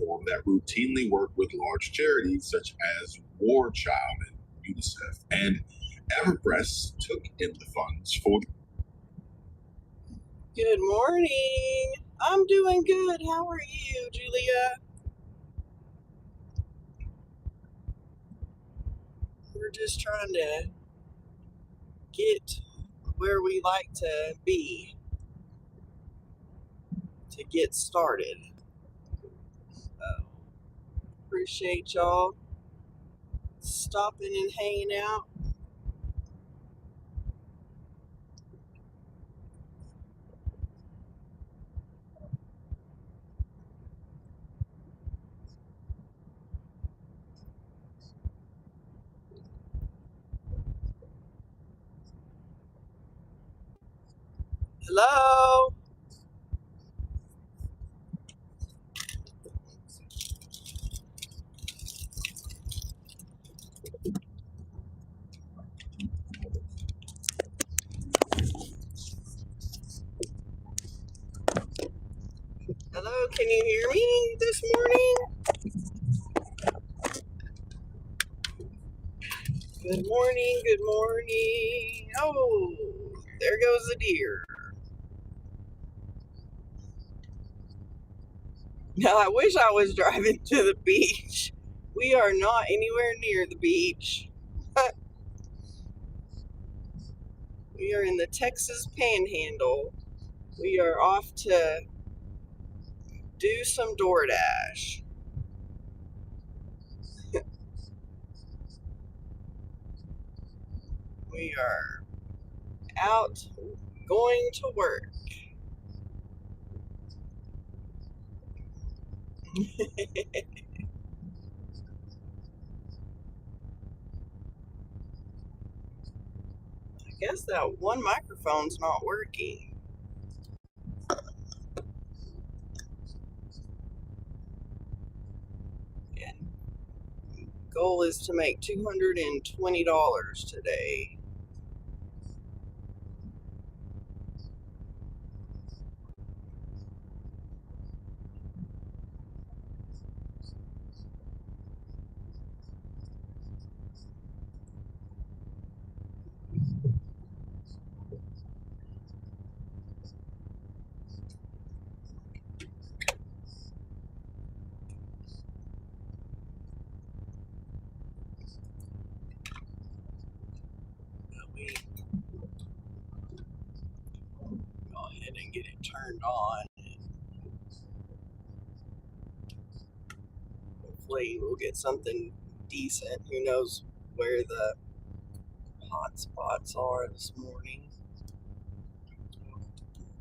platform that routinely worked with large charities such as War Child and UNICEF. And Everpress took in the funds for. Good morning. I'm doing good. How are you, Julia? We're just trying to get where we like to be to get started. Appreciate y'all stopping and hanging out. Hello. Hello, can you hear me this morning? Good morning, good morning. Oh, there goes a deer. Now, I wish I was driving to the beach. We are not anywhere near the beach. We are in the Texas Panhandle. We are off to do some DoorDash. We are out going to work. I guess that one microphone's not working. And goal is to make $220 today. We go ahead and get it turned on. Hopefully we'll get something decent. Who knows where the hot spots are this morning.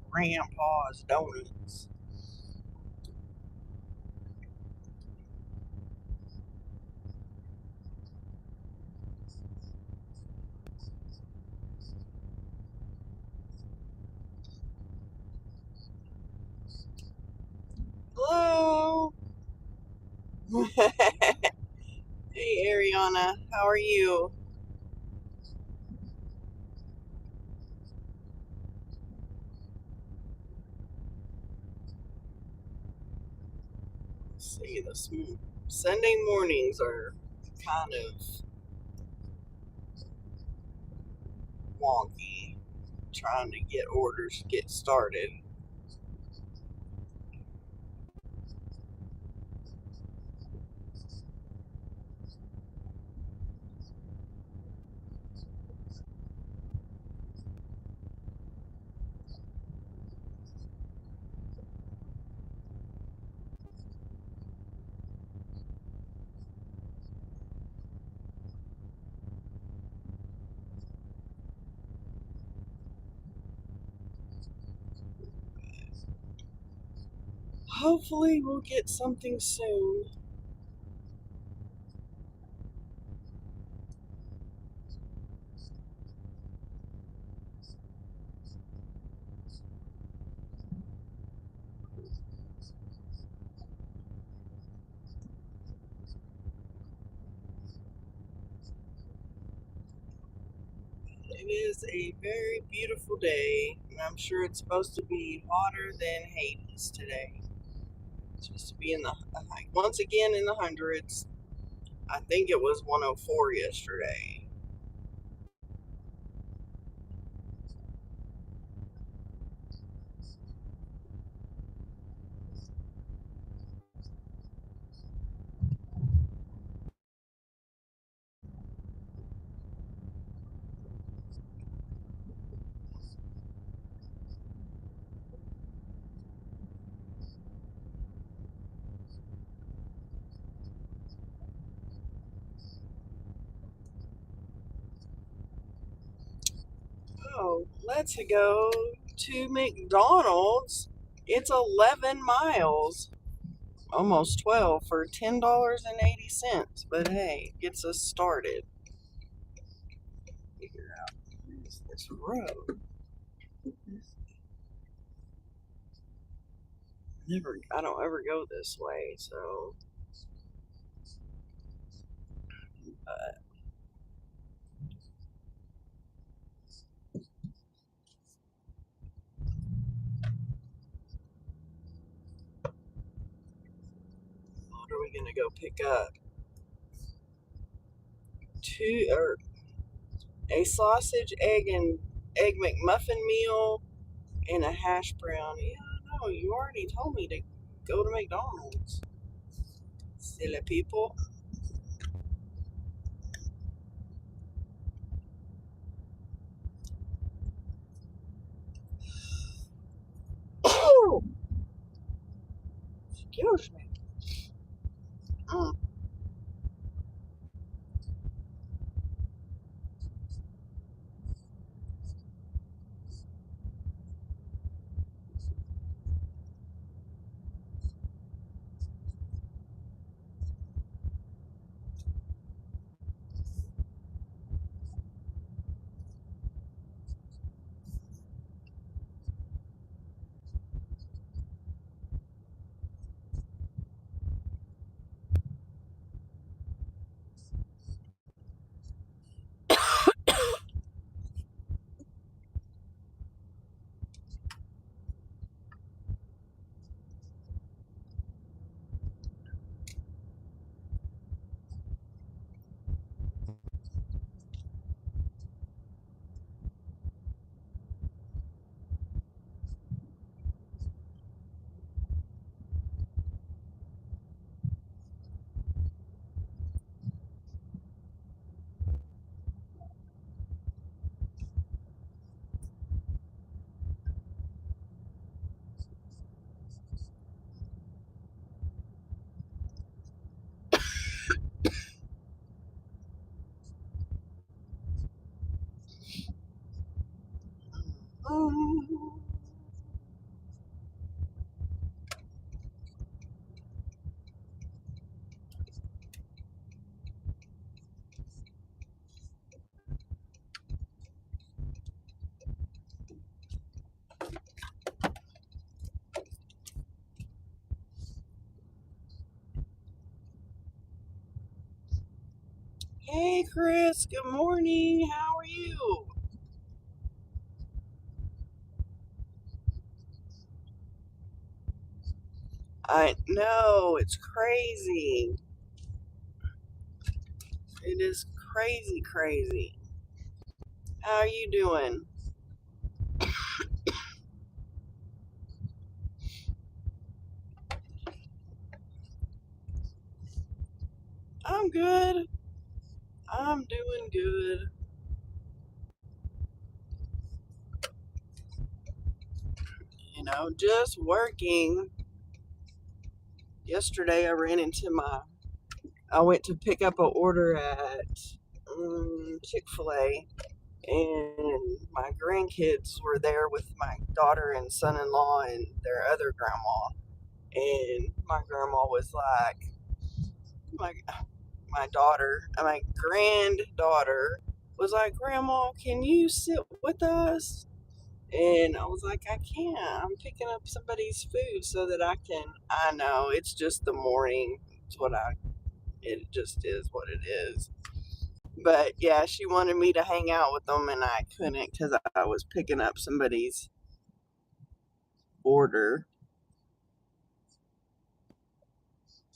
Grandpa's Donuts. Hello. Hey, Ariana. How are you? Let's see, the Sunday mornings are kind of wonky. Trying to get orders get started. Hopefully, we'll get something soon. It is a very beautiful day, and I'm sure it's supposed to be hotter than Hades today. supposed to be in the once again in the hundreds. I think it was 104 yesterday. Oh, let's go to McDonald's. It's 11 miles, almost 12 for $10.80. But hey, gets us started. Figure out where's this road. I don't ever go this way, so. What are we gonna go pick up? A sausage, egg McMuffin meal and a hash brown. Yeah, I know. You already told me to go to McDonald's. Silly people. Oh, excuse me. Mm. Mm. Hey, Chris. Good morning. How are you? I know. It's crazy. It is crazy, crazy. How are you doing? I'm good. I'm doing good. Just working. Yesterday I went to pick up an order at Chick-fil-A, and my grandkids were there with my daughter and son-in-law and their other grandma. And my grandma was like, my my granddaughter was like, Grandma, can you sit with us? And I was like, I can't. I'm picking up somebody's food so that I know, it's just the morning. It just is what it is. But yeah, she wanted me to hang out with them, and I couldn't because I was picking up somebody's order.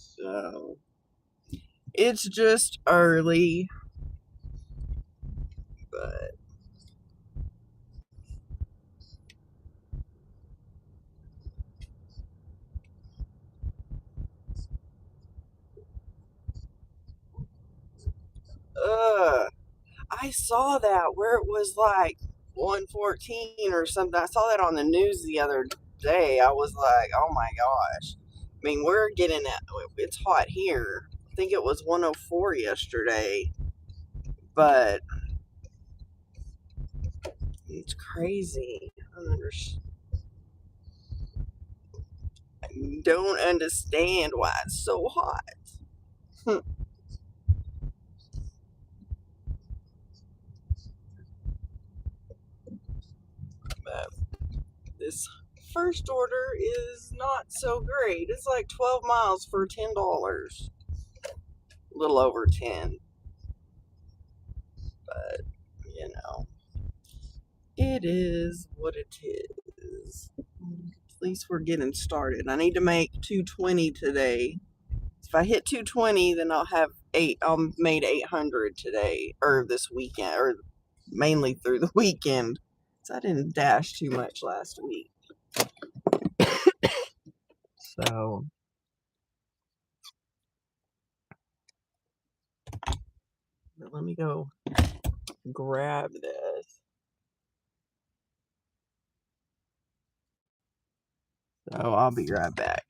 So it's just early, but I saw that where it was like 114 or something. I saw that on the news the other day. I was like, oh my gosh. I mean, we're getting it's hot here. I think it was 104 yesterday, but it's crazy. I don't understand why it's so hot. But this first order is not so great. It's like 12 miles for $10. A little over 10, but you know, it is what it is. At least we're getting started. I need to make 220 today. If I hit 220, then I'll have made 800 today, or this weekend, or mainly through the weekend. So I didn't dash too much last week. So let me go grab this. So I'll be right back.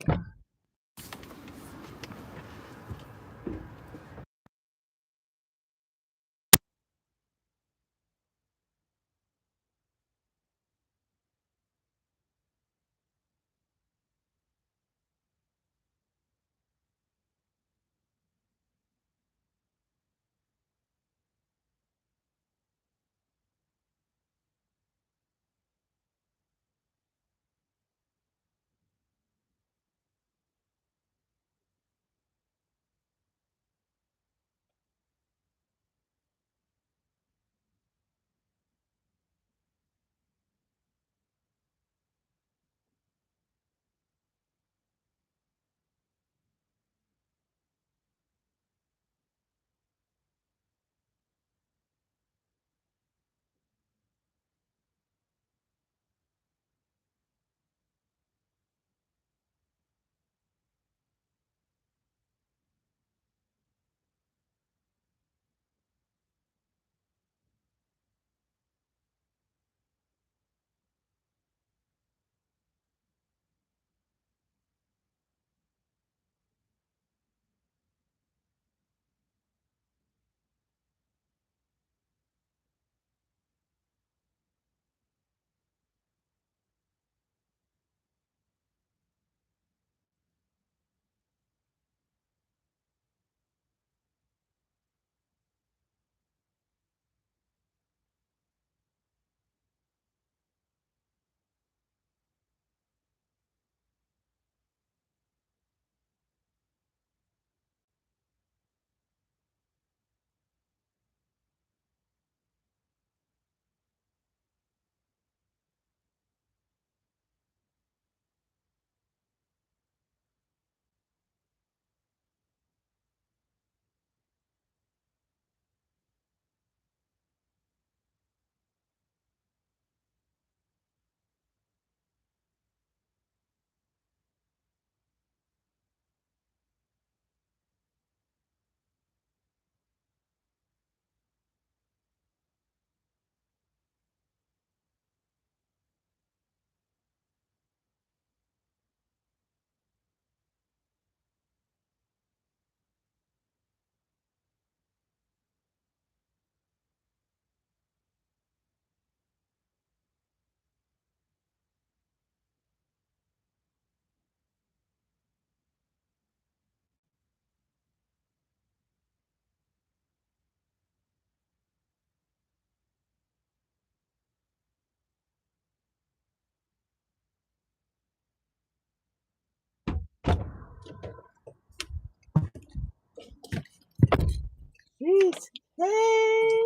Jeez. Hey.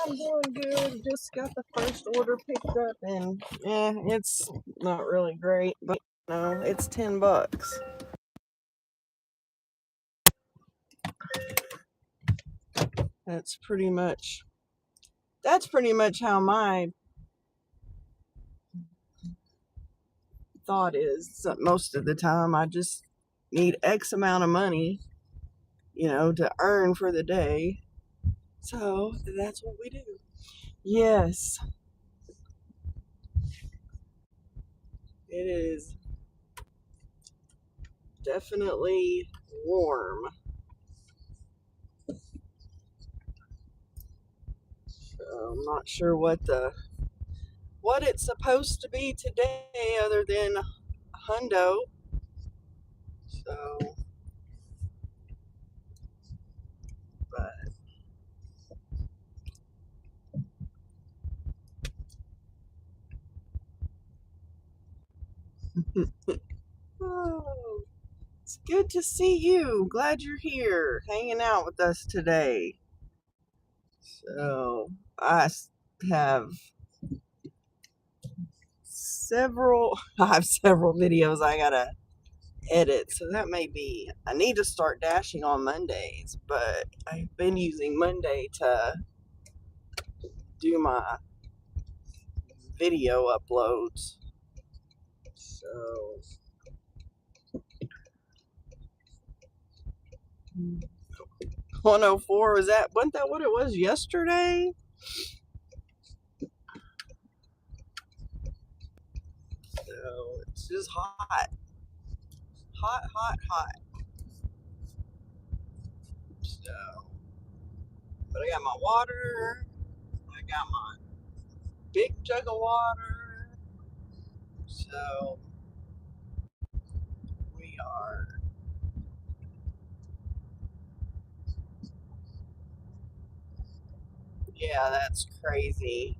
I'm doing good. Just got the first order picked up, and it's not really great, but no, it's $10. That's pretty much how my thought is. So most of the time, I just need X amount of money, to earn for the day. So that's what we do. Yes, it is definitely warm. So I'm not sure what it's supposed to be today, other than hundo. So, but oh, it's good to see you. Glad you're here, hanging out with us today. So I have I have several videos I gotta edit, so that may be, I need to start dashing on Mondays, but I've been using Monday to do my video uploads. So 104, wasn't that what it was yesterday? So it's just hot. Hot, hot, hot. So, but I got my water. I got my big jug of water. So we are. Yeah, that's crazy.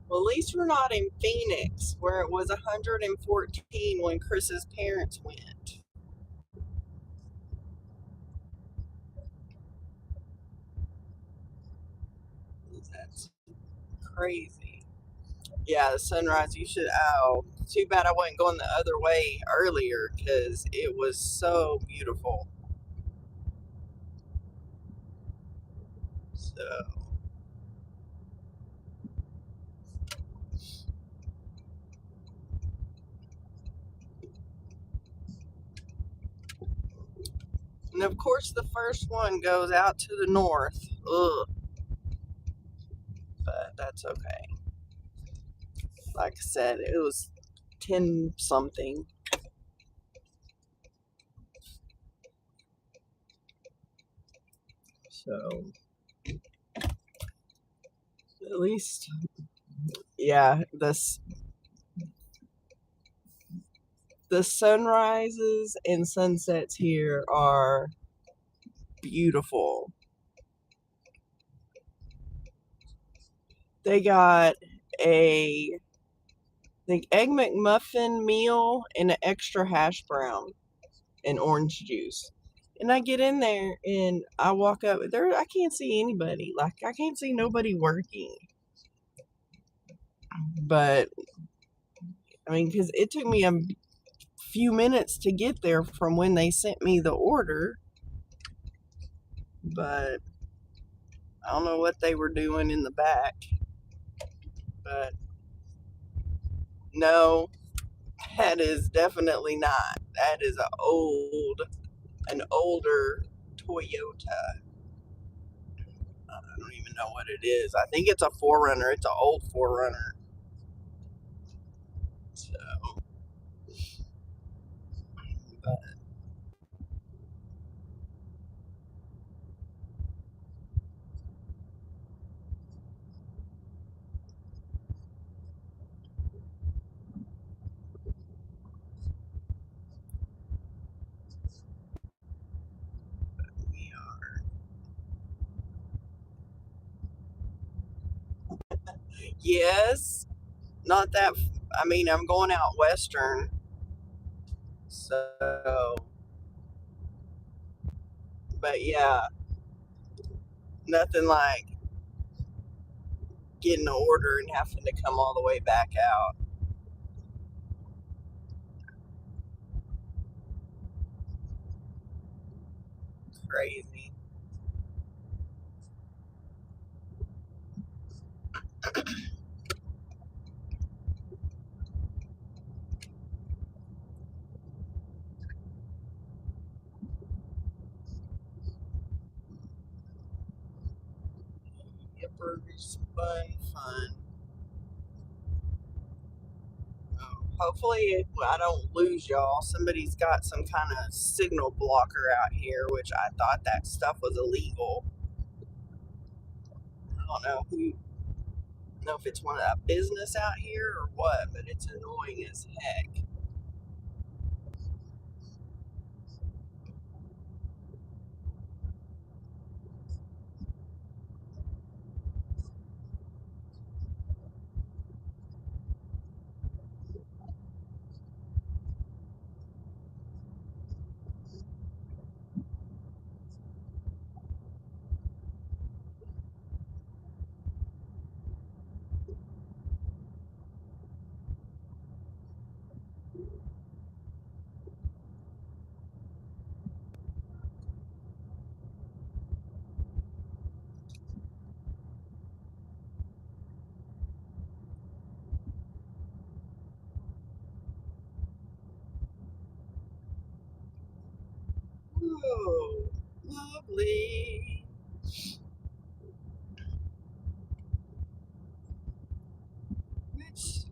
Well, at least we're not in Phoenix, where it was 114 when Chris's parents went. That's crazy. Yeah, the sunrise, you should. Oh, too bad I wasn't going the other way earlier, because it was so beautiful. So, and of course, the first one goes out to the north. Ugh, but that's okay. Like I said, it was 10 something. So, at least, yeah, the sunrises and sunsets here are beautiful. They got I think Egg McMuffin meal and an extra hash brown and orange juice. And I get in there and I walk up there. I can't see anybody. Like, I can't see nobody working. But I mean, because it took me a few minutes to get there from when they sent me the order. But I don't know what they were doing in the back. But no, that is definitely not. That is an older Toyota. I don't even know what it is. I think it's a 4Runner. It's an old 4Runner. So, but we are. Yes, not that. I mean, I'm going out western. So, but yeah, Nothing like getting an order and having to come all the way back out. Crazy. Yippers, fun. Hopefully, I don't lose y'all. Somebody's got some kind of signal blocker out here, which I thought that stuff was illegal. I don't know if it's one of a business out here or what, but it's annoying as heck. Oh, lovely. It's,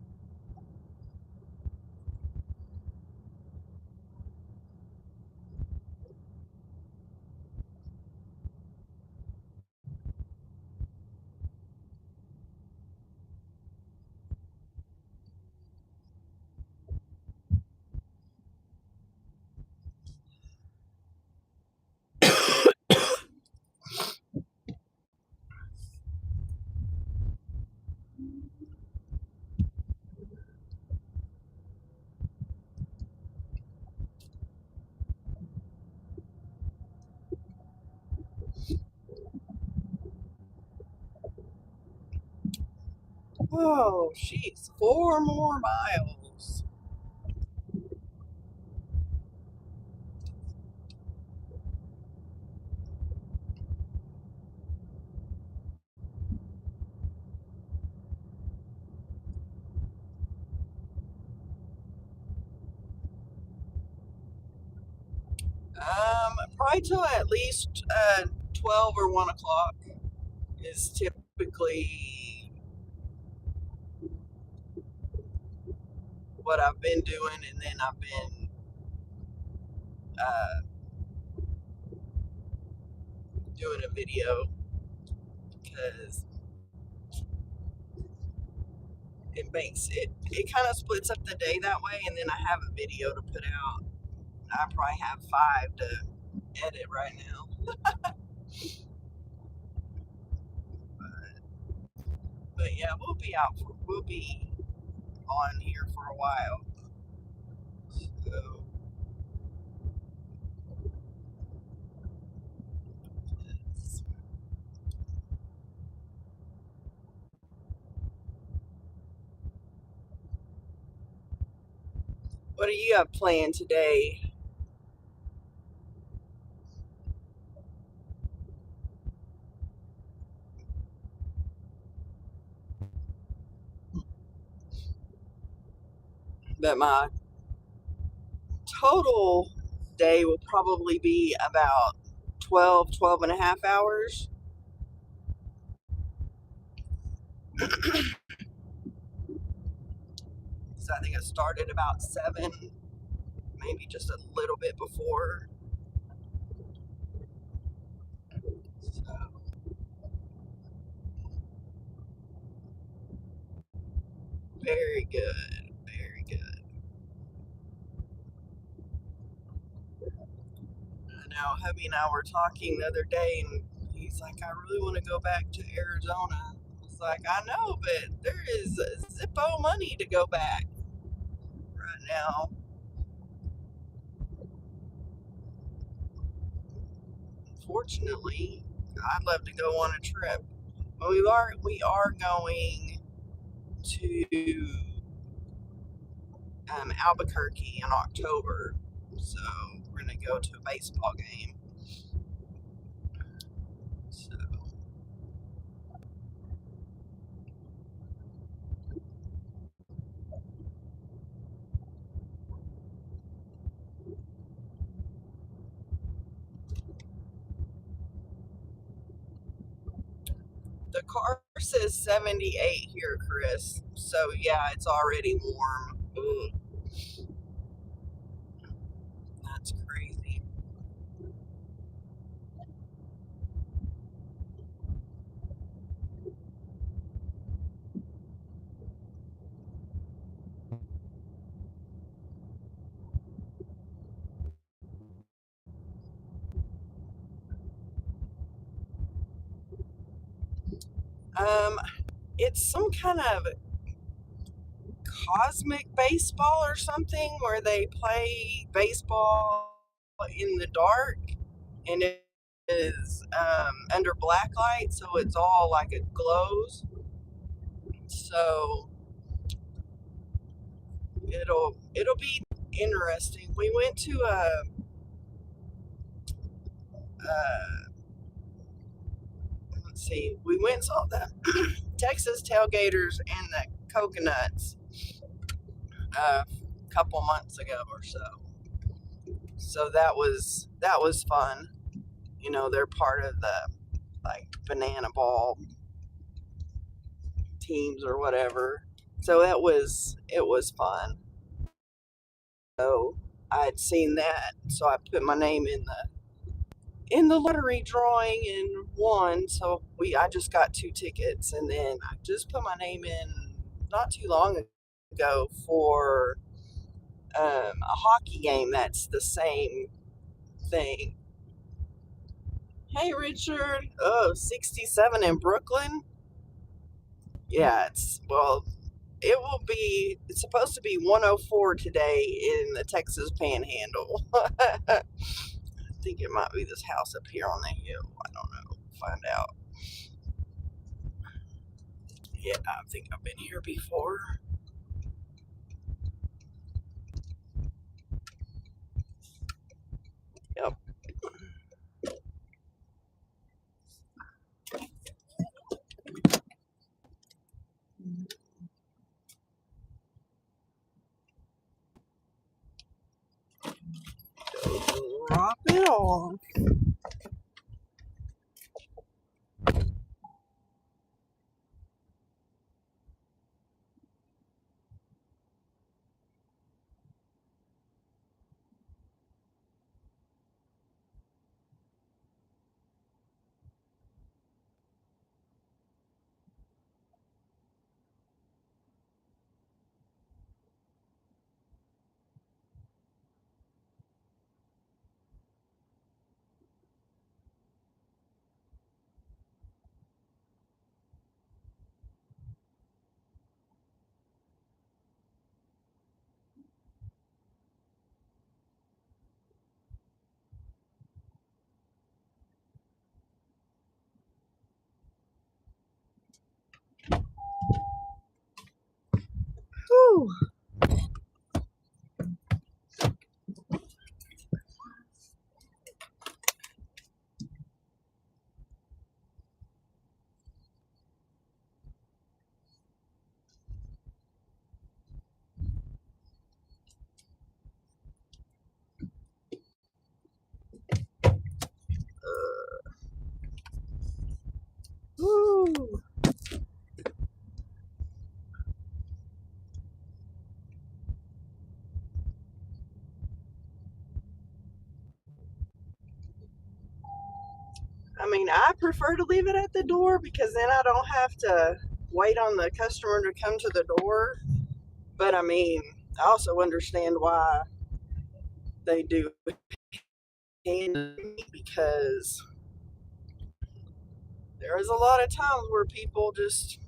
oh, she's 4 more miles. Probably till at least 12 or 1 o'clock is typically what I've been doing, and then I've been uh, doing a video because it kind of splits up the day that way, and then I have a video to put out. I probably have 5 to edit right now. But yeah, we'll be on here for a while. So, what do you have planned today? But my total day will probably be about 12 and a half hours. So I think I started about 7, maybe just a little bit before. So, very good. Very good. I know hubby and I were talking the other day, and he's like, I really want to go back to Arizona. I was like, I know, but there is Zippo money to go back right now. Unfortunately. I'd love to go on a trip. But we are going to Albuquerque in October, so we're gonna go to a baseball game. So the car says 78 here, Chris. So yeah, it's already warm. Ugh, that's crazy. Um, it's some kind of cosmic baseball or something where they play baseball in the dark, and it is under black light, so it's all like it glows. So it'll be interesting. We went to a let's see, we went and saw the Texas Tailgaters and the Coconuts a couple months ago or so. So that was fun. You know, they're part of the like banana ball teams or whatever. So it was fun. So I had seen that, so I put my name in the lottery drawing and won. So I just got 2 tickets, and then I just put my name in not too long ago for a hockey game. That's the same thing. Hey Richard, oh 67 in Brooklyn. Yeah, it's supposed to be 104 today in the Texas Panhandle. I think it might be this house up here on the hill. I don't know. Find out. Yeah, I think I've been here before. Yep. Drop it on. Whew. Whew. I mean, I prefer to leave it at the door because then I don't have to wait on the customer to come to the door. But I mean, I also understand why they do hand because there is a lot of times where people just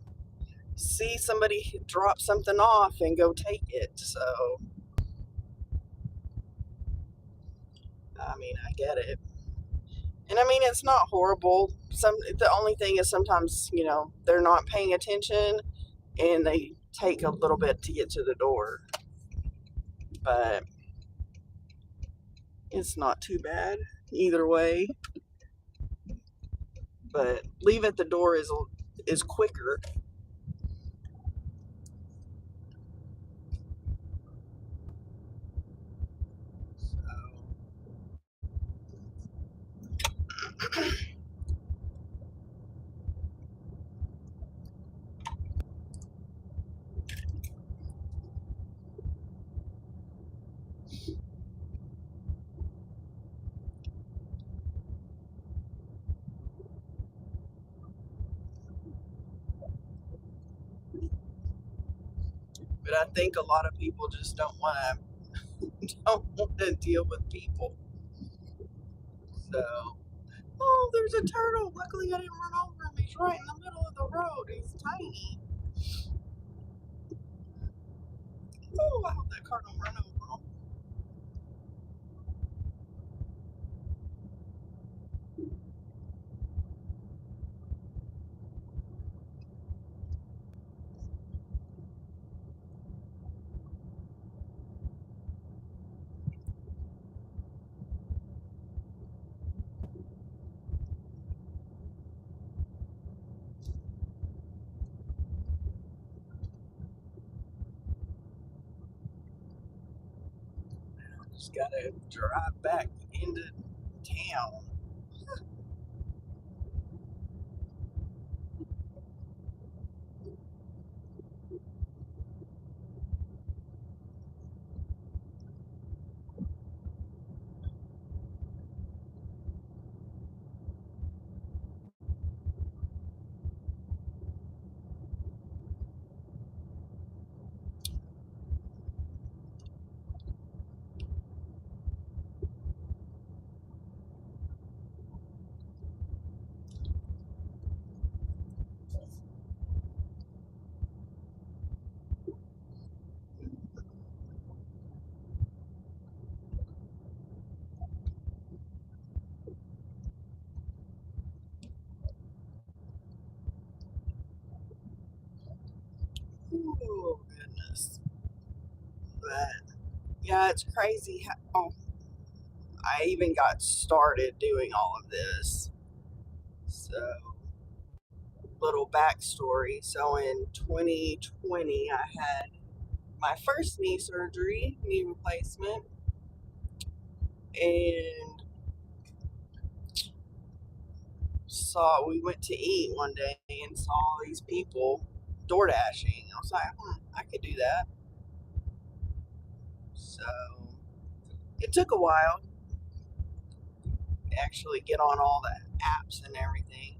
see somebody drop something off and go take it. So, I mean, I get it. And I mean, it's not horrible. The only thing is sometimes, they're not paying attention and they take a little bit to get to the door. But it's not too bad either way. But leave at the door is quicker. But I think a lot of people just don't want to don't want to deal with people. So, oh, there's a turtle. Luckily, I didn't run over him. He's right in the middle of the road. He's tiny. Oh, I hope that car don't run over him. Just gotta drive back into town. Oh goodness. But yeah, it's crazy how I even got started doing all of this. So, little backstory. So, in 2020, I had my first knee surgery, knee replacement, and we went to eat one day and saw all these people door dashing. I was like, I could do that. So, it took a while to actually get on all the apps and everything.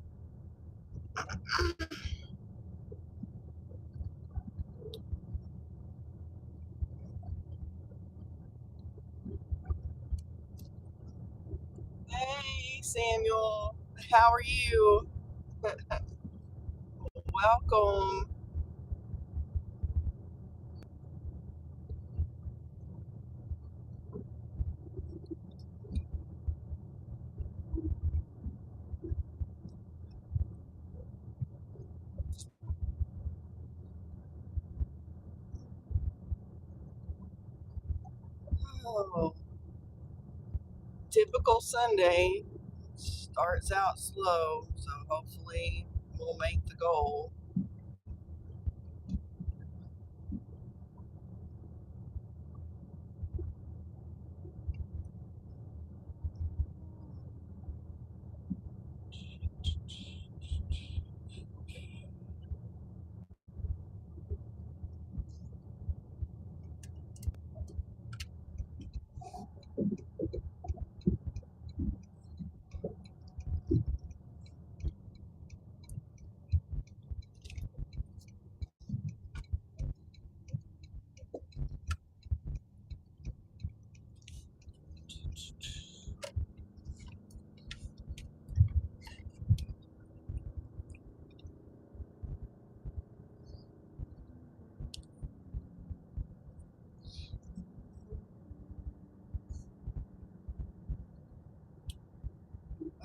Hey, Samuel, how are you? Welcome. Oh, typical Sunday starts out slow, so hopefully we'll make the goal.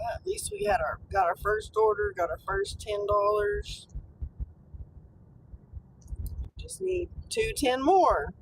Well, at least we got our first order, got our first $10. Just need 2 10 more.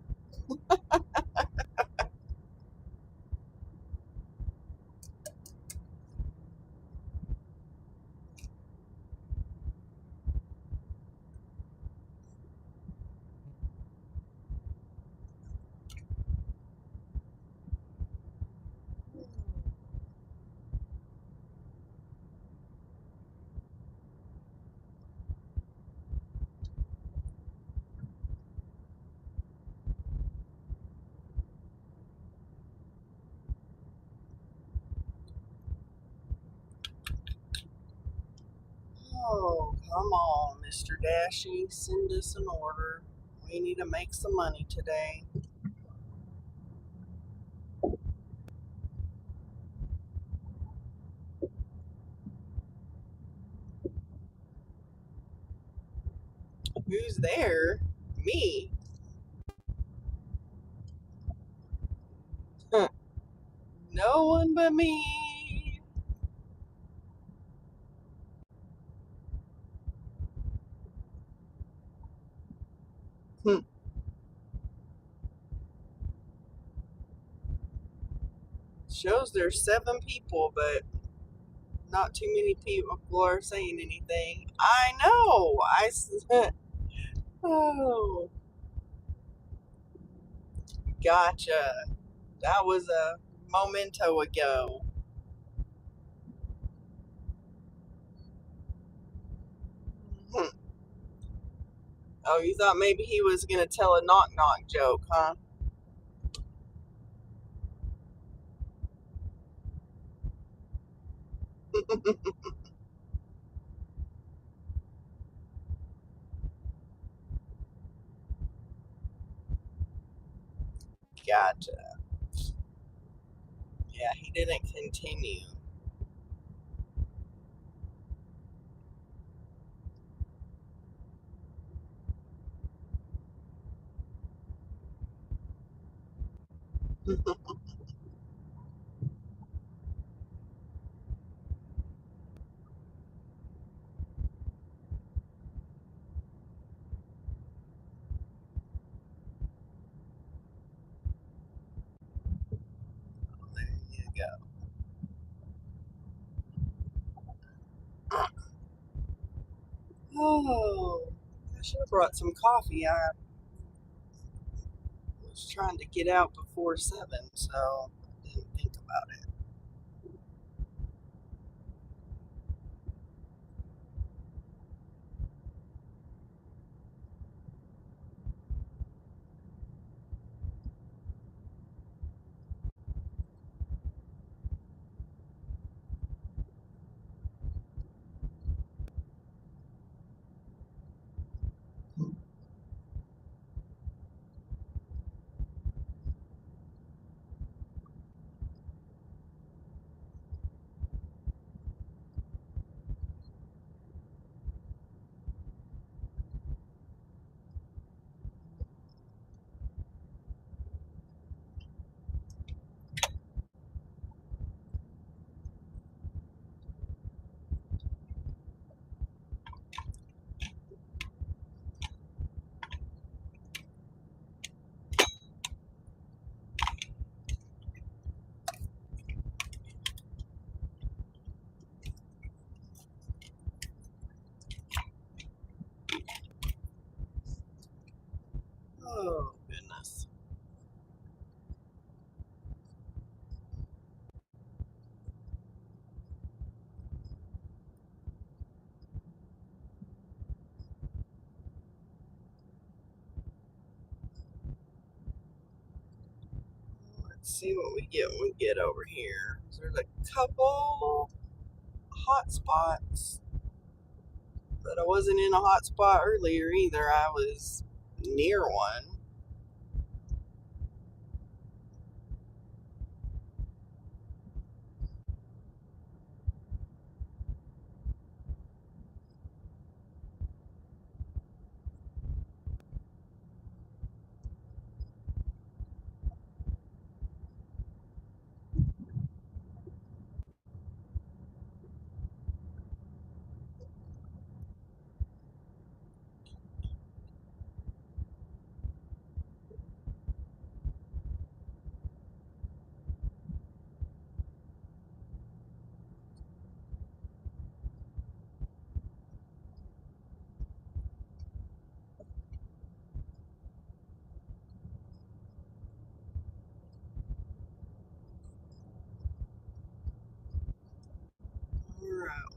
Oh, come on, Mr. Dashy, send us an order. We need to make some money today. Who's there? Me. No one but me. Hmm. Shows there's 7 people, but not too many people are saying anything. I know. Oh, gotcha. That was a momento ago. Hmm. Oh, you thought maybe he was gonna tell a knock knock joke, huh? Gotcha. Yeah, he didn't continue. There you go. Oh, I should have brought some coffee. I was trying to get out before 7, so I didn't think about it. Oh, goodness. Let's see what we get when we get over here. There's a couple hot spots, but I wasn't in a hot spot earlier either. I was near one.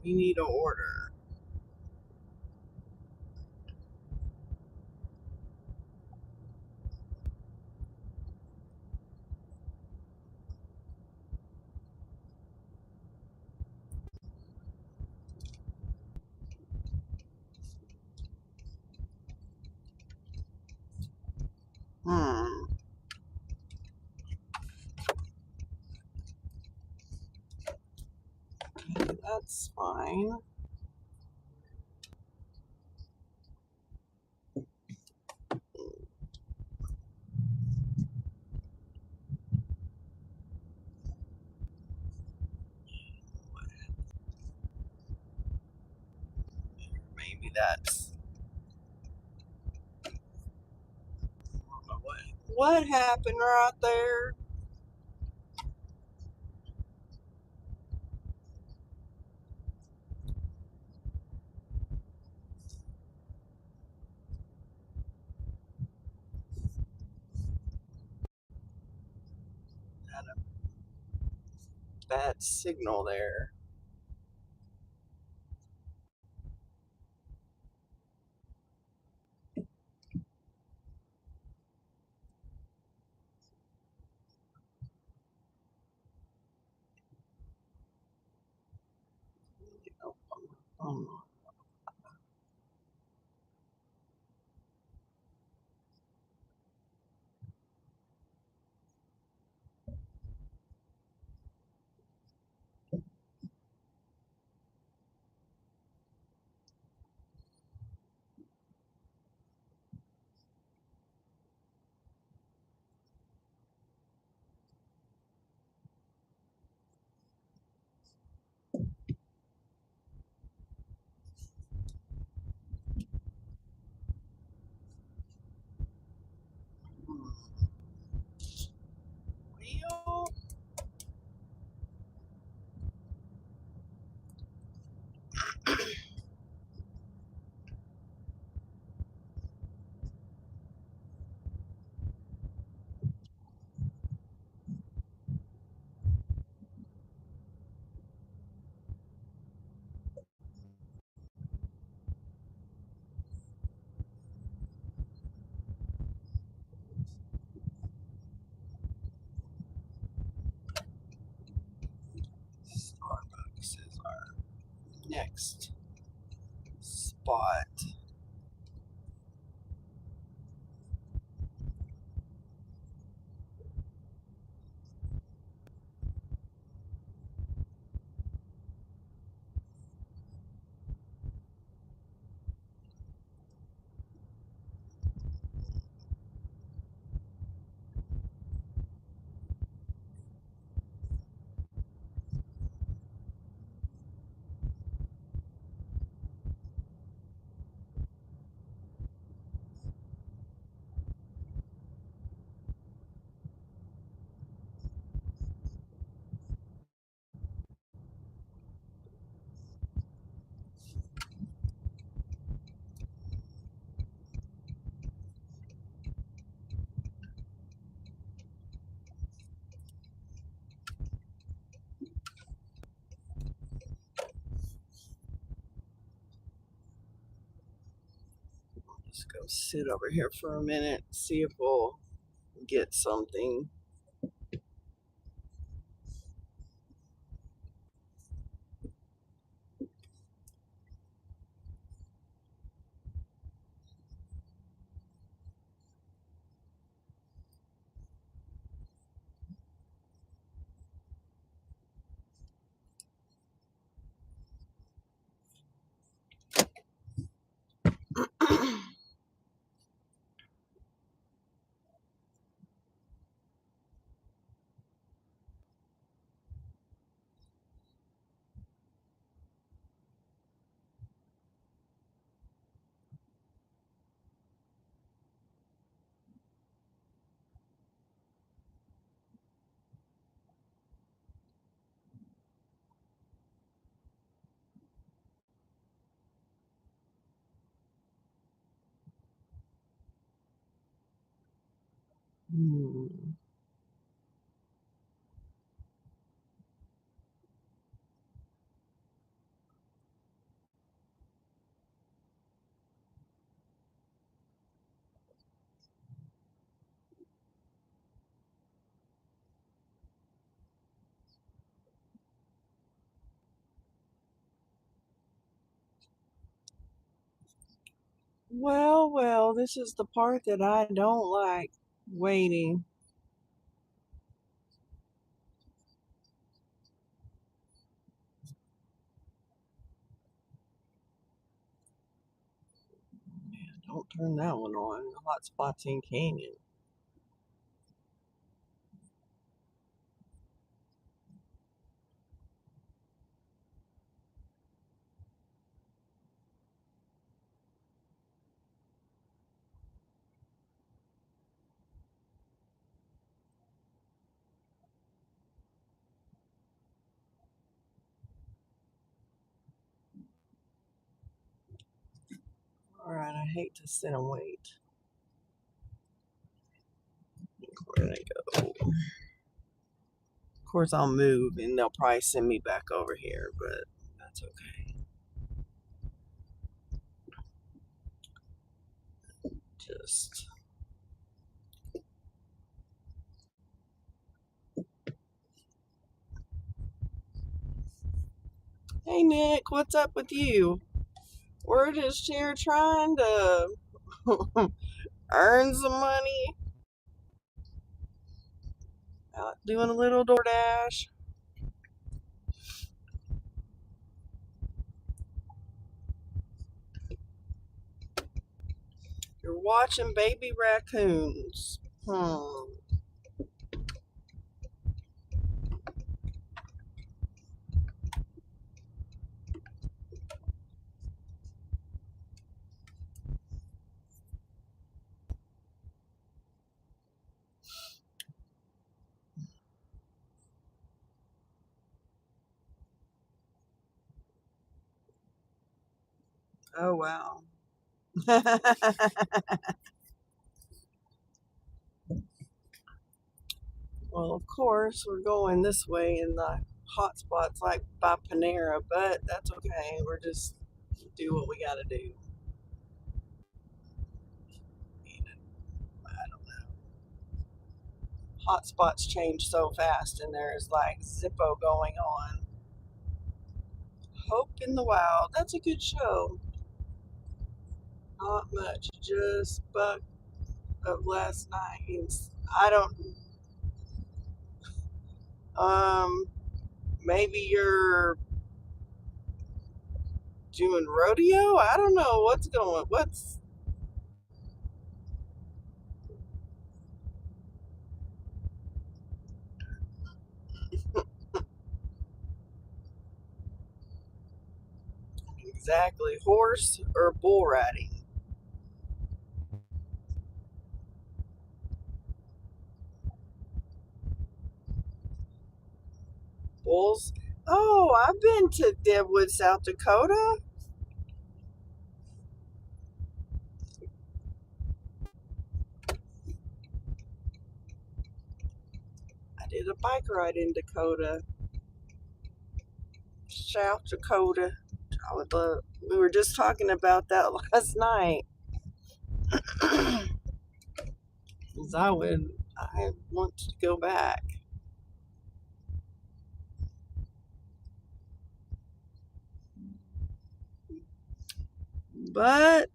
We need an order. Hmm. That's fine. Maybe that's. I don't know what happened right there. Had a bad signal there. Um, Well, Starbucks is our next spot. Just go sit over here for a minute, see if we'll get something. Hmm. Well, well, this is the part that I don't like. Waiting. Don't turn that one on. Hot spots in Canyon. Alright, I hate to sit and wait. Where did I go? Of course, I'll move and they'll probably send me back over here, but that's okay. Just. Hey, Nick, what's up with you? We're just here trying to earn some money. Out doing a little DoorDash. You're watching baby raccoons. Oh, wow. Well, of course, we're going this way in the hot spots like by Panera, but that's okay. We're just do what we gotta do. I don't know. Hot spots change so fast, and there's like Zippo going on. Hope in the Wild. That's a good show. Not much, just Buck of last night. I don't. Maybe you're doing rodeo. I don't know what's going. What's exactly horse or bull riding? Bulls. Oh, I've been to Deadwood, South Dakota. I did a bike ride in Dakota, South Dakota. I would love. We were just talking about that last night. 'Cause I want to go back. But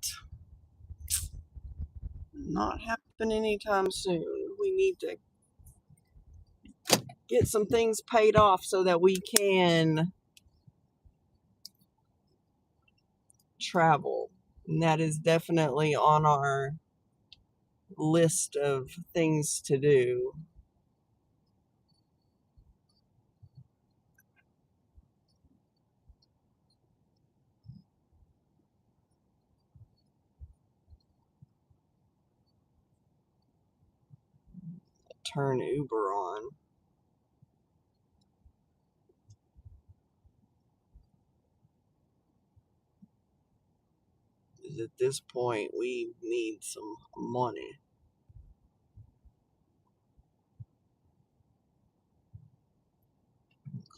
not happen anytime soon. We need to get some things paid off so that we can travel. And that is definitely on our list of things to do. Turn Uber on. At this point, we need some money.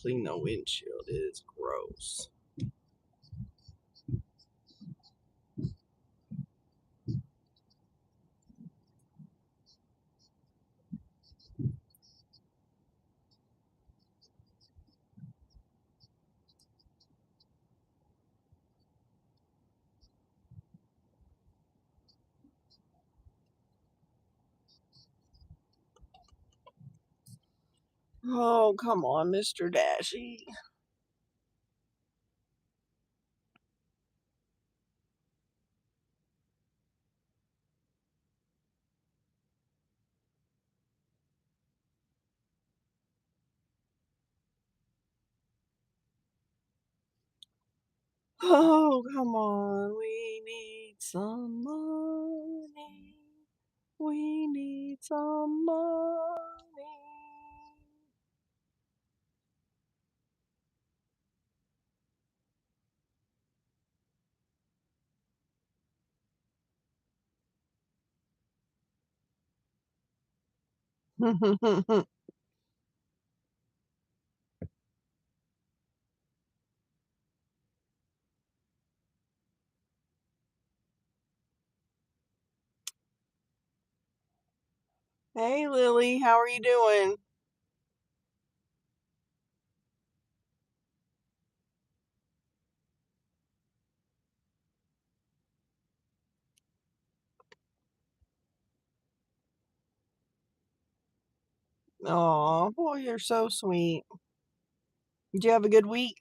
Clean the windshield. It is gross. Oh, come on, Mr. Dashy. Oh, come on. We need some money. We need some money. Hey, Lily, how are you doing? Oh, boy, you're so sweet. Did you have a good week?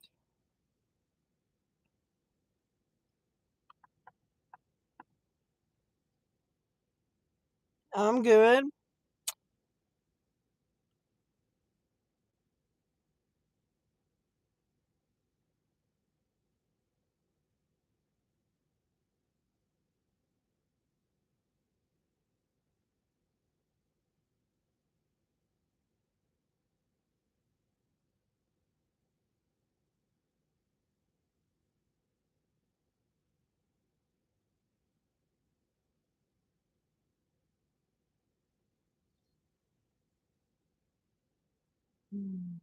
I'm good. Mm.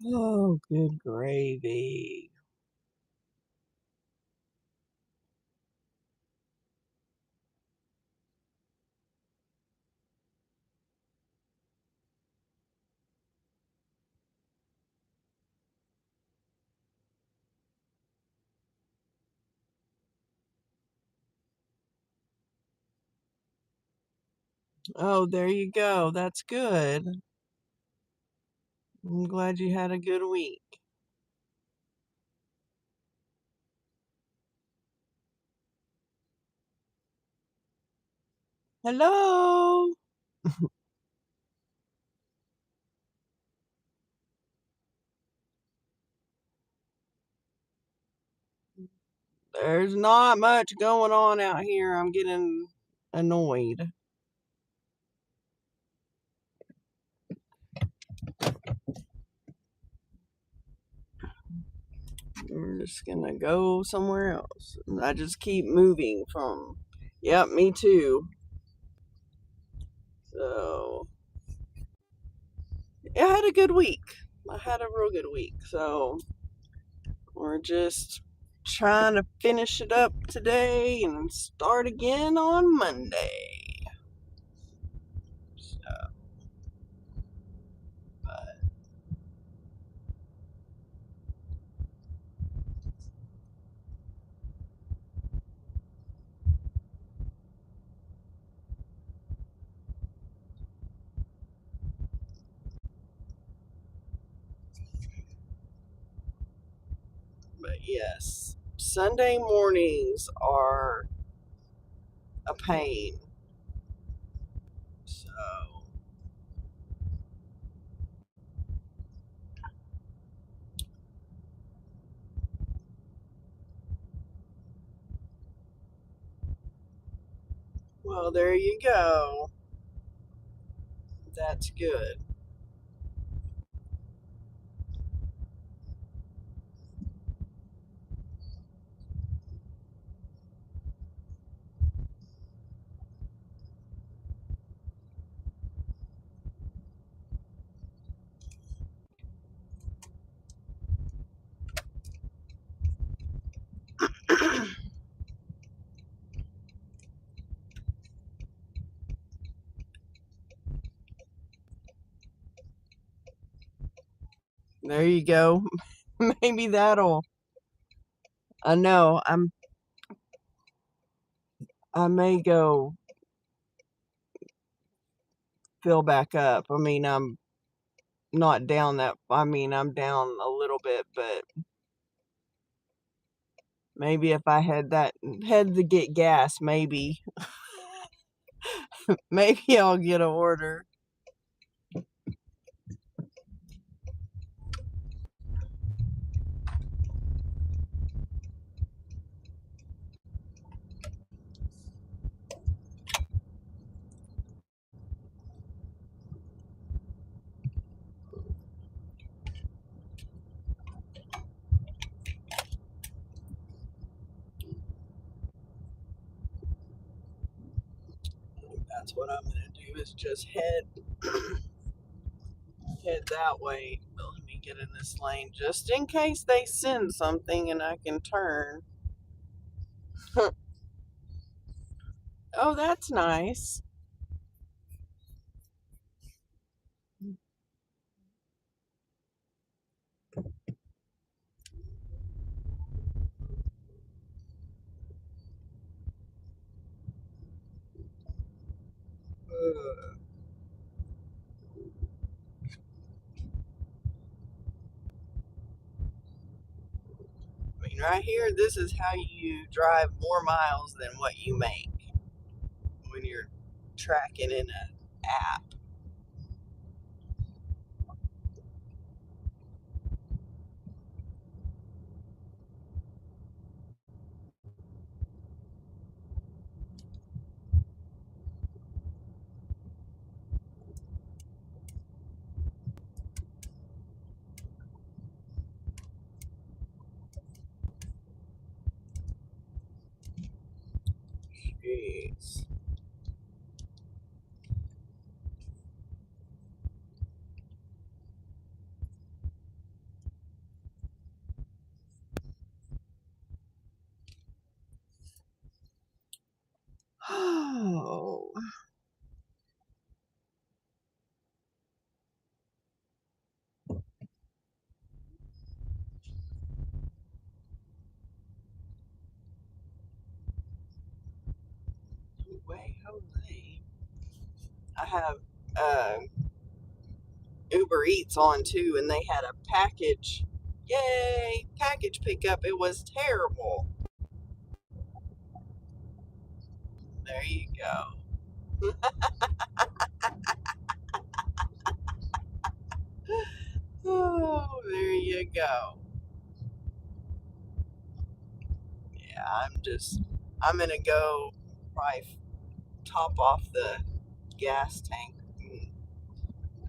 Oh, good gravy. Oh, there you go. That's good. I'm glad you had a good week. Hello. There's not much going on out here. I'm getting annoyed. We're just gonna go somewhere else. I just keep moving from. Yep, me too. So, I had a good week. I had a real good week. So, we're just trying to finish it up today and start again on Monday. So, but yes, Sunday mornings are a pain. So, Well, there you go. That's good. There you go. Maybe that'll. I know. I may go fill back up. I mean, I'm not down that. I mean, I'm down a little bit, but maybe if I had to get gas, maybe maybe I'll get an order. That's what I'm gonna do. Is just head that way. But let me get in this lane just in case they send something and I can turn. Oh, that's nice. I mean, right here, this is how you drive more miles than what you make when you're tracking in an app. Jeez. Oh, way, Jose. I have uh, Uber Eats on too, and they had a package. Yay, package pickup. It was terrible. There you go. Oh, there you go. Yeah, I'm gonna go probably top off the gas tank.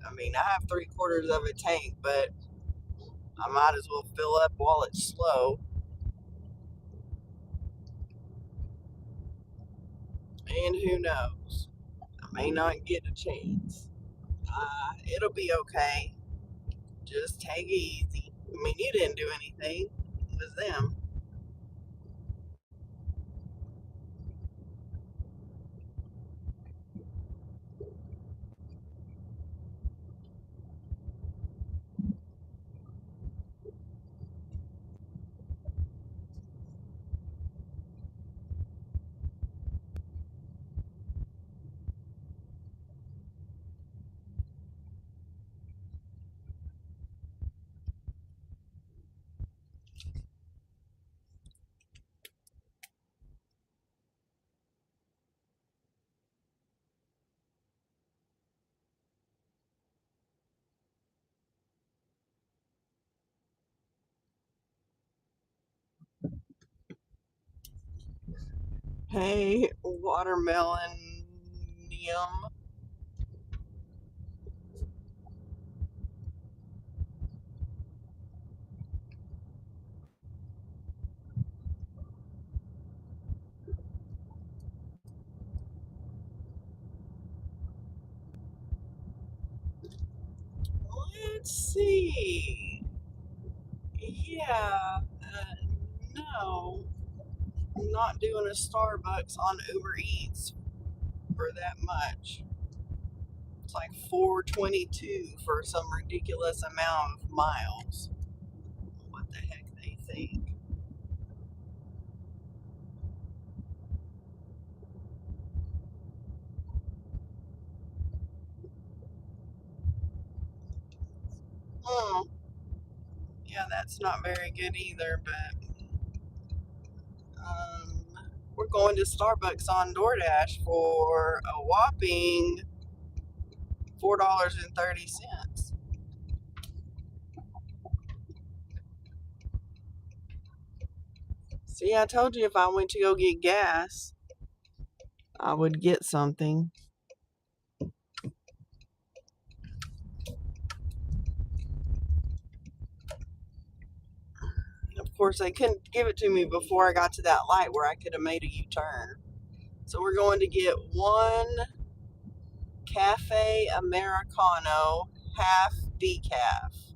I mean, I have 3/4 of a tank, but I might as well fill up while it's slow. And who knows? I may not get a chance. It'll be okay. Just take it easy. I mean, you didn't do anything. It was them. Hey, watermelon medium. Let's see. Yeah, no, I'm not doing a Starbucks on Uber Eats for that much. It's like $4.22 for some ridiculous amount of miles. What the heck they think? Hmm. Yeah, that's not very good either, but um, we're going to Starbucks on DoorDash for a whopping $4.30. See, I told you if I went to go get gas, I would get something. Of course, they couldn't give it to me before I got to that light where I could have made a U-turn. So we're going to get one Cafe Americano, half decaf,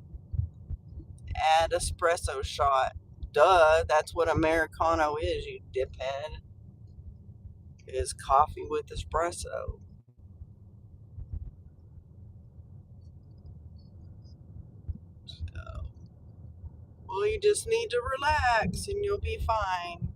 add espresso shot. Duh, that's what Americano is, you diphead. Is coffee with espresso. So, well, you just need to relax and you'll be fine.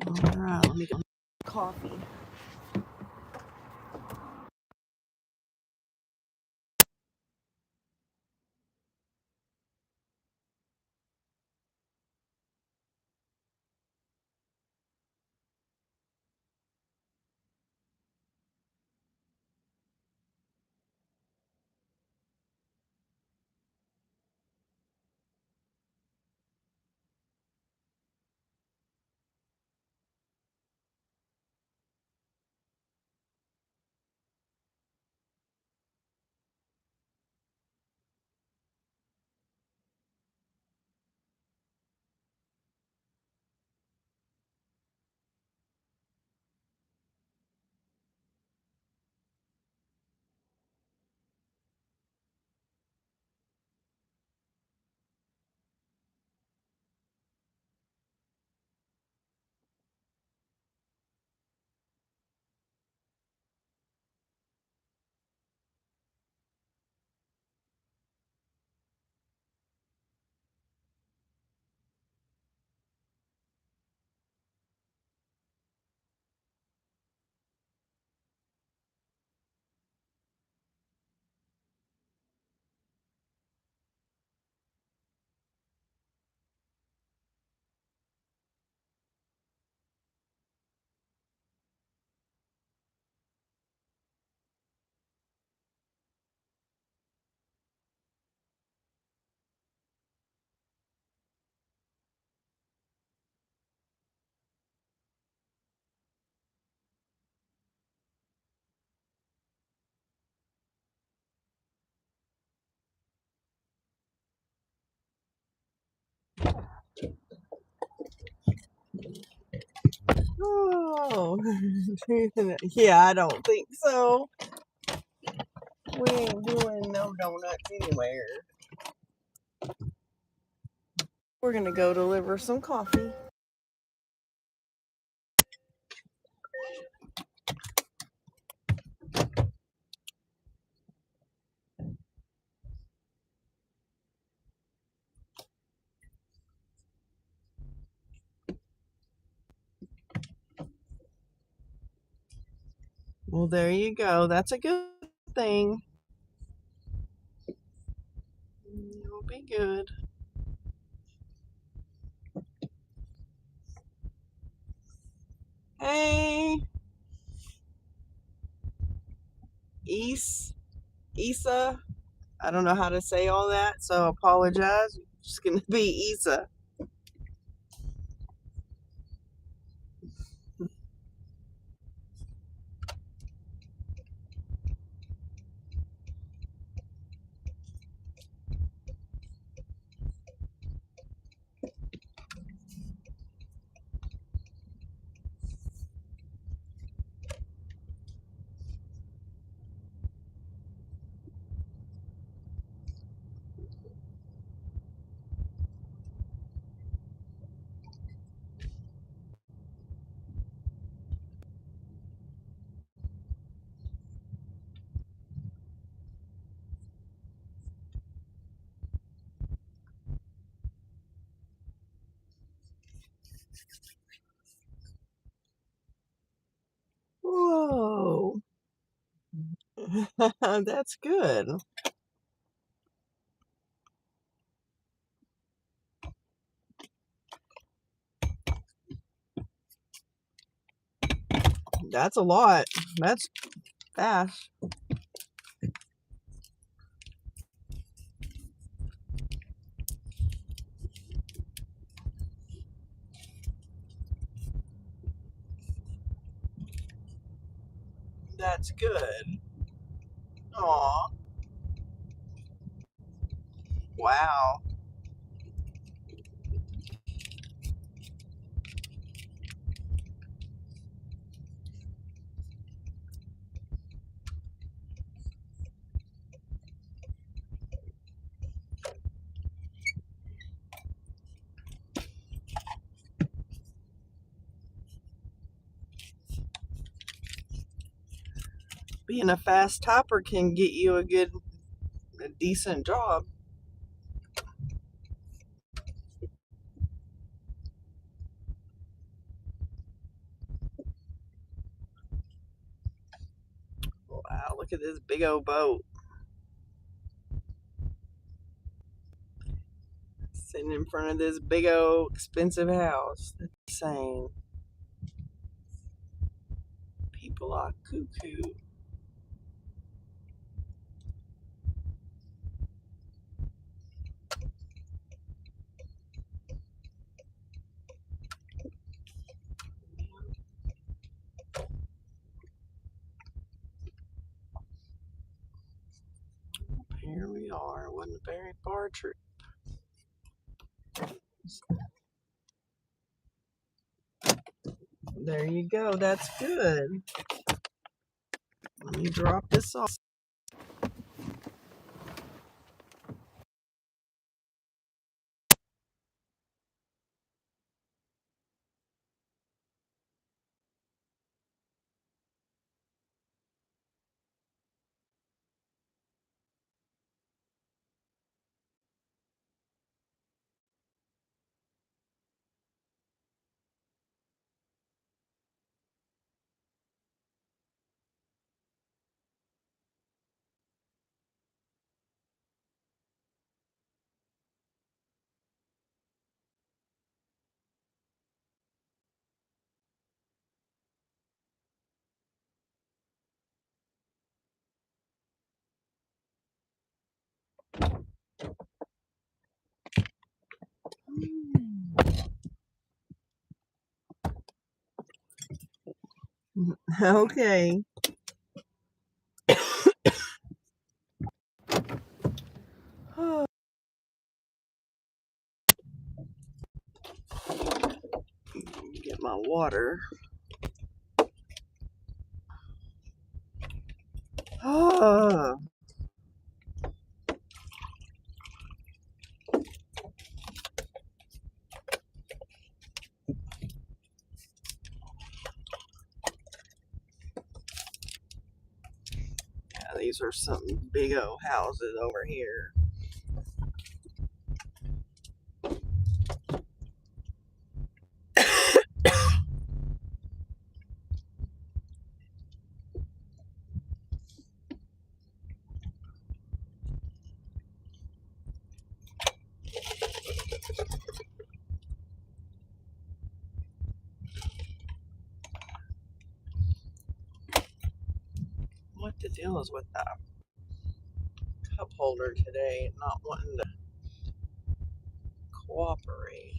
All right, let me get coffee. Oh, yeah, I don't think so. We ain't doing no donuts anywhere. We're gonna go deliver some coffee. Well, there you go. That's a good thing. You'll be good. Hey, Issa. I don't know how to say all that, so apologize. It's gonna be Issa. Whoa. That's good. That's a lot. That's fast. That's good. Aw. Wow. Being a fast typer can get you a decent job. Wow, look at this big old boat sitting in front of this big old expensive house. That's insane. People are cuckoo. Here we are. Wasn't a very far trip. There you go. That's good. Let me drop this off. Okay. Get my water. Ah. Yeah, these are some big old houses over here. the deal is with that cup holder today, not wanting to cooperate.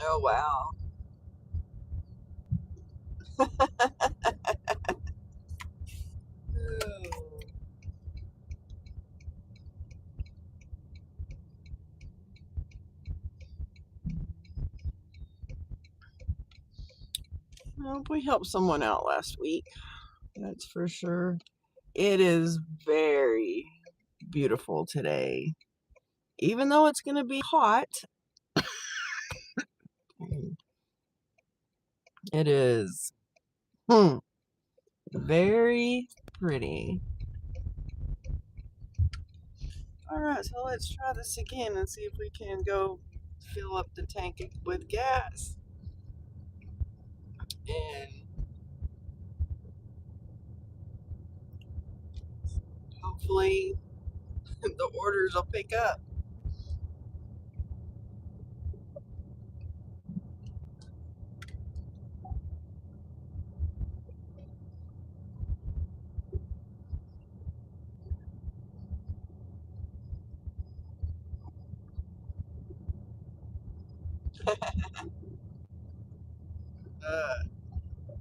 Oh, wow. Oh. Well, we helped someone out last week. That's for sure. It is very beautiful today. Even though it's going to be hot, it is very pretty. All right, so let's try this again and see if we can go fill up the tank with gas. And hopefully the orders will pick up.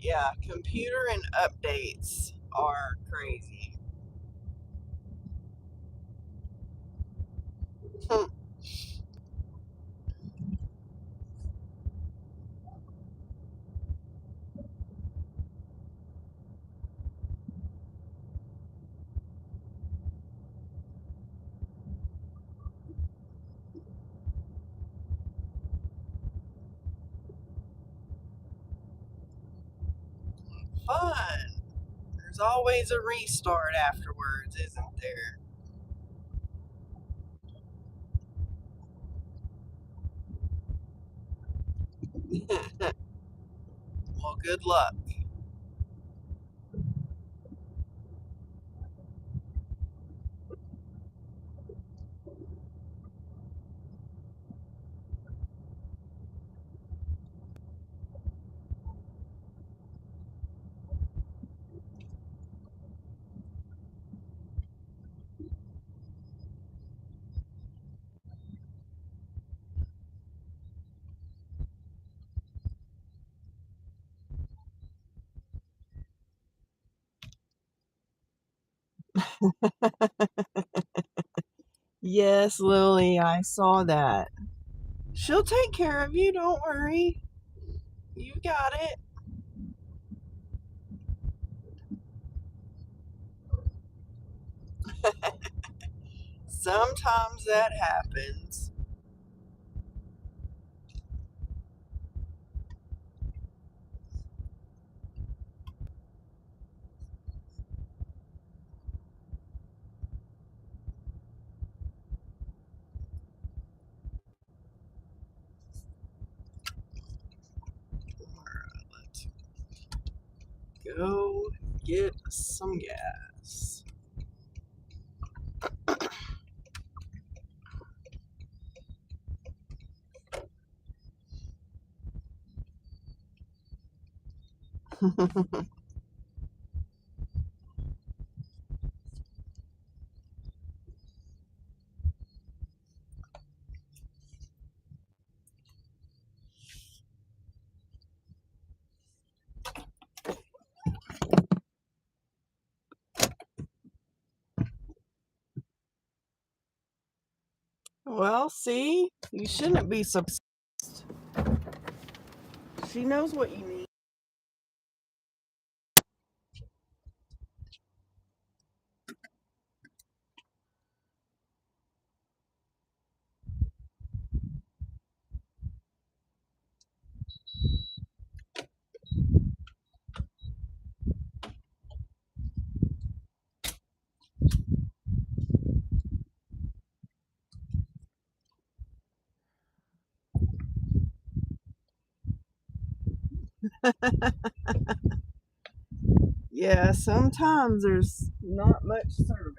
Yeah, computer and updates are crazy. Fun. There's always a restart afterwards, isn't there? Well, good luck. Yes, Lily, I saw that. She'll take care of you, don't worry. You got it. Sometimes that happens. Alright, let's go get some gas. Well, see, you shouldn't be surprised. She knows what you need. Yeah, sometimes there's not much service.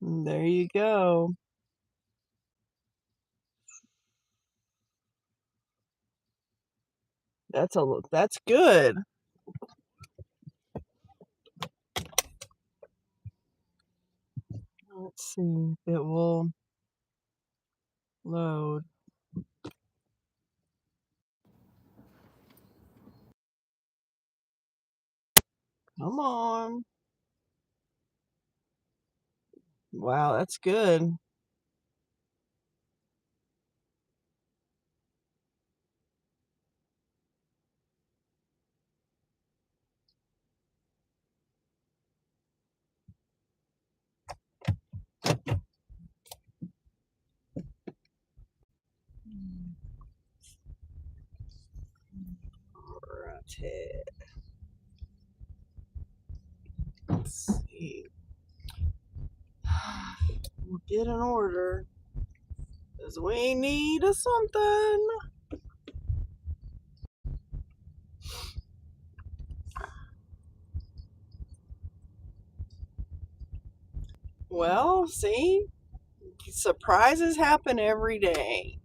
There you go. That's good. Let's see if it will load. Come on. Wow, that's good. Alrighty. Let's see. We'll get an order. Because we need something. Well, see, surprises happen every day.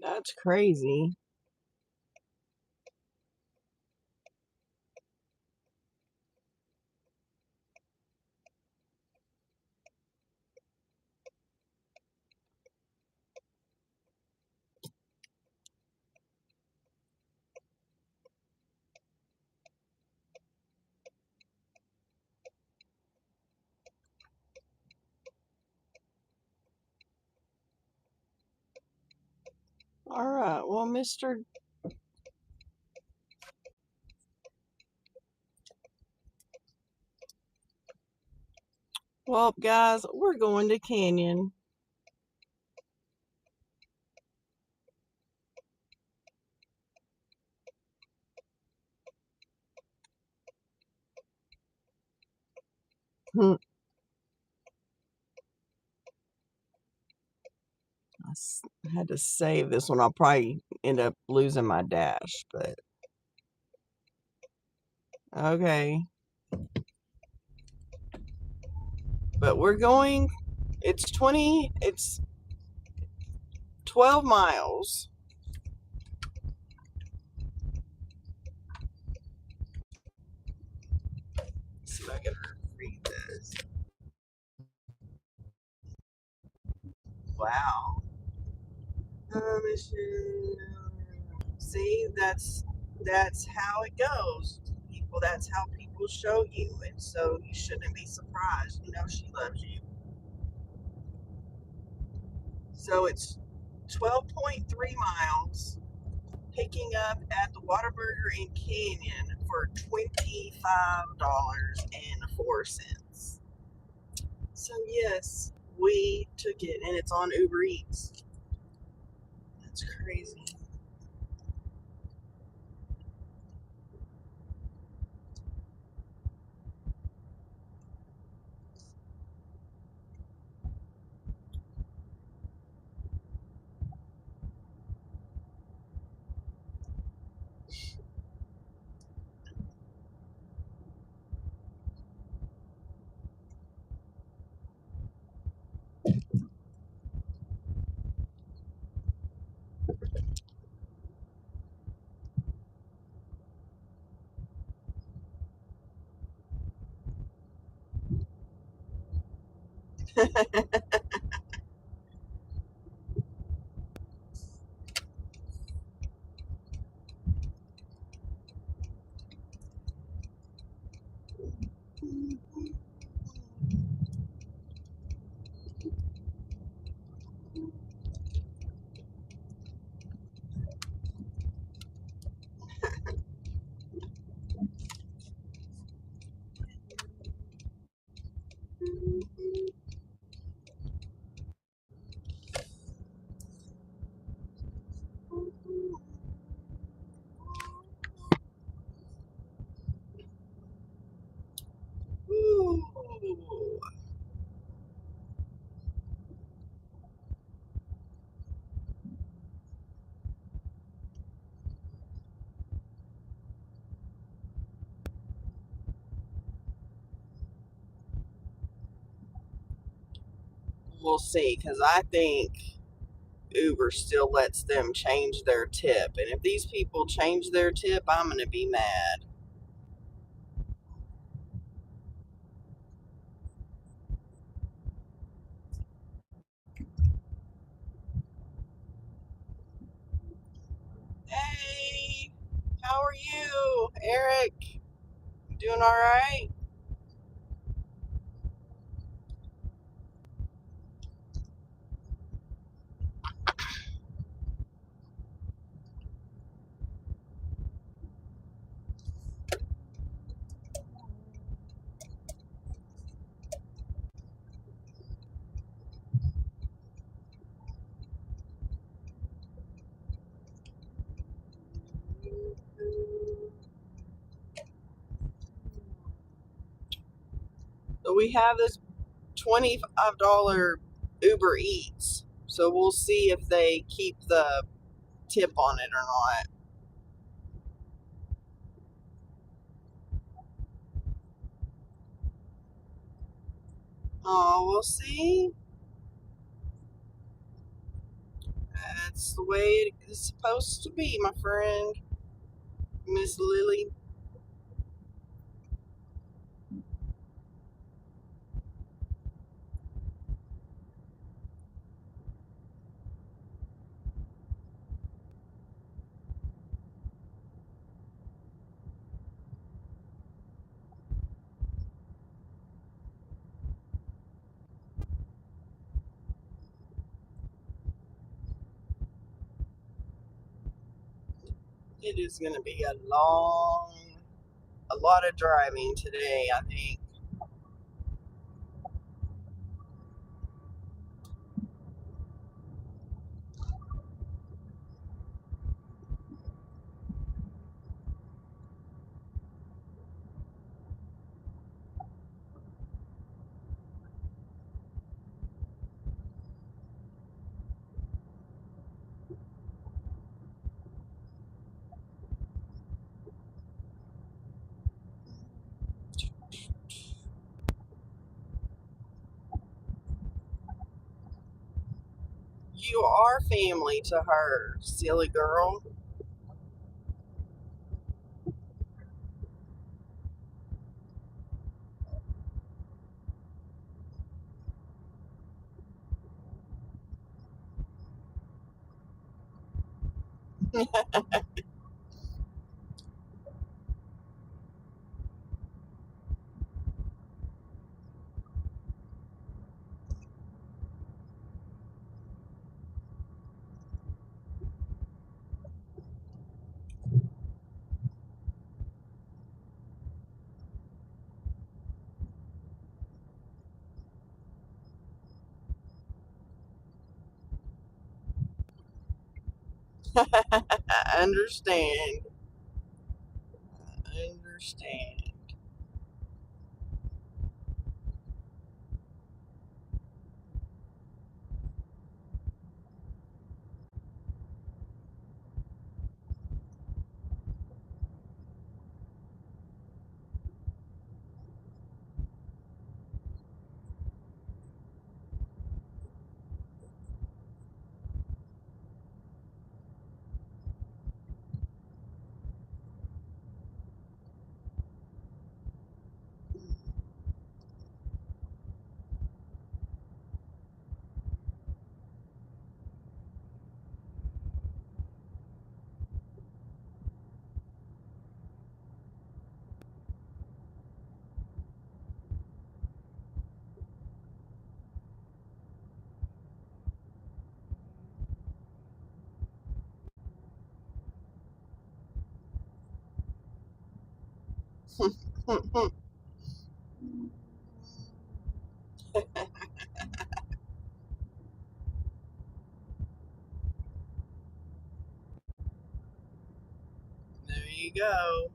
That's crazy. Alright, well, Well, guys, we're going to Canyon. I had to save this one. I'll probably end up losing my dash, but okay. But we're going, it's 12 miles. Let's see if I can read this. Wow. Mission. See, that's how it goes. People, that's how people show you, and so you shouldn't be surprised. You know she loves you. So it's 12.3 miles, picking up at the Whataburger in Canyon for $25.04. So yes, we took it, and it's on Uber Eats. That's crazy. Ooh. We'll see, because I think Uber still lets them change their tip. And if these people change their tip, I'm going to be mad. Hey, how are you, Eric? Doing all right? So we have this $25 Uber Eats. So we'll see if they keep the tip on it or not. Oh, we'll see. That's the way it is supposed to be, my friend, Miss Lily. It is going to be a lot of driving today, I think. You are family to her, silly girl. I understand. I understand. There you go.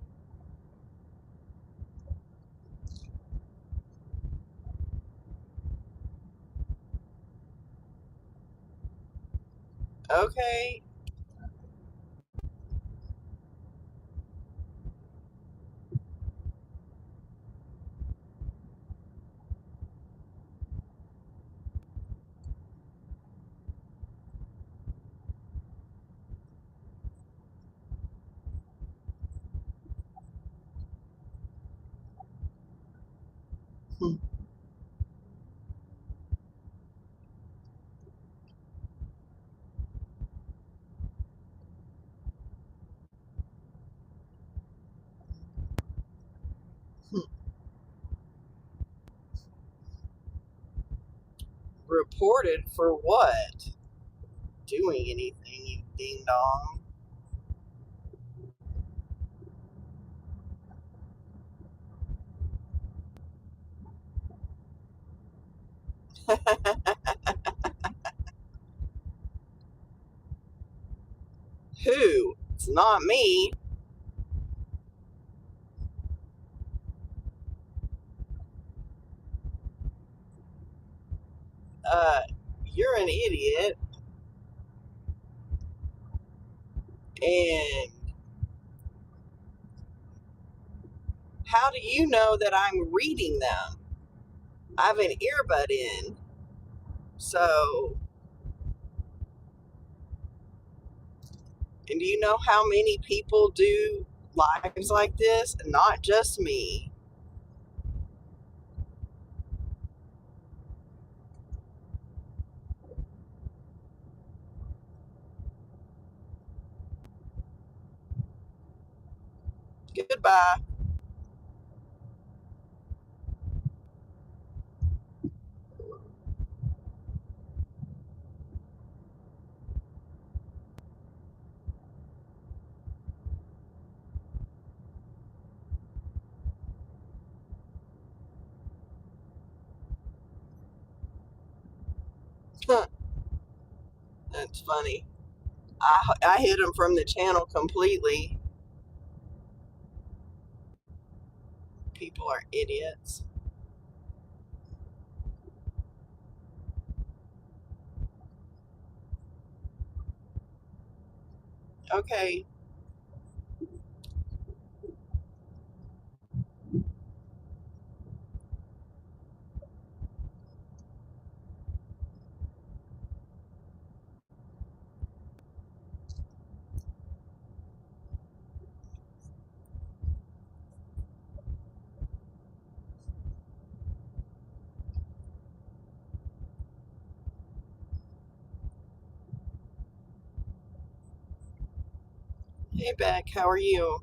Okay. Reported for what? Doing anything, you ding dong. Who? It's not me. Uh, you're an idiot. And how do you know that I'm reading them? I have an earbud in. So, and do you know how many people do lives like this? Not just me. Goodbye. That's funny. I hit him from the channel completely. People are idiots. Okay. Hey, Beck, how are you?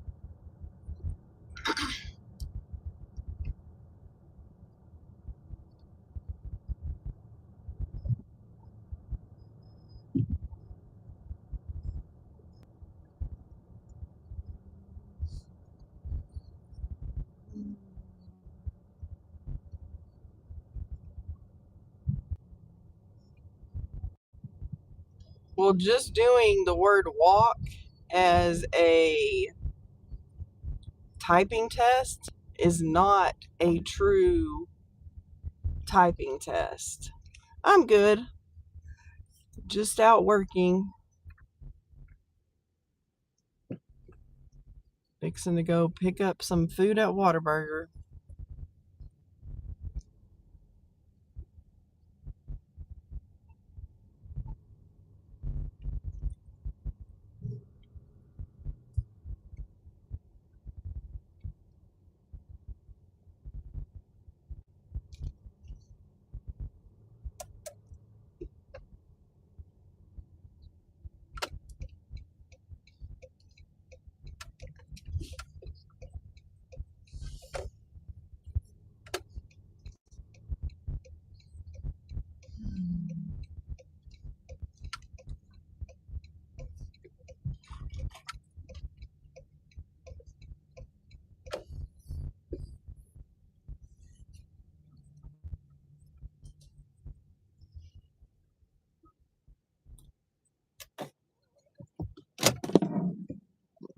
Well, just doing the word walk as a typing test is not a true typing test. I'm good. Just out working. Fixing to go pick up some food at Whataburger.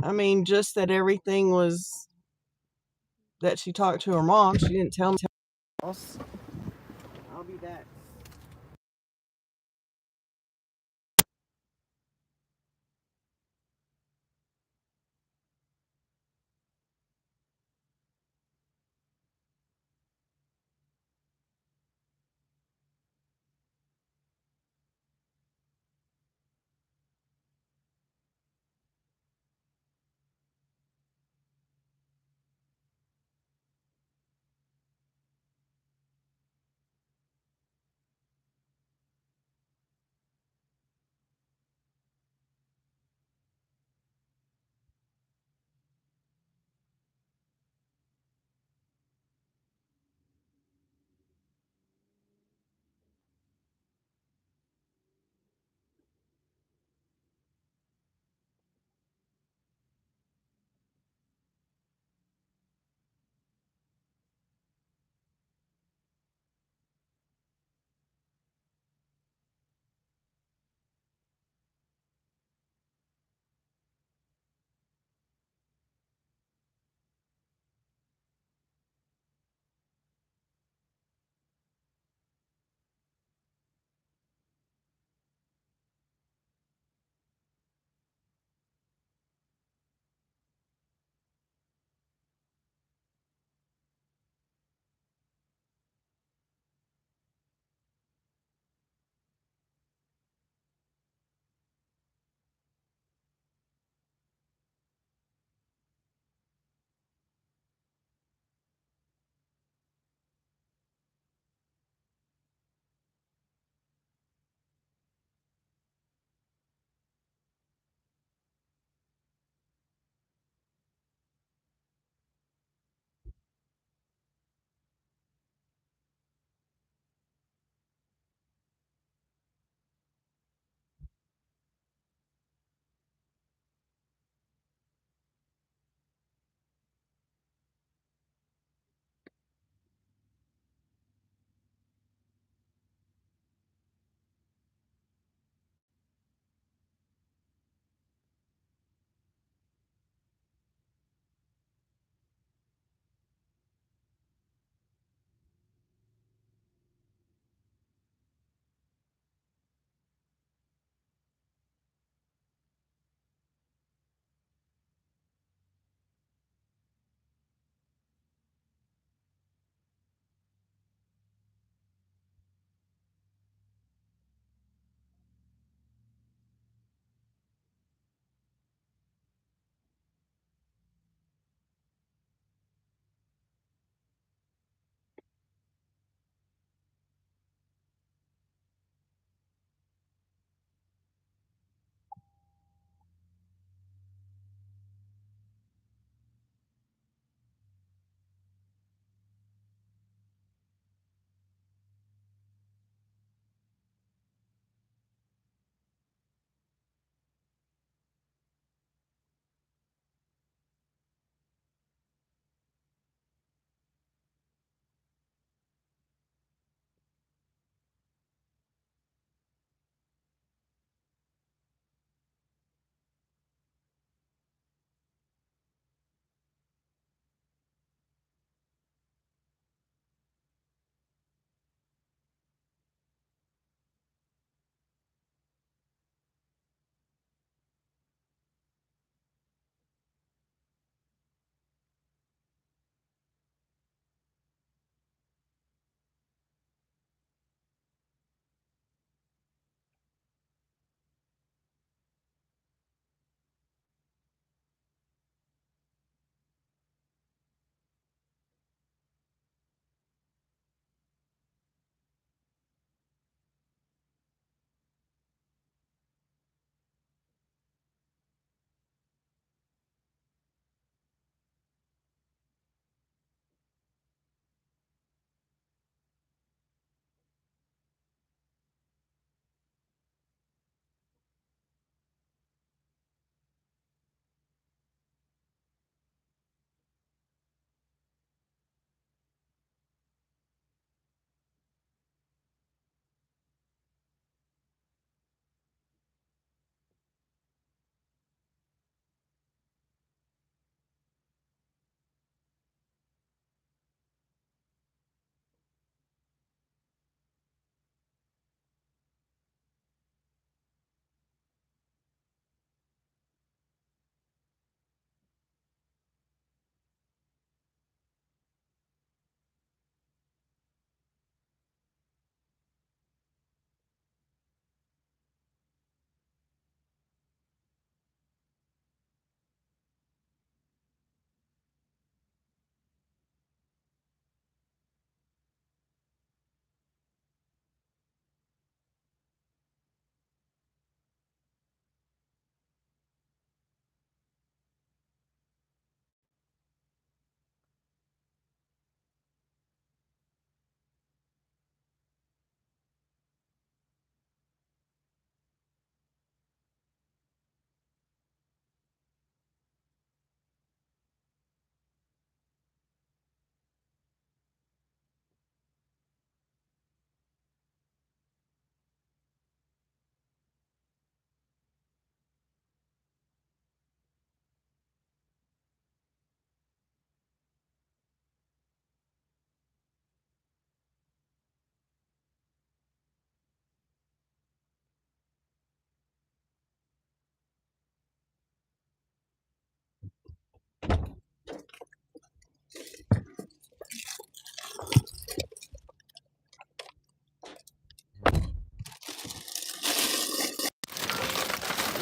I mean, just that everything was that she talked to her mom. She didn't tell me else. I'll be back.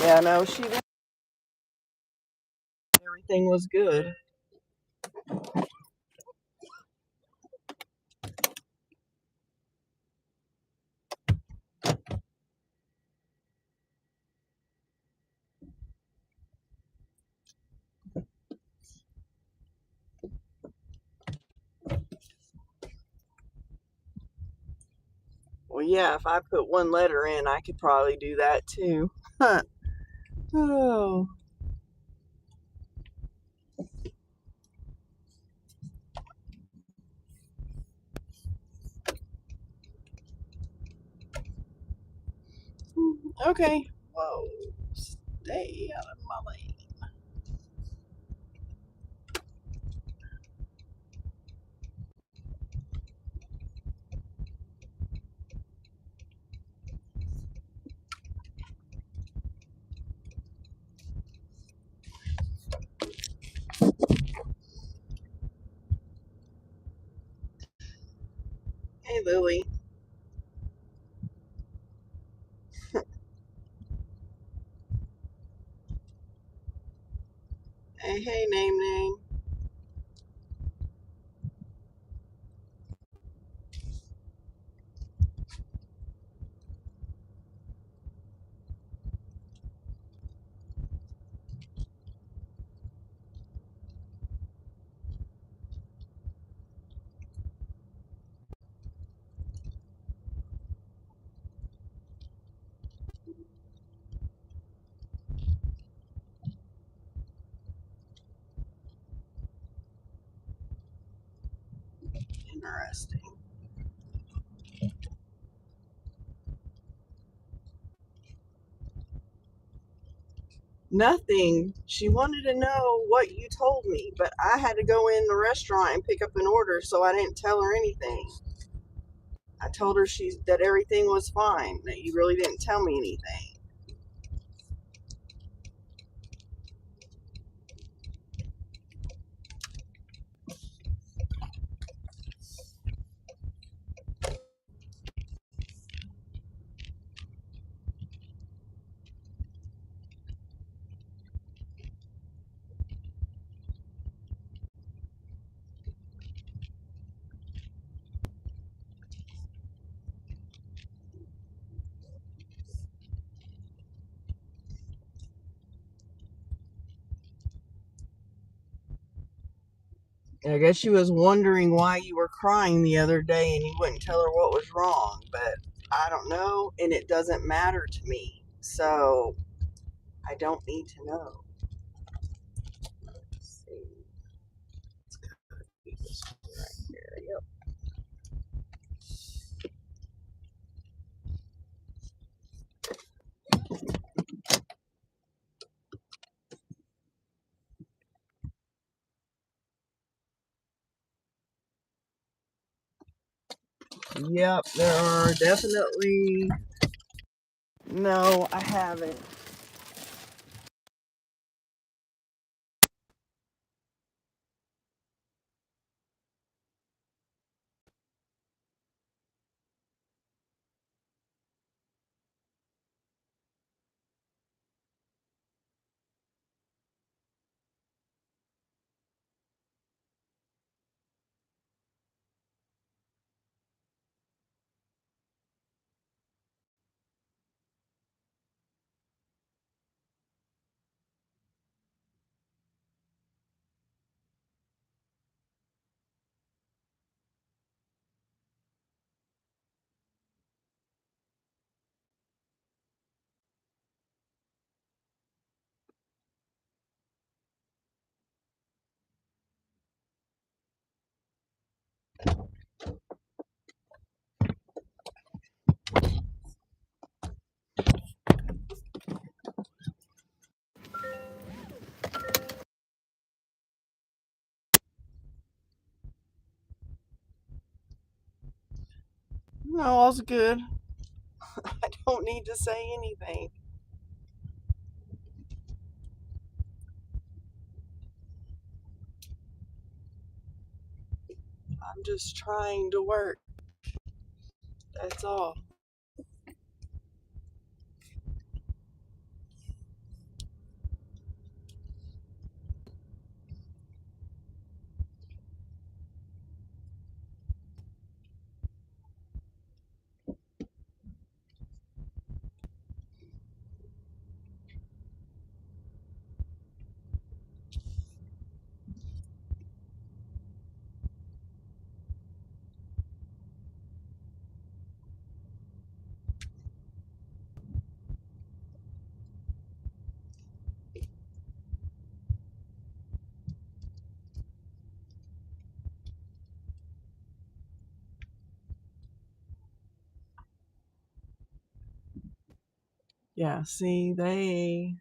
Yeah, no, she did. Everything was good. Well, yeah, if I put one letter in, I could probably do that too. Huh. Oh. Okay. Whoa. Stay out of my lane. Hey, Lily. Hey, name. Interesting. Nothing. She wanted to know what you told me, but I had to go in the restaurant and pick up an order, so I didn't tell her anything. I told her that everything was fine, that you really didn't tell me anything. I guess she was wondering why you were crying the other day and you wouldn't tell her what was wrong, but I don't know, and it doesn't matter to me, so I don't need to know. Let's see. It's gotta be this one right here. Yep. Yep, there are definitely. No, I haven't. No, all's good. I don't need to say anything. I'm just trying to work. That's all. Yeah, see, they.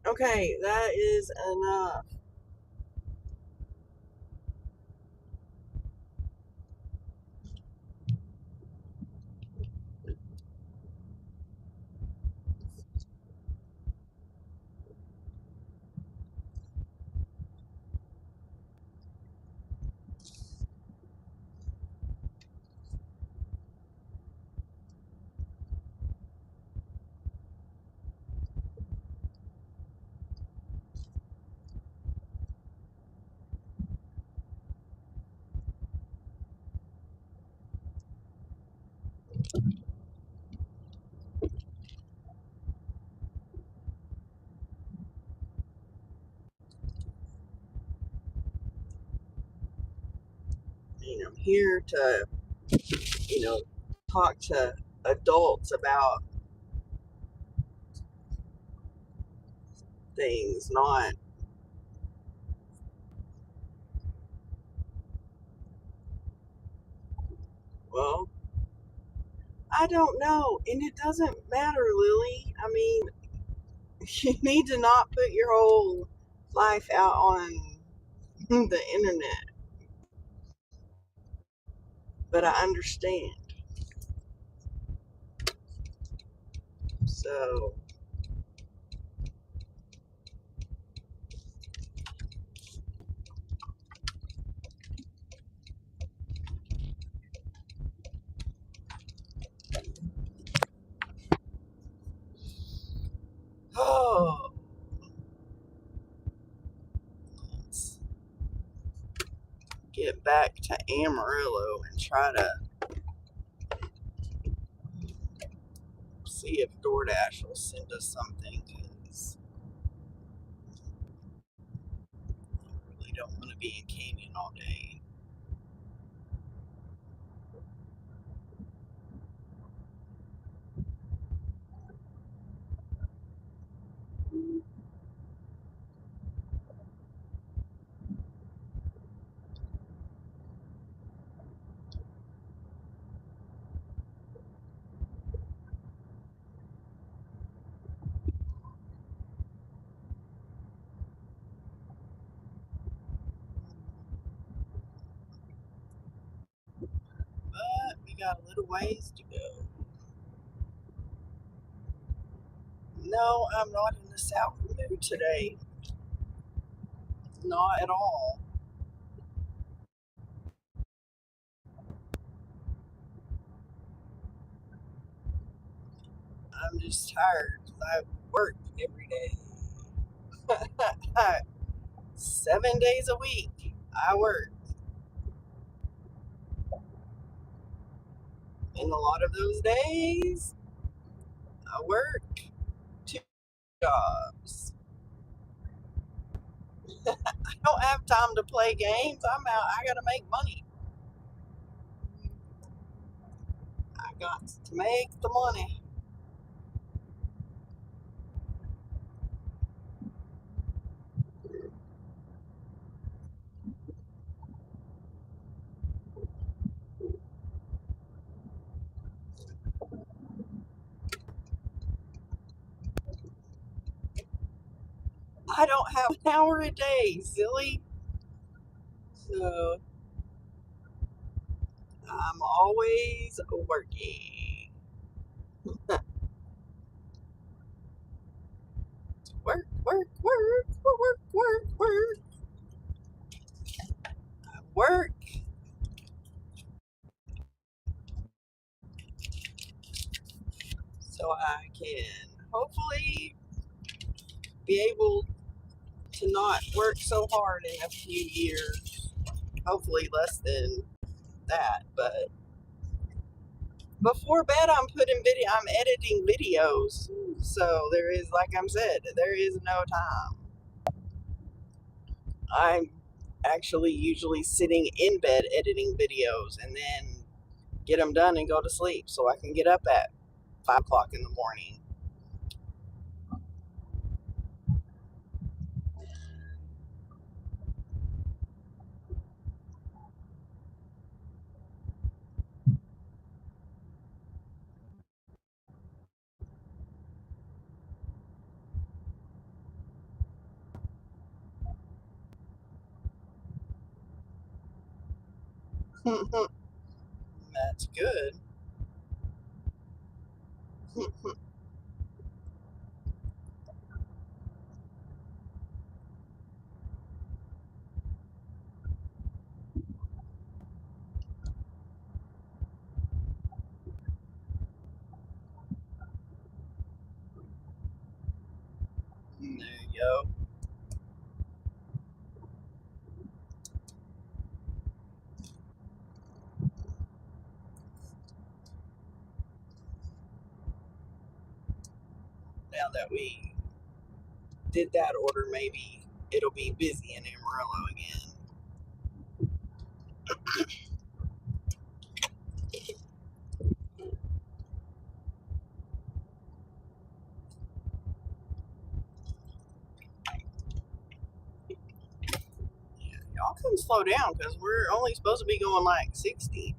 Okay, that is enough. I'm here to, talk to adults about things, not, well, I don't know. And it doesn't matter, Lily. I mean, you need to not put your whole life out on the internet, but I understand. So, oh, let's get back to Amarillo and try to see if DoorDash will send us something, because I really don't want to be in Canyon all day. But we got a little ways to go. No, I'm not in the South mood today. Not at all. I'm just tired. I work every day. 7 days a week, I work. And a lot of those days, I work 2 jobs. I don't have time to play games. I'm out. I gotta make money. I got to make the money. I don't have an hour a day, silly. So I'm always working. Work, work, work, work, work, work. I work so I can hopefully be able to not work so hard in a few years. Hopefully less than that, but before bed I'm editing videos. So there is, like I said, there is no time. I'm actually usually sitting in bed editing videos and then get them done and go to sleep so I can get up at 5 o'clock in the morning. That's good. There you go. Now that we did that order, maybe it'll be busy in Amarillo again. Y'all can slow down because we're only supposed to be going like 60.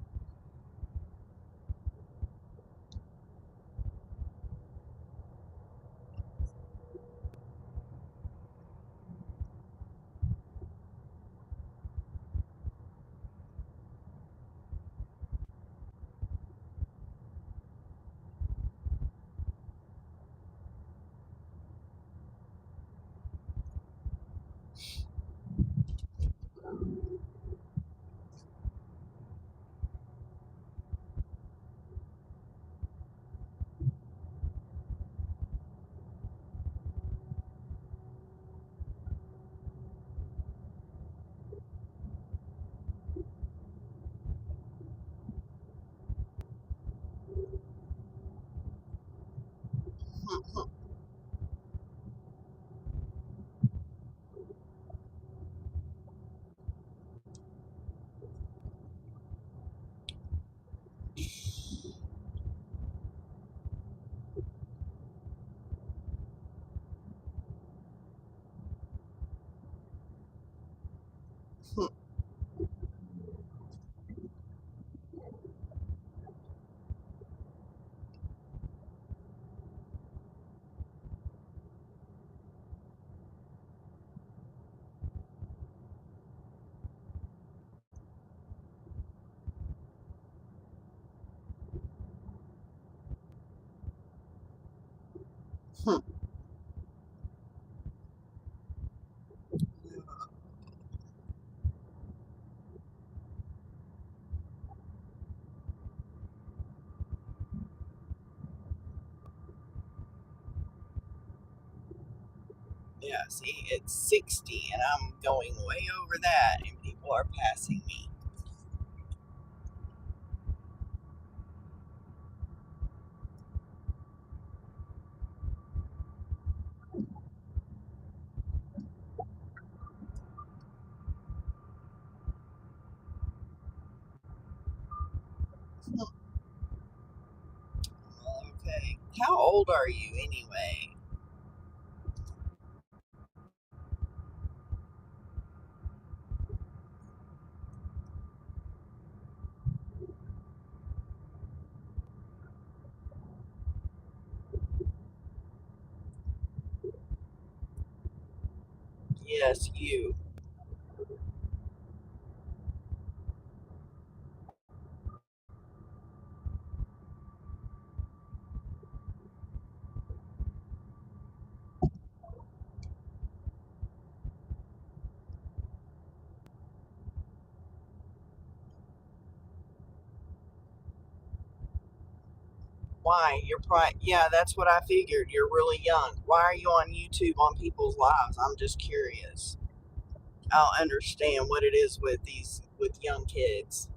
Yeah, see, it's 60 and I'm going way over that and people are passing me. Okay. How old are you anyway? Yes, you. Why? Yeah, that's what I figured. You're really young. Why are you on YouTube on people's lives? I'm just curious. I'll understand what it is with young kids.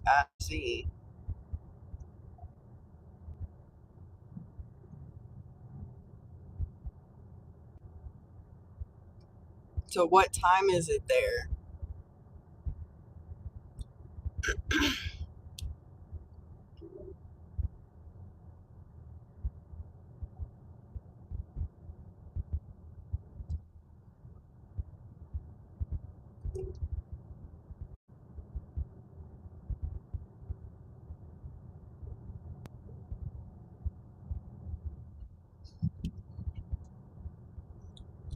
I see. So what time is it there?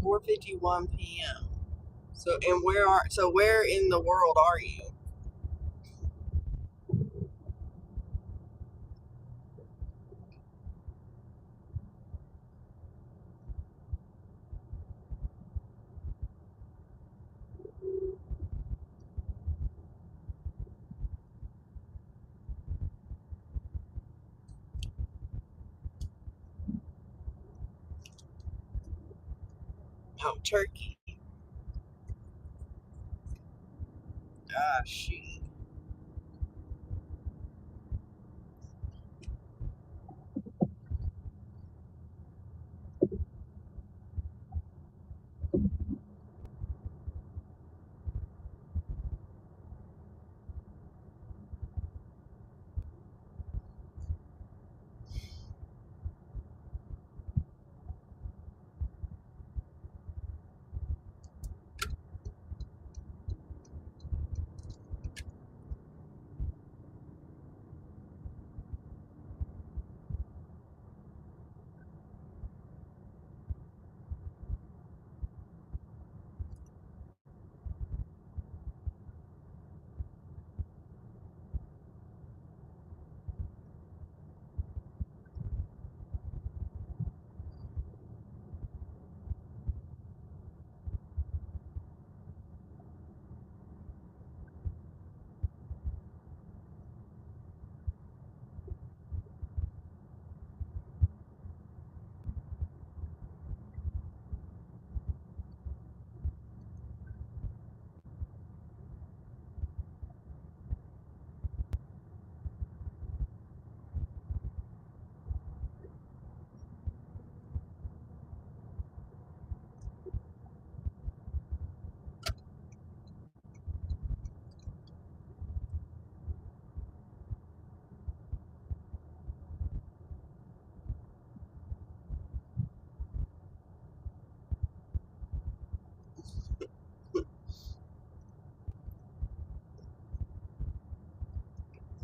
(4:51 p.m.) Where in the world are you? Oh, Turkey. Gosh.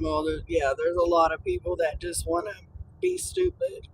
Well, there's a lot of people that just want to be stupid.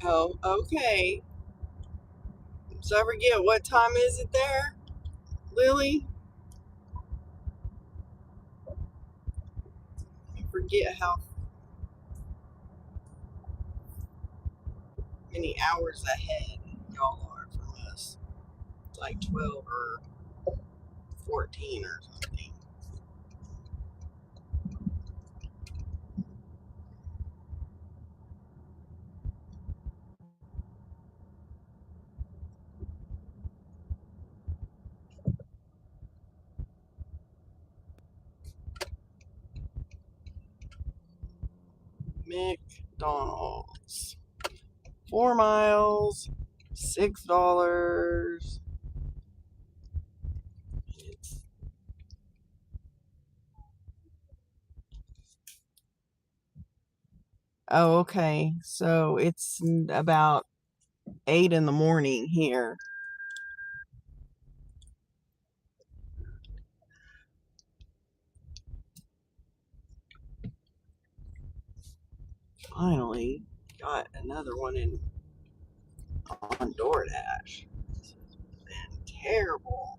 Oh, okay. So I forget, what time is it there, Lily? I forget how many hours ahead y'all are from us. Like 12 or 14 or something. McDonald's. 4 miles, $6. It's, oh, okay. So it's about 8 in the morning here. Finally got another one on DoorDash. This has been terrible.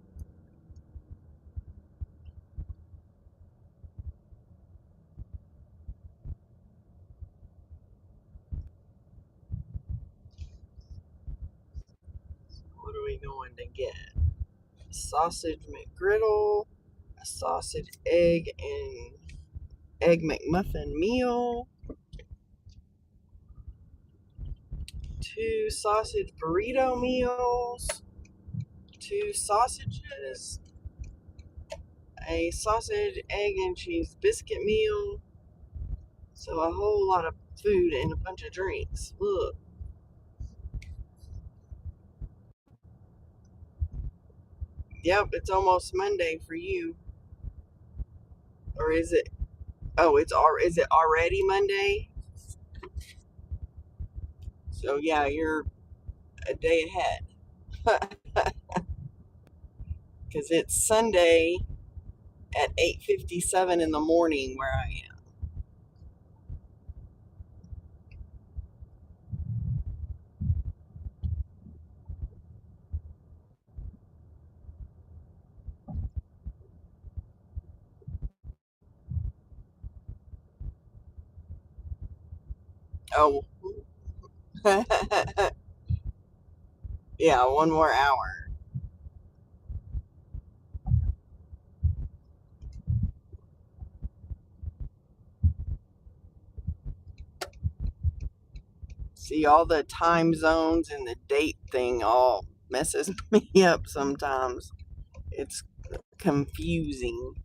What are we going to get? A sausage McGriddle, a sausage, egg, and egg McMuffin meal, 2 sausage burrito meals, 2 sausages, a sausage, egg, and cheese biscuit meal. So a whole lot of food and a bunch of drinks. Look. Yep, it's almost Monday for you. Or is it? Oh, is it already Monday? So yeah, you're a day ahead. Cuz it's Sunday at 8:57 in the morning where I am. Oh. Yeah, one more hour. See, all the time zones and the date thing all messes me up sometimes. It's confusing.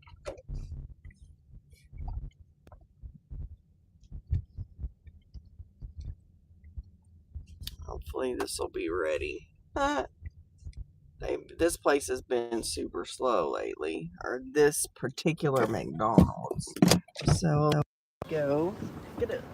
Hopefully this will be ready. This place has been super slow lately, or this particular McDonald's. So go get it.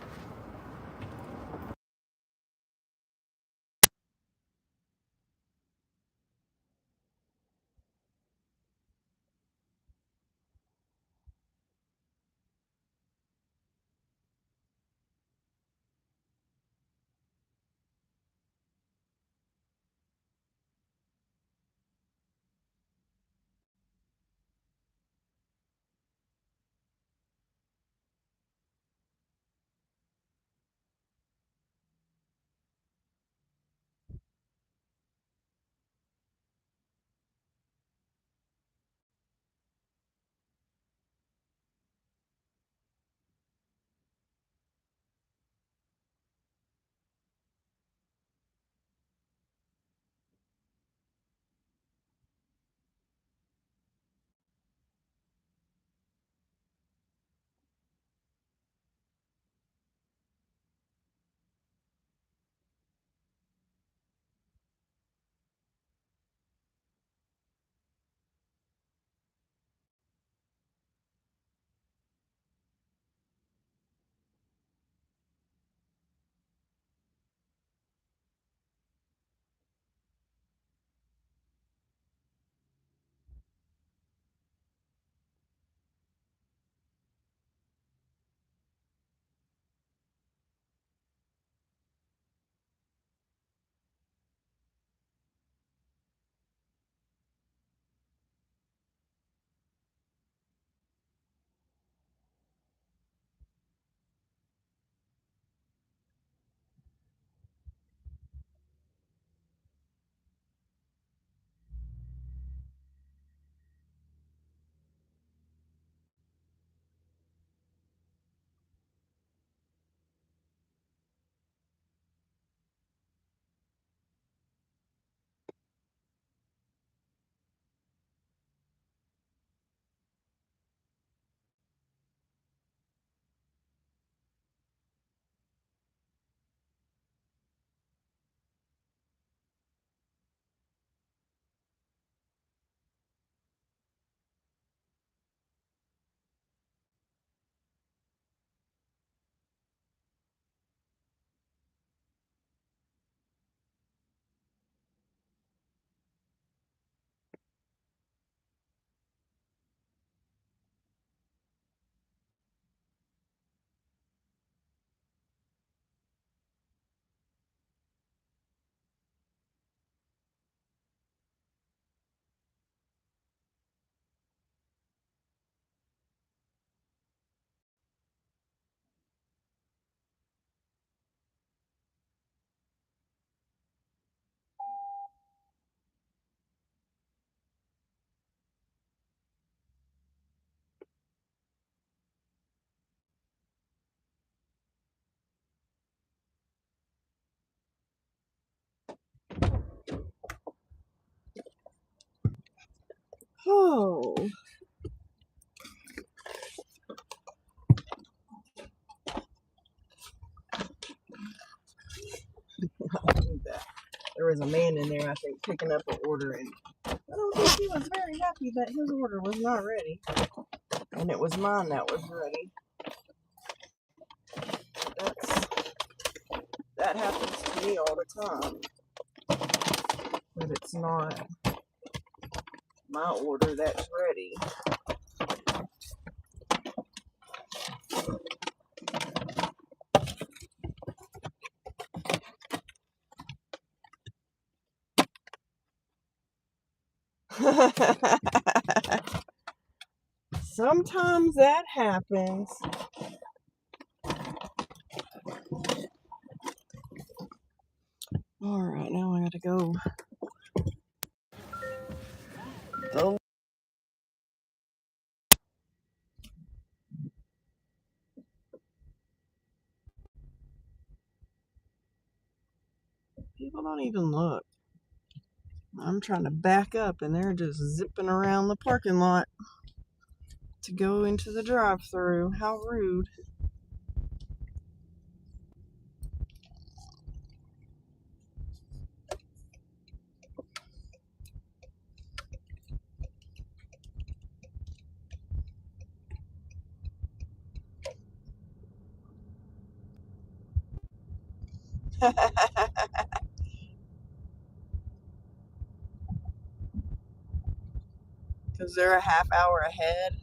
Oh. There was a man in there, I think, picking up an order, and I don't think he was very happy that his order was not ready. And it was mine that was ready. That happens to me all the time. But it's not my order that's ready. Sometimes that happens. Alright, now I gotta go. People don't even look. I'm trying to back up and they're just zipping around the parking lot to go into the drive-thru. How rude. Because they're a half hour ahead.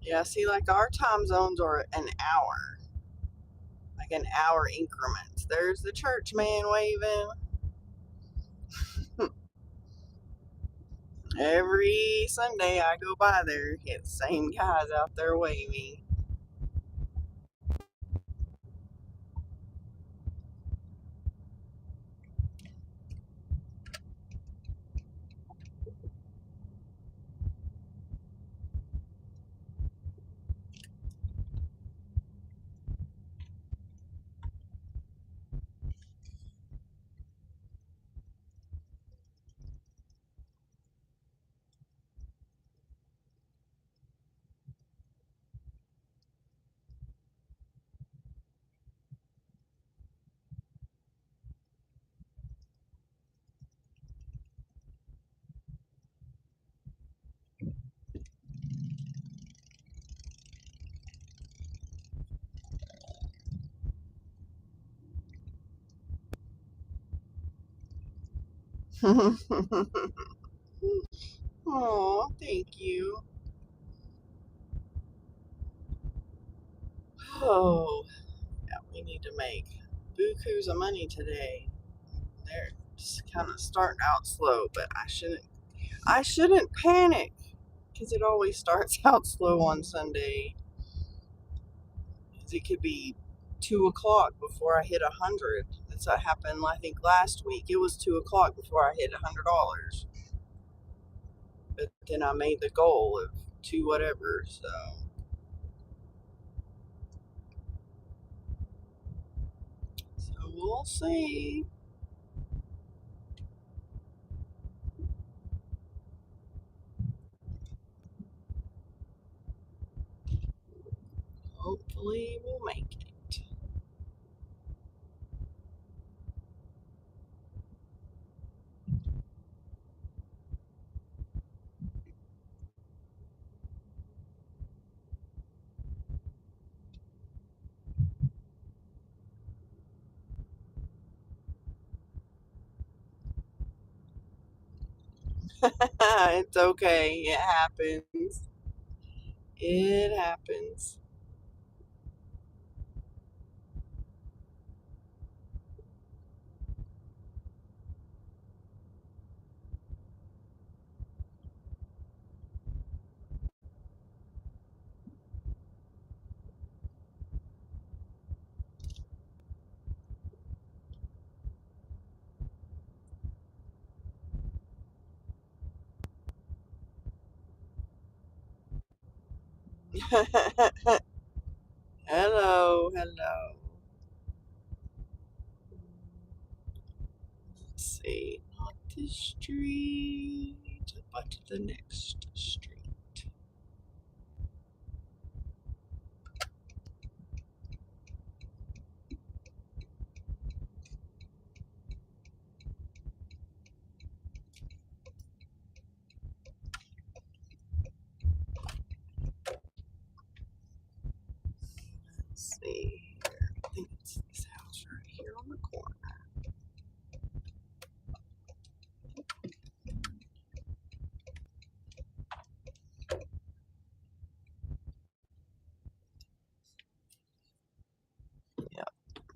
Yeah, see, like our time zones are an hour. Like an hour increments. There's the church man waving. Every Sunday I go by there, get the same guys out there waving. Oh, thank you. Oh, yeah, we need to make bukus of money today. They're just kind of starting out slow, but I shouldn't panic because it always starts out slow on Sunday. 'Cause it could be 2 o'clock before I hit 100. That's what happened. I think last week it was 2 o'clock before I hit $100. But then I made the goal of two whatever. So we'll see. Hopefully we'll make it. It's okay. It happens. It happens. Hello, hello. Let's see. Not this street, but the next street. Let's see here. I think it's this house right here on the corner.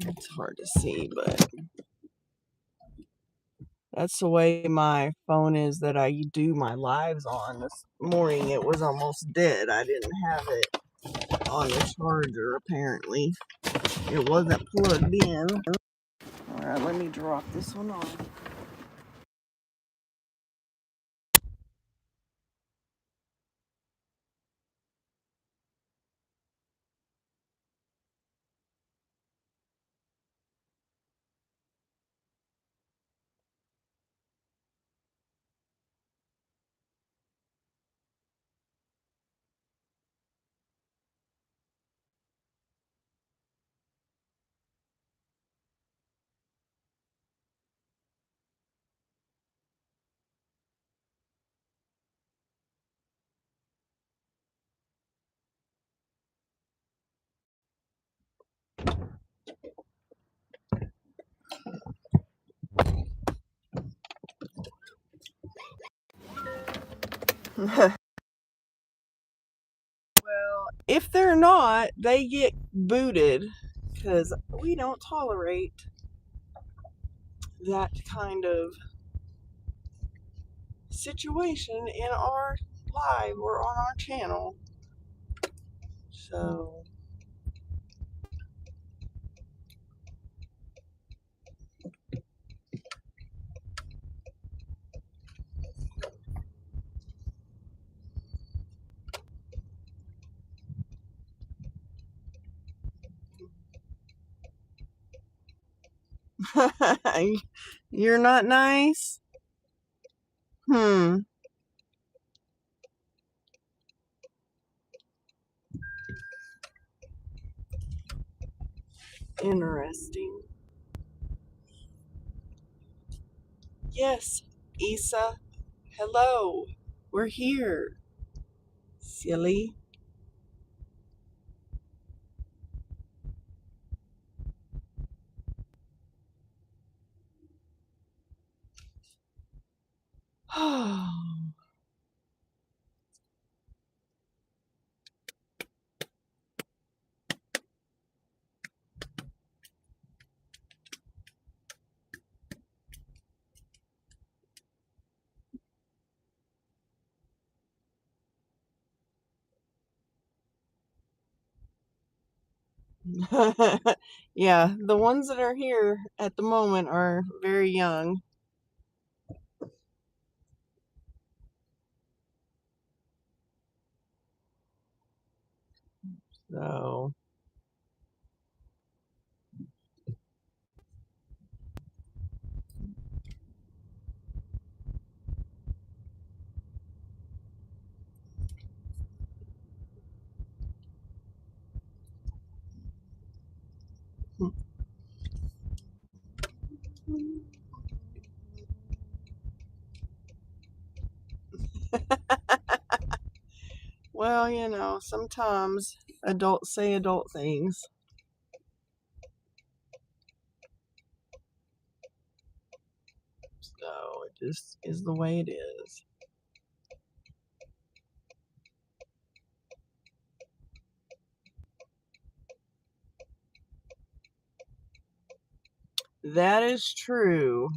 It's hard to see, but that's the way my phone is that I do my lives on. This morning it was almost dead. I didn't have it on the charger, apparently. It wasn't plugged in. Alright, let me drop this one on. Well, if they're not, they get booted because we don't tolerate that kind of situation in our live or on our channel. So, you're not nice? Hmm, interesting. Yes, Issa, hello. We're here. Silly. Yeah, the ones that are here at the moment are very young. So, well, sometimes adults say adult things. So, it just is the way it is. That is true.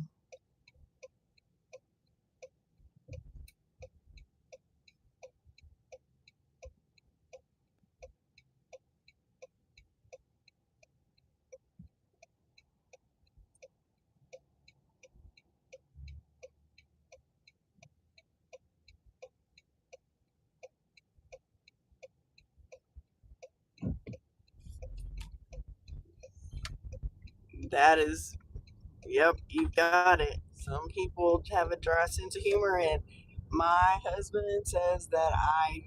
That is, yep, you got it. Some people have a dry sense of humor, and my husband says that I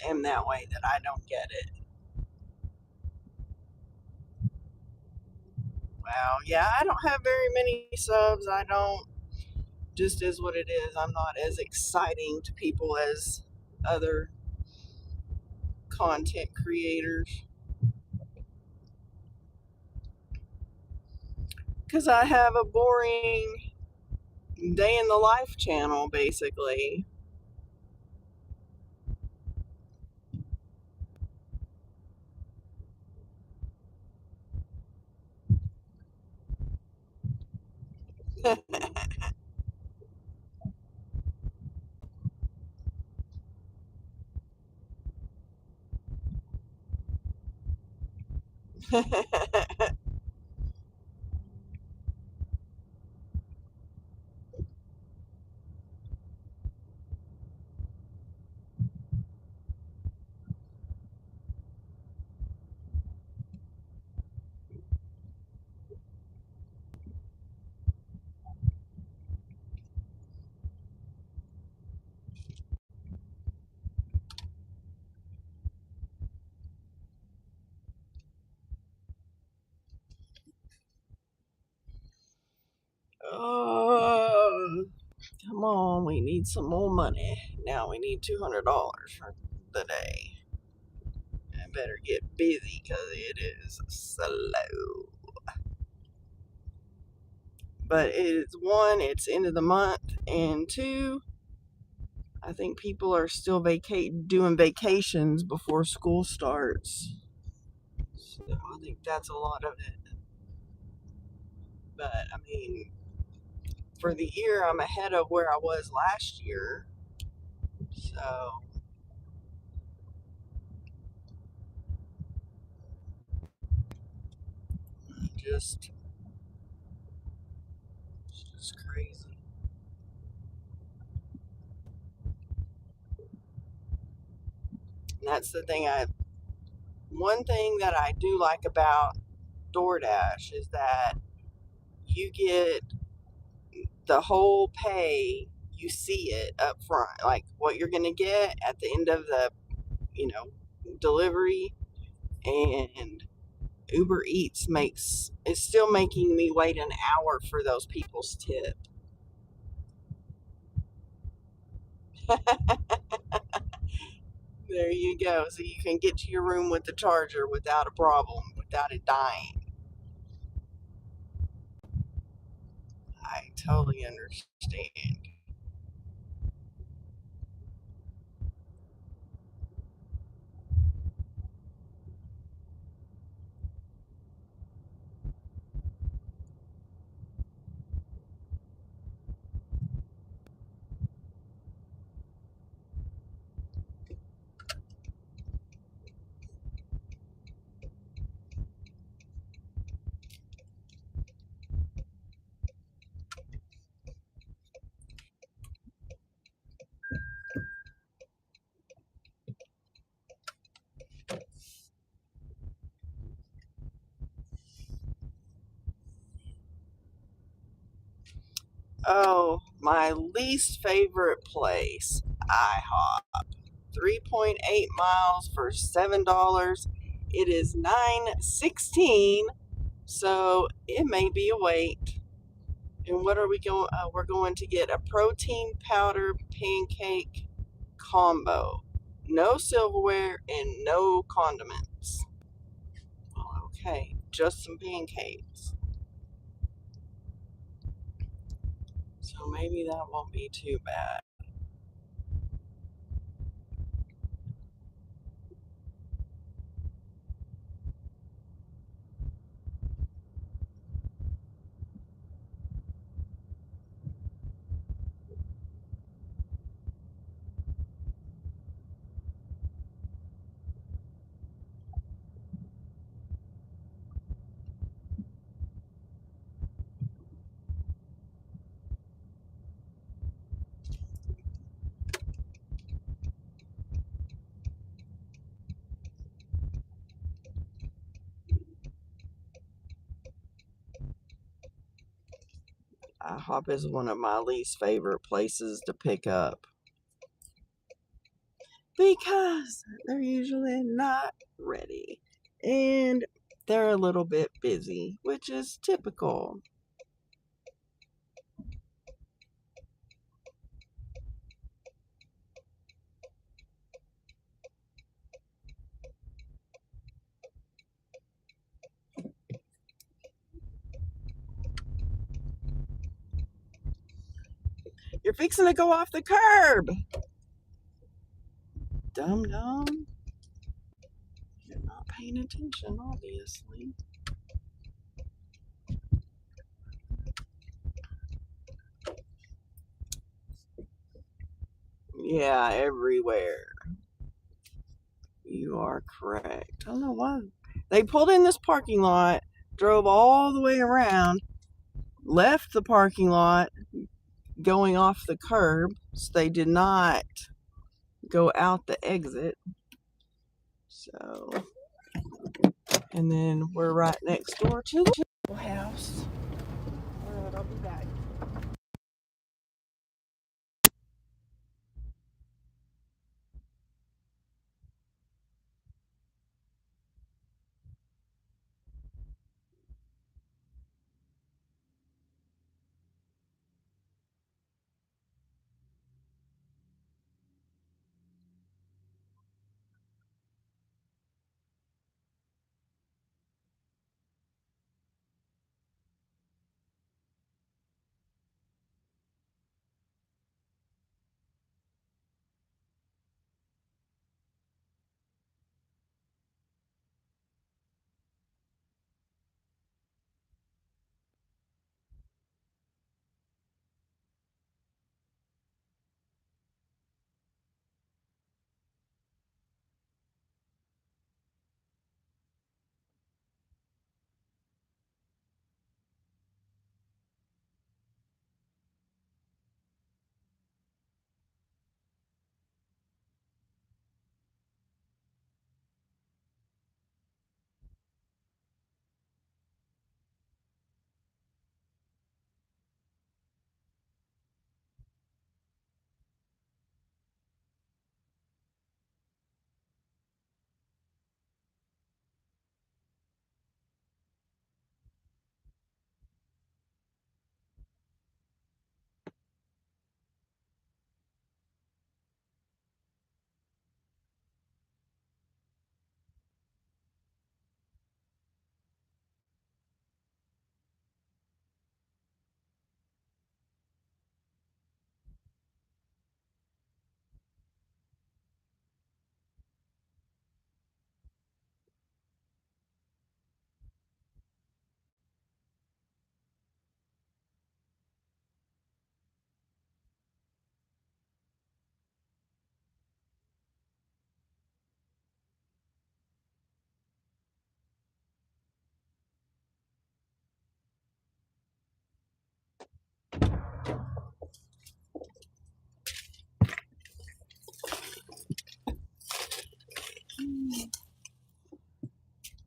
am that way, that I don't get it. Well, yeah, I don't have very many subs. I don't, just is what it is. I'm not as exciting to people as other content creators because I have a boring day in the life channel, basically. Oh, come on, we need some more money. Now we need $200 for the day. I better get busy because it is slow. But it's one, it's end of the month, and two, I think people are still doing vacations before school starts. So I think that's a lot of it. But I mean, for the year, I'm ahead of where I was last year. So just, it's just crazy. And that's the thing. One thing that I do like about DoorDash is that you get the whole pay. You see it up front, like what you're gonna get at the end of the, you know, delivery. And Uber Eats makes is still making me wait an hour for those people's tip. There you go. So you can get to your room with the charger without a problem, without it dying. I totally understand. Oh, my least favorite place, IHOP. 3.8 miles for $7. It is 9:16, so it may be a wait. And what are we going? We're going to get a protein powder pancake combo. No silverware and no condiments. Okay, just some pancakes. So maybe that won't be too bad. IHOP is one of my least favorite places to pick up because they're usually not ready and they're a little bit busy, which is typical. You're fixing to go off the curb. Dum dum. You're not paying attention, obviously. Yeah, everywhere. You are correct. I don't know why. They pulled in this parking lot, drove all the way around, left the parking lot going off the curb. So they did not go out the exit. So, and then we're right next door to the house. Alright, I'll be back.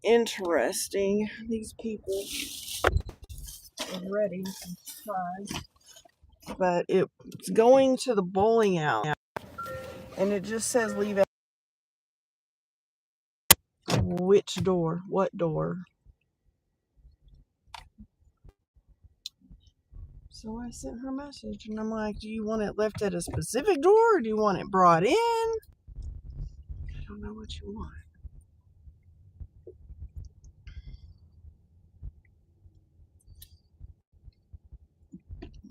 Interesting. These people are ready sometimes. But it's going to the bowling alley. And it just says leave it. Which door? What door? So I sent her a message and I'm like, do you want it left at a specific door or do you want it brought in? I don't know what you want.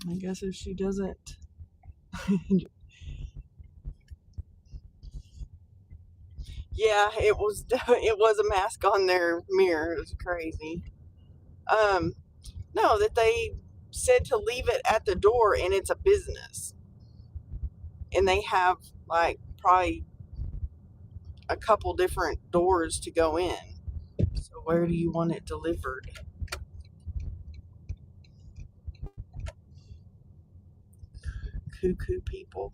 I guess if she doesn't. Yeah, it was a mask on their mirror. It was crazy. No, that they said to leave it at the door and it's a business. And they have like probably a couple different doors to go in. So where do you want it delivered? Cuckoo people.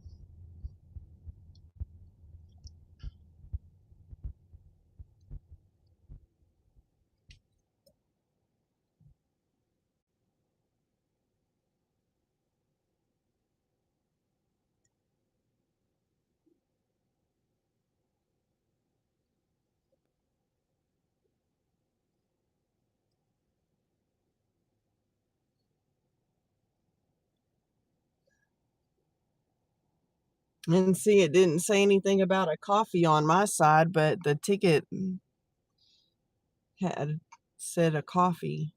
And see, it didn't say anything about a coffee on my side, but the ticket had said a coffee.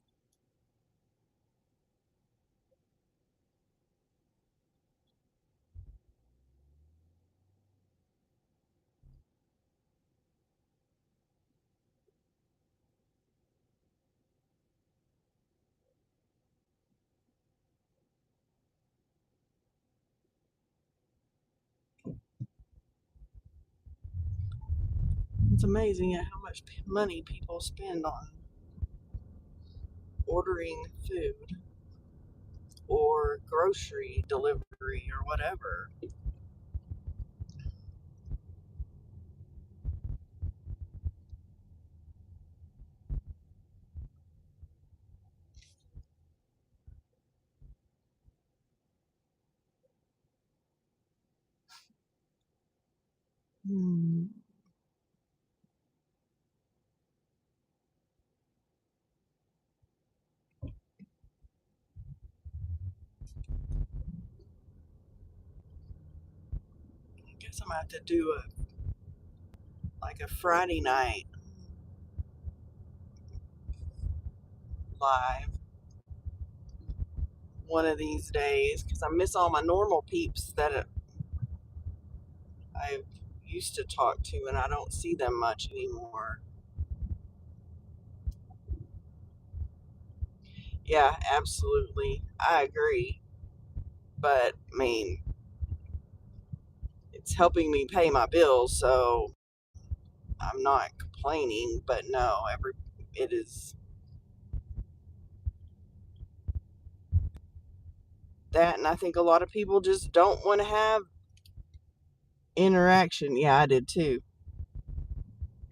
It's amazing at how much money people spend on ordering food or grocery delivery or whatever. Hmm. I guess I'm gonna have to do a Friday night live one of these days because I miss all my normal peeps that I used to talk to, and I don't see them much anymore. Yeah, absolutely. I agree. But, I mean, it's helping me pay my bills, so I'm not complaining. But no, it is that, and I think a lot of people just don't want to have interaction. Yeah, I did too.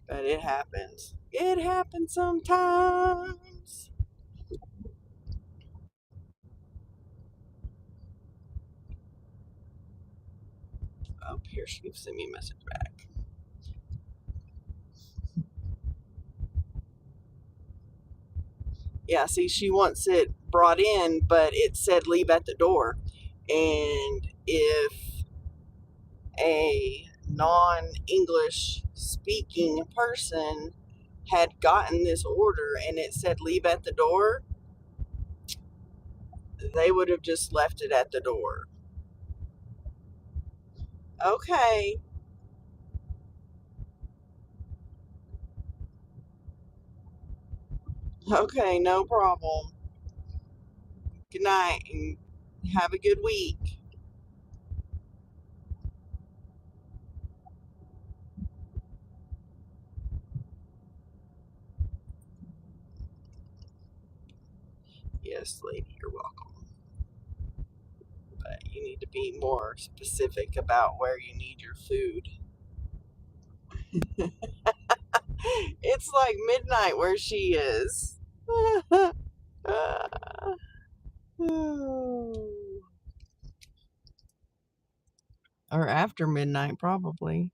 But it happens. It happens sometimes. Oh, here she sent me a message back. Yeah, see, she wants it brought in, but it said leave at the door. And if a non English speaking person had gotten this order and it said leave at the door, they would have just left it at the door. Okay, okay, no problem. Good night and have a good week. Yes, lady, you're welcome. But you need to be more specific about where you need your food. It's like midnight where she is. Or after midnight, probably.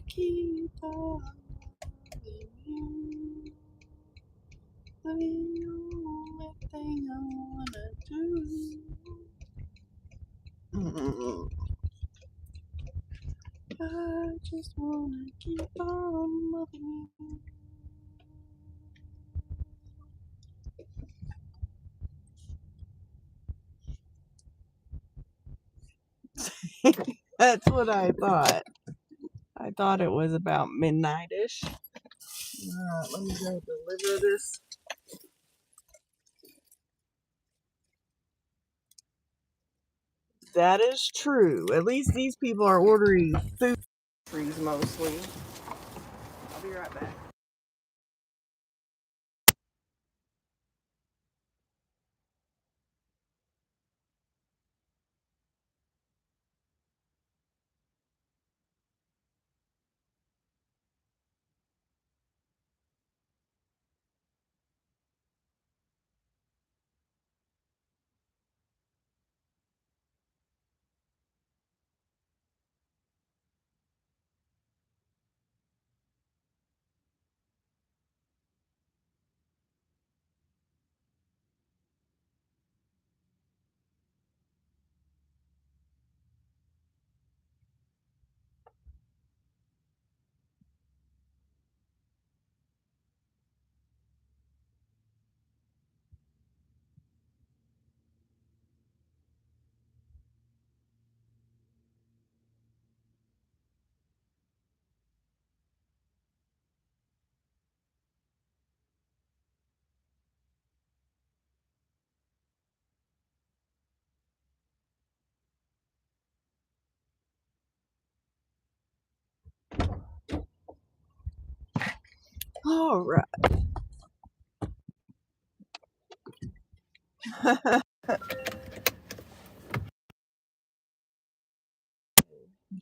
Keep on you. I mean, the only thing I wanna do. I just wanna keep on loving you. That's what I thought. I thought it was about midnight-ish. Alright, let me go deliver this. That is true. At least these people are ordering food mostly. I'll be right back. Alright.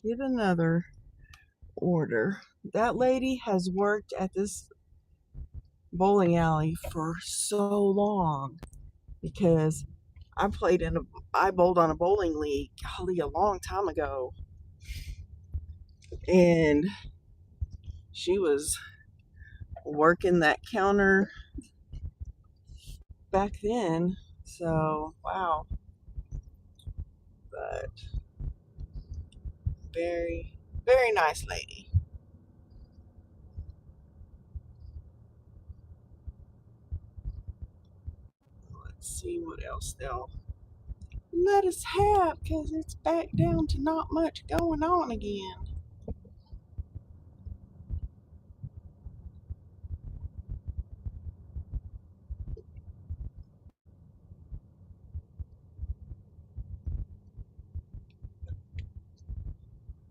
Get another order. That lady has worked at this bowling alley for so long because I bowled on a bowling league, golly, a long time ago, and she was working that counter back then. So wow, but very, very nice lady. Let's see what else they'll let us have because it's back down to not much going on again.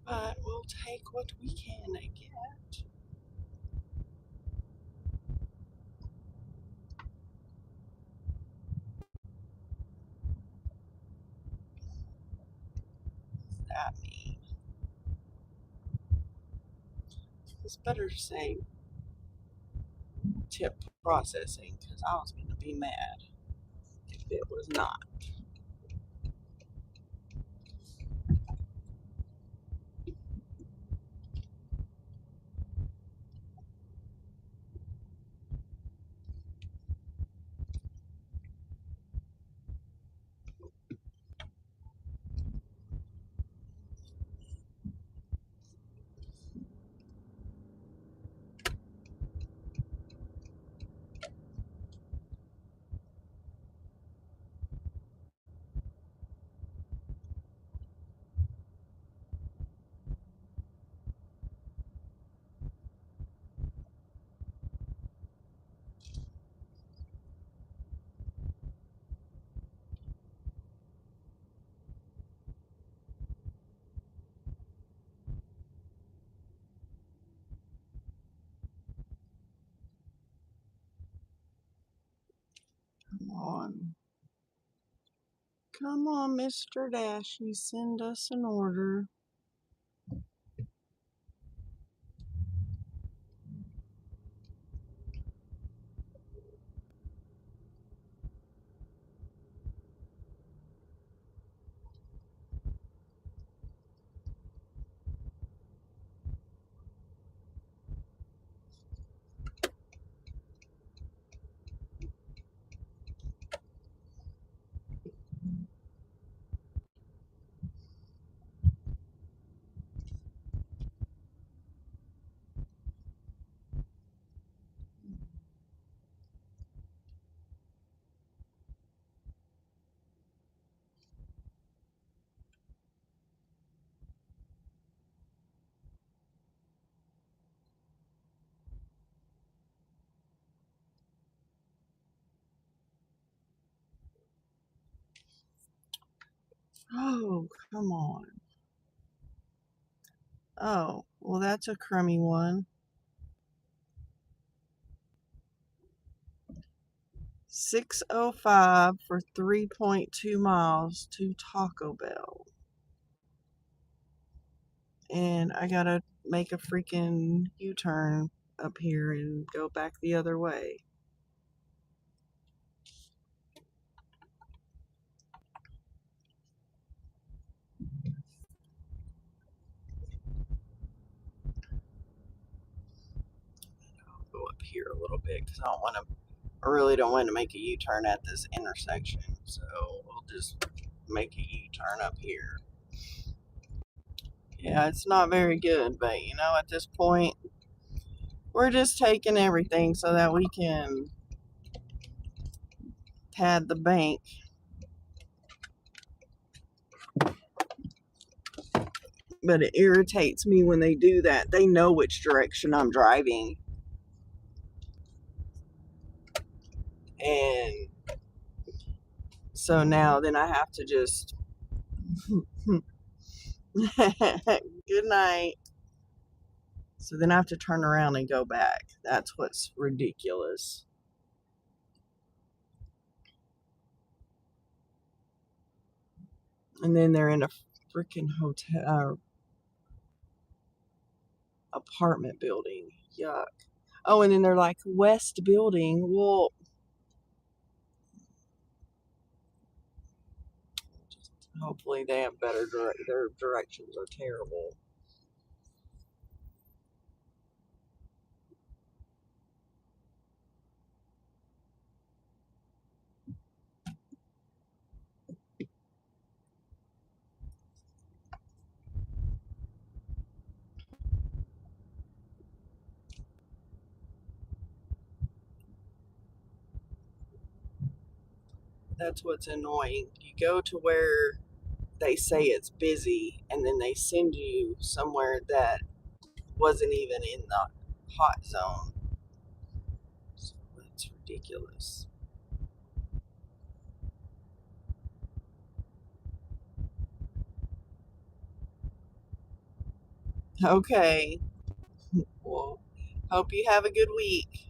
But we'll take what we can get. That mean it's better to say tip processing because I was going to be mad if it was not. Come on. Come on, Mr. Dashy, send us an order. Oh, come on. Oh, well, that's a crummy one. 6:05 for 3.2 miles to Taco Bell. And I gotta make a freaking U-turn up here and go back the other way. I'll go up here a little bit because I really don't want to make a U-turn at this intersection. So we'll just make a U-turn up here. Yeah, it's not very good, but you know, at this point, we're just taking everything so that we can pad the bank. But it irritates me when they do that. They know which direction I'm driving. And so now then I have to just good night. So then I have to turn around and go back. That's what's ridiculous. And then they're in a freaking hotel apartment building. Yuck. Oh, and then they're like West Building. Well, hopefully they have better their directions are terrible. That's what's annoying. You go to where they say it's busy and then they send you somewhere that wasn't even in the hot zone. So it's ridiculous. Okay. Well, hope you have a good week.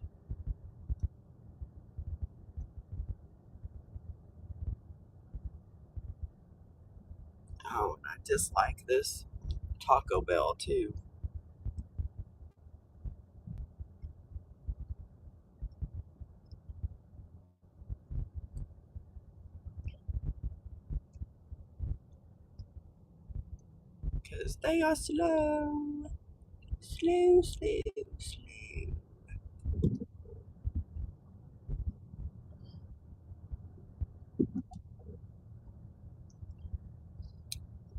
Oh, I dislike this Taco Bell too. Because they are slow. Slow, slow, slow.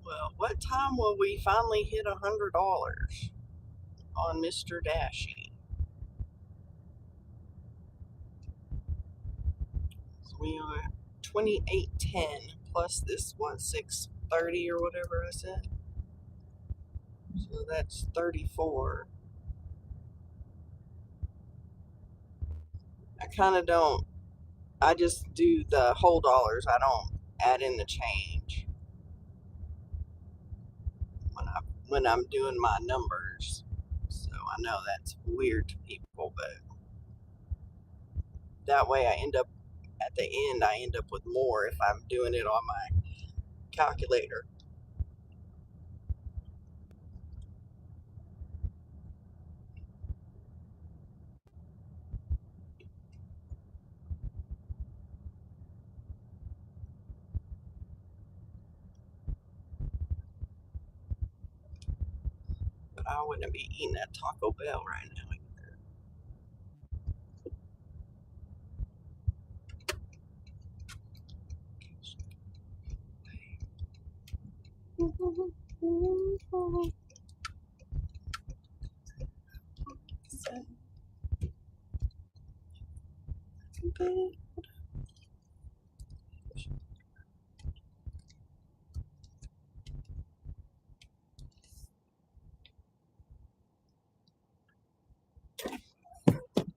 Well, what time will we finally hit $100 on Mr. Dashy? So we are 2810 plus this one 630 or whatever I said. So that's 34. I kind of don't. I just do the whole dollars. I don't add in the change when I'm doing my numbers. So I know that's weird to people, but that way I end up at the end. I end up with more if I'm doing it on my calculator. But I wouldn't be eating at Taco Bell right now.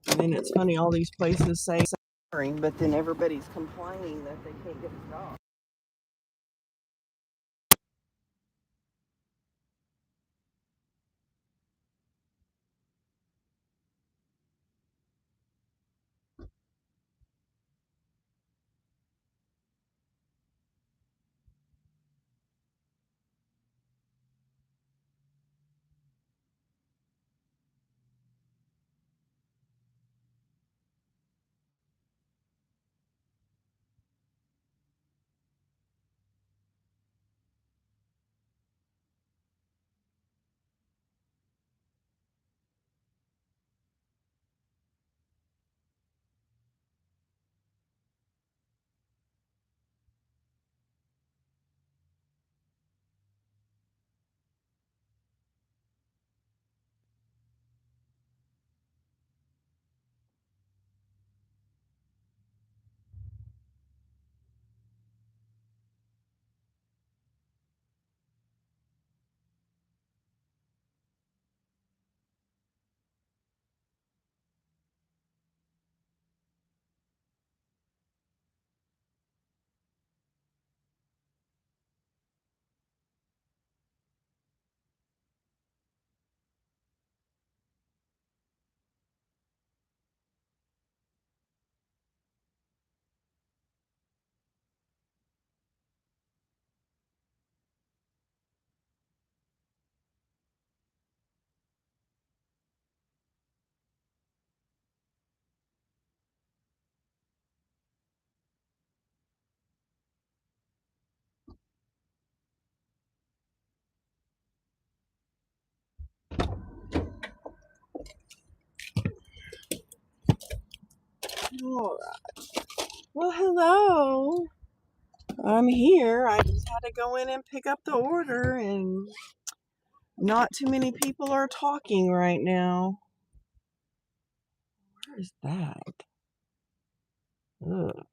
And then it's funny, all these places say, but then everybody's complaining that they can't get a job. All right. Well, hello. I'm here. I just had to go in and pick up the order, and not too many people are talking right now. Where is that? Ugh,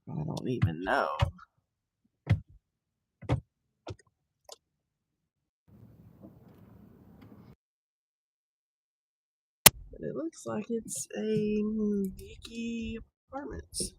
I don't even know. But it looks like it's a Vicky Apartments.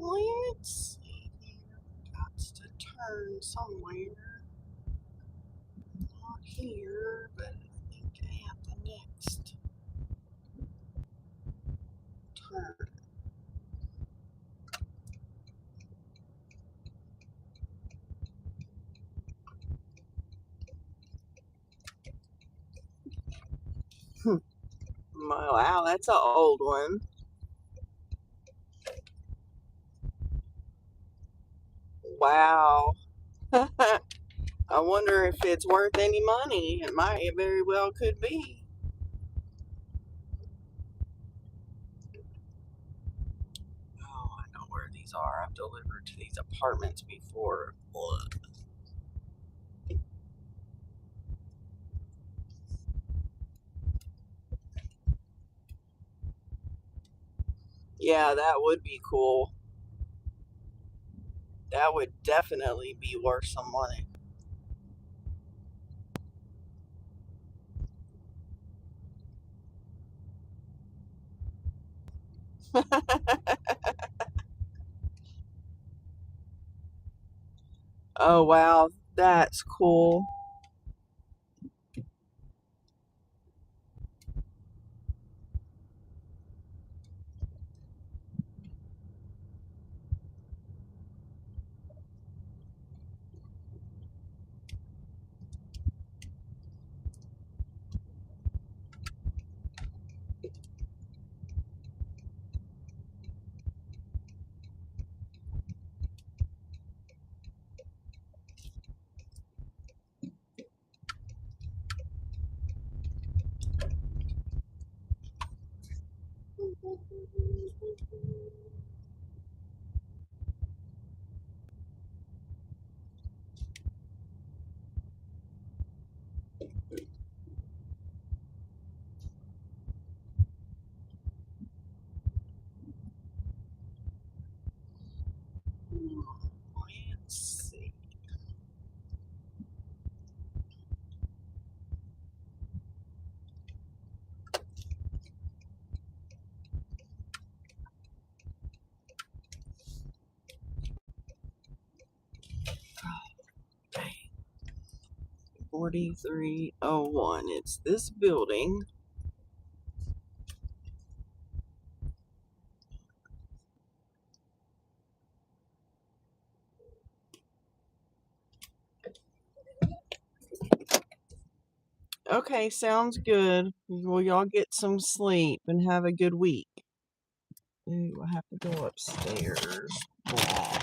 Let's see here. Got to turn somewhere. Not here, but I think at the next turn. Wow, that's an old one. Wow. I wonder if it's worth any money. It very well could be. Oh, I know where these are. I've delivered to these apartments before. Ugh. Yeah, that would be cool. That would definitely be worth some money. Oh, wow. That's cool. Let's see. Dang. 4301. It's this building. Okay, sounds good. Well, y'all get some sleep and have a good week. Ooh, I have to go upstairs. Blah.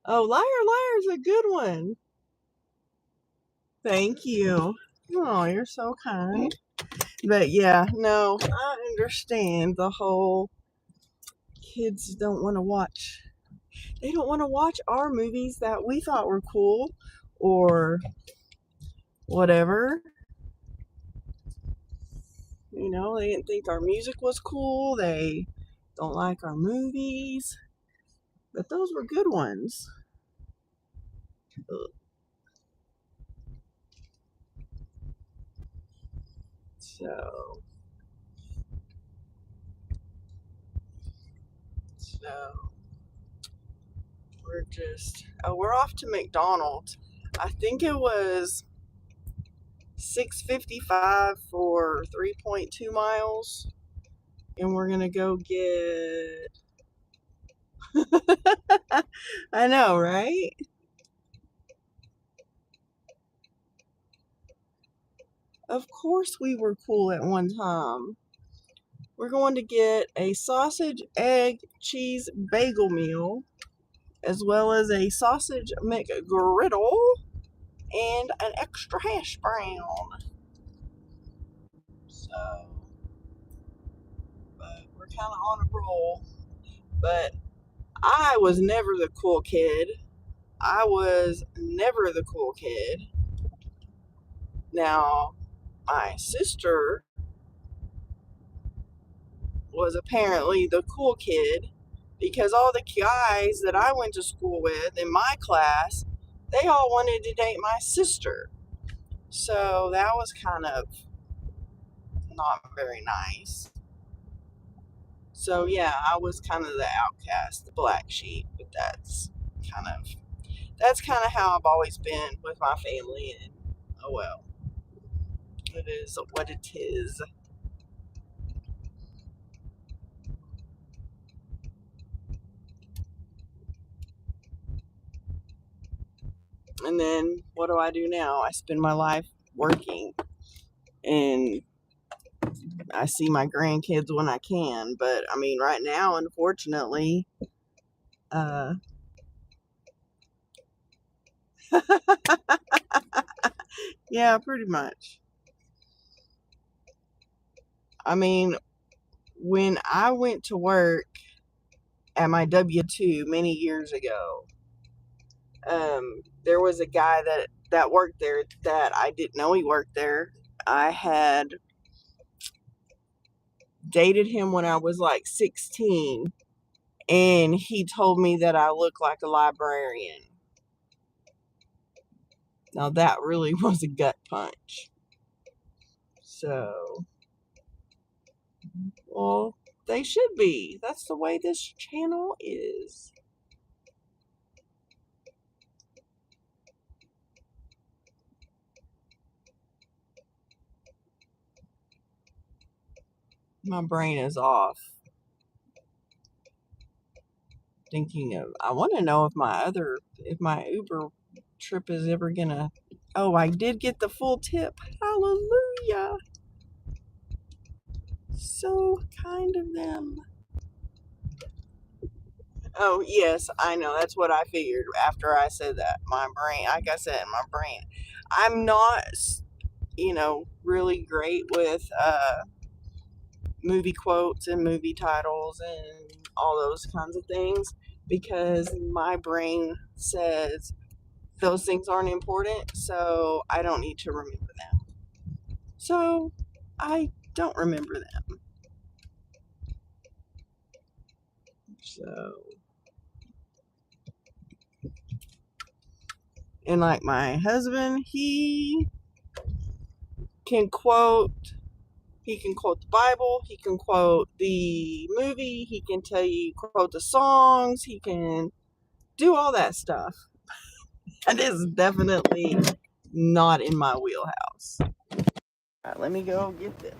Oh, liar, liar's a good one. Thank you. Oh, you're so kind. But yeah, no, I understand the whole kids don't want to watch. They don't want to watch our movies that we thought were cool or whatever. You know, they didn't think our music was cool. They don't like our movies. But those were good ones. So, so we're off to McDonald's. I think it was $6.55 for 3.2 miles, and we're gonna go get. I know, right? Of course, we were cool at one time. We're going to get a sausage, egg, cheese bagel meal, as well as a sausage McGriddle and an extra hash brown. So, but we're kind of on a roll. But I was never the cool kid. I was never the cool kid. Now, my sister was apparently the cool kid because all the guys that I went to school with in my class, they all wanted to date my sister. So that was kind of not very nice. So yeah, I was kind of the outcast, the black sheep, but that's kind of how I've always been with my family, and oh well, it is what it is. And then what do I do now? I spend my life working, and I see my grandkids when I can. But I mean, right now, unfortunately, uh, yeah, pretty much. I mean, when I went to work at my W-2 many years ago, there was a guy that worked there that I didn't know he worked there. I had dated him when I was like 16, and he told me that I look like a librarian. Now that really was a gut punch. So, well, they should be. That's the way this channel is. My brain is off. Thinking of, I want to know if my Uber trip is ever gonna. Oh, I did get the full tip. Hallelujah. So kind of them. Oh, yes, I know. That's what I figured after I said that. My brain, like I said, my brain. I'm not, really great with movie quotes and movie titles and all those kinds of things because my brain says those things aren't important, so I don't need to remember them. So I don't remember them. So, and like my husband, can quote he can quote the Bible, he can quote the movie, he can quote the songs, he can do all that stuff. That is definitely not in my wheelhouse. All right, let me go get this.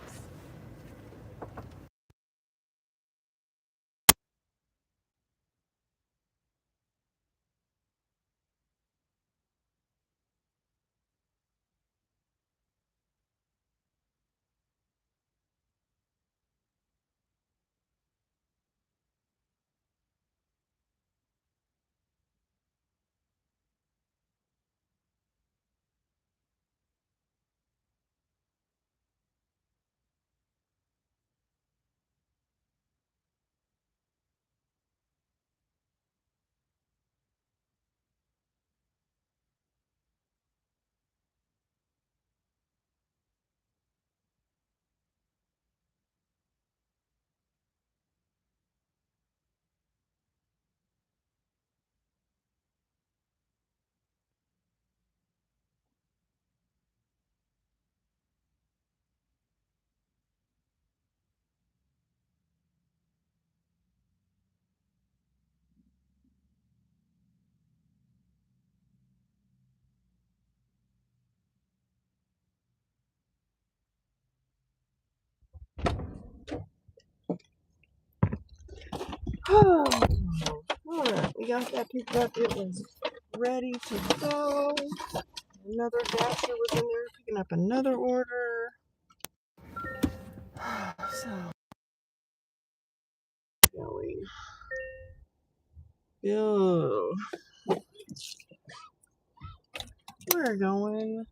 Oh, all right, we got that picked up. It was ready to go. Another dasher was in there picking up another order. So, going. Yo, we're going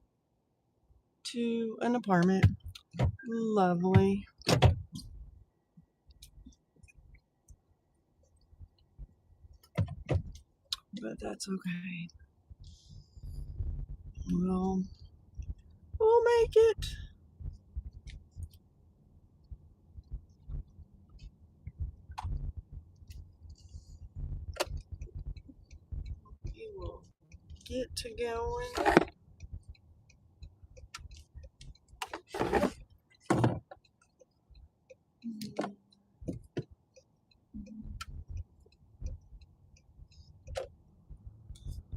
to an apartment. Lovely. But that's okay. We'll make it. We will get to going.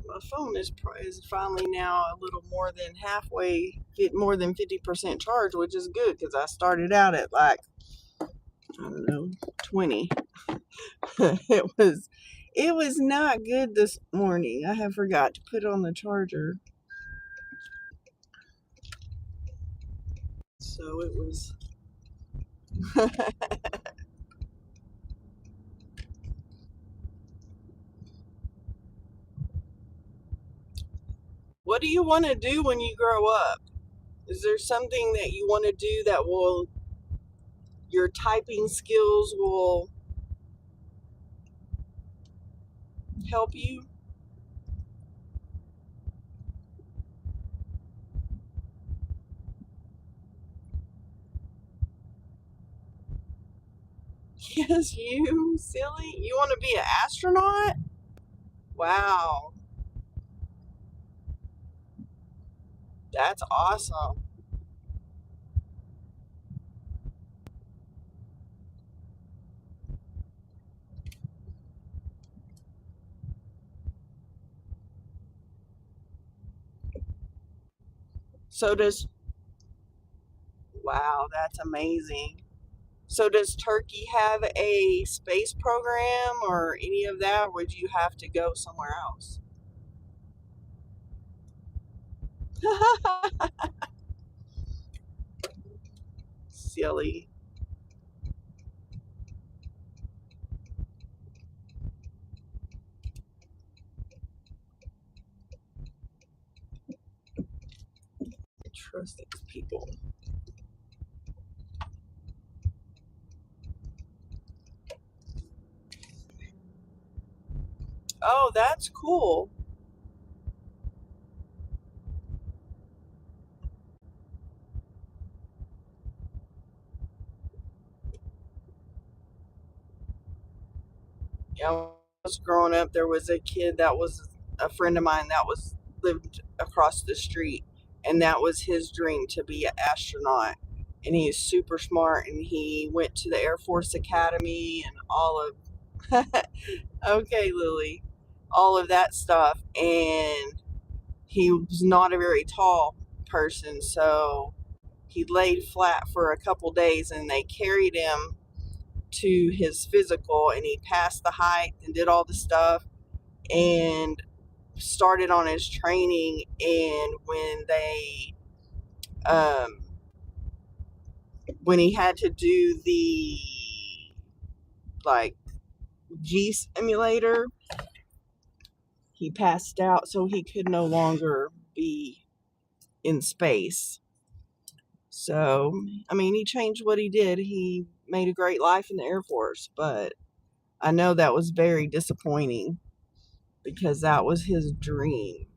My phone is finally now a little more than halfway, more than 50% charged, which is good because I started out at like, I don't know, 20. it was not good this morning. I have forgot to put on the charger. So it was What do you want to do when you grow up? Is there something that you want to do that will your typing skills will help you? Yes, you silly. You want to be an astronaut? Wow, that's awesome. So does Wow, that's amazing. So does Turkey have a space program or any of that? Or would you have to go somewhere else? Silly. I trust these people. Oh, that's cool. Yeah, when I was growing up, there was a kid that was a friend of mine that was lived across the street, and that was his dream to be an astronaut. And he is super smart, and he went to the Air Force Academy and all of okay, Lily, all of that stuff. And he was not a very tall person, so he laid flat for a couple days, and they carried him to his physical, and he passed the height and did all the stuff and started on his training. And um when he had to do the like G simulator, he passed out, so he could no longer be in space. So, I mean, he changed what he did. He made a great life in the Air Force, but I know that was very disappointing because that was his dream,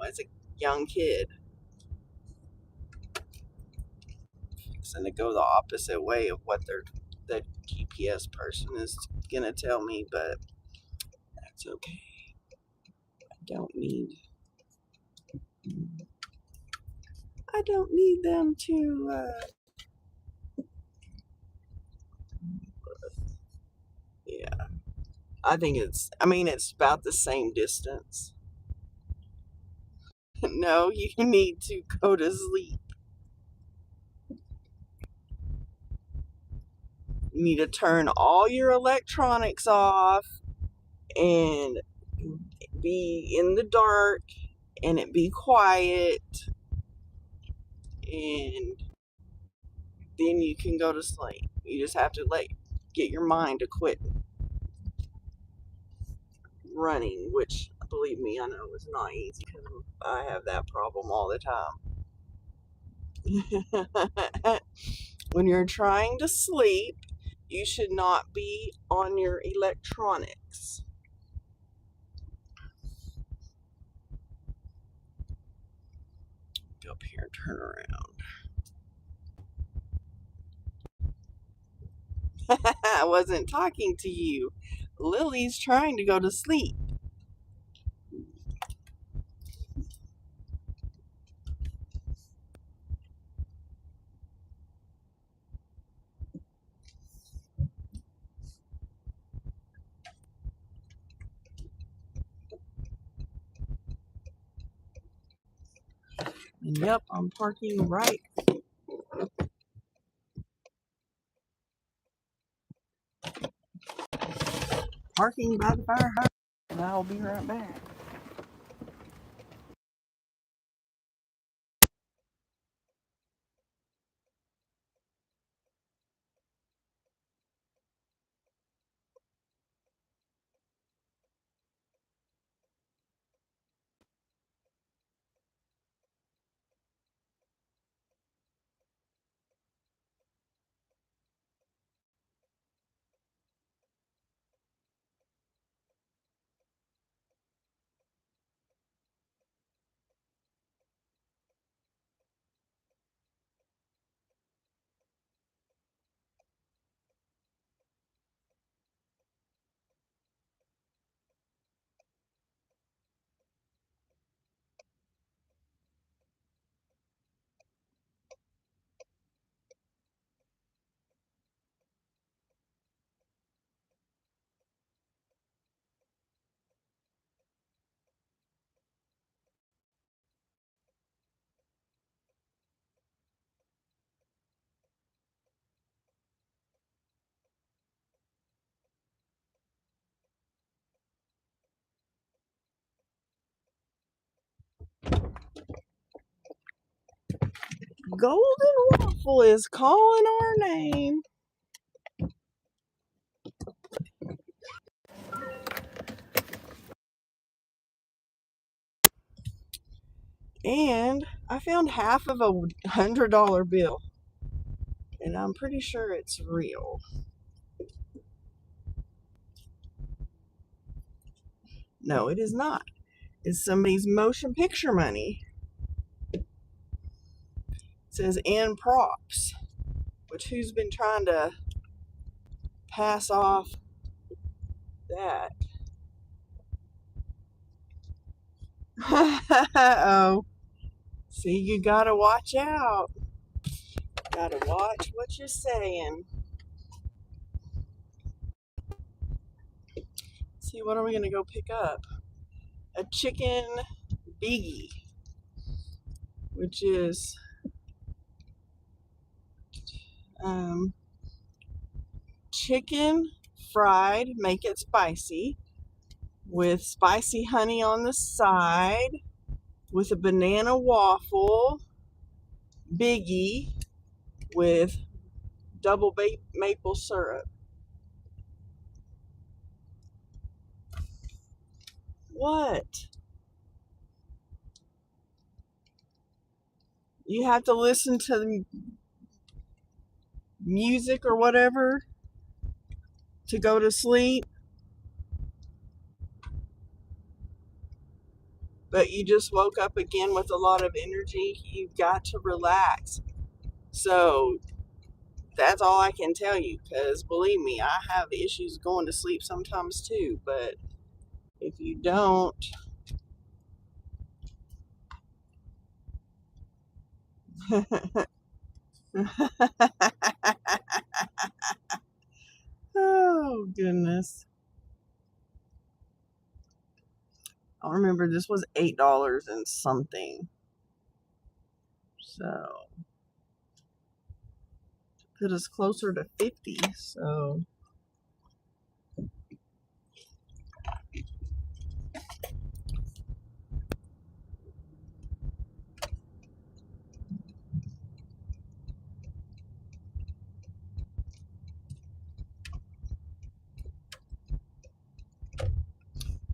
as a young kid. Fixing to go the opposite way of what the GPS person is gonna tell me, but that's okay. I don't need them to. Yeah, I think it's. I mean, it's about the same distance. No, you need to go to sleep. You need to turn all your electronics off and be in the dark and it be quiet, and then you can go to sleep. You just have to get your mind to quit running, which, believe me, I know is not easy because I have that problem all the time. When you're trying to sleep, you should not be on your electronics. Go up here and turn around. I wasn't talking to you. Lily's trying to go to sleep. Yep, I'm parking by the fire hydrant, and I'll be right back. Golden Waffle is calling our name. And I found half of $100 bill. And I'm pretty sure it's real. No, it is not. It's somebody's motion picture money. It says and props. Which, who's been trying to pass off that? Oh. See, you gotta watch out. Gotta watch what you're saying. See, what are we gonna go pick up? A chicken biggie, which is chicken fried, make it spicy, with spicy honey on the side, with a banana waffle biggie with double maple syrup. What? You have to listen to the music or whatever to go to sleep, but you just woke up again with a lot of energy. You've got to relax. So that's all I can tell you, because believe me, I have issues going to sleep sometimes too. But if you don't, oh goodness. I remember this was $8 and something. So put us closer to 50. So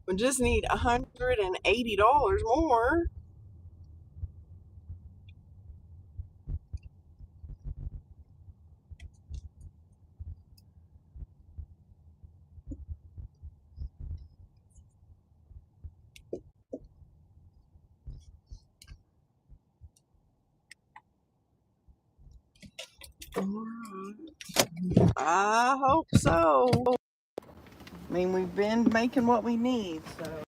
we just need $180 more. I hope so. I mean, we've been making what we need, so.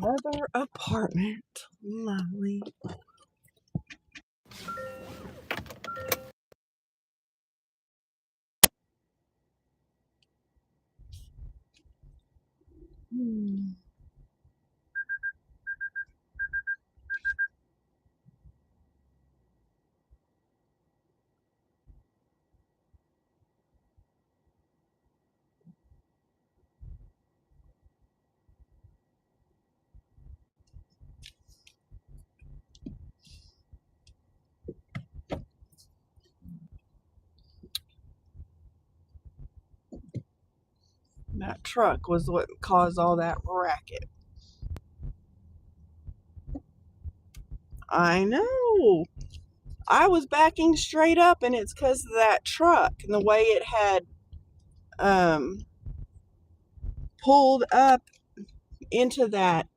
Another apartment. Lovely. That truck was what caused all that racket. I know. I was backing straight up, and it's because of that truck and the way it had pulled up into that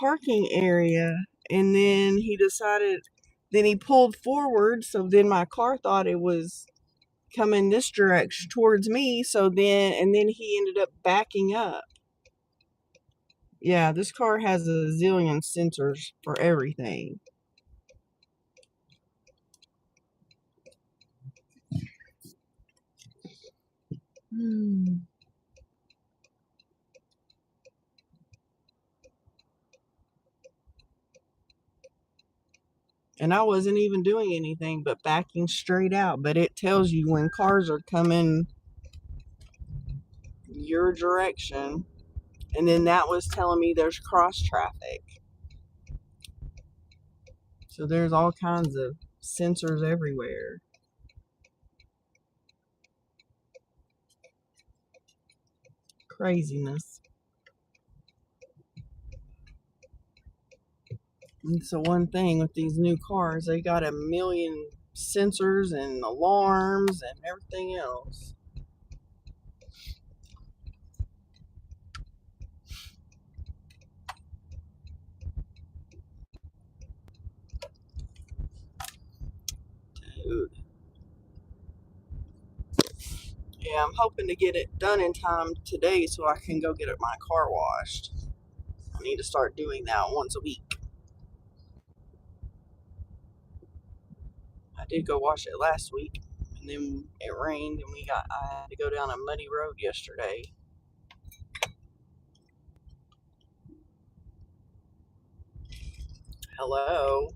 parking area, and then he pulled forward, so then my car thought it was coming this direction towards me, and then he ended up backing up. Yeah, this car has a zillion sensors for everything. And I wasn't even doing anything but backing straight out, but it tells you when cars are coming your direction. And then that was telling me there's cross traffic. So there's all kinds of sensors everywhere. Craziness. And so one thing with these new cars, they got a million sensors and alarms and everything else. Dude. Yeah, I'm hoping to get it done in time today so I can go get my car washed. I need to start doing that once a week. I did go wash it last week, and then it rained, and I had to go down a muddy road yesterday. Hello.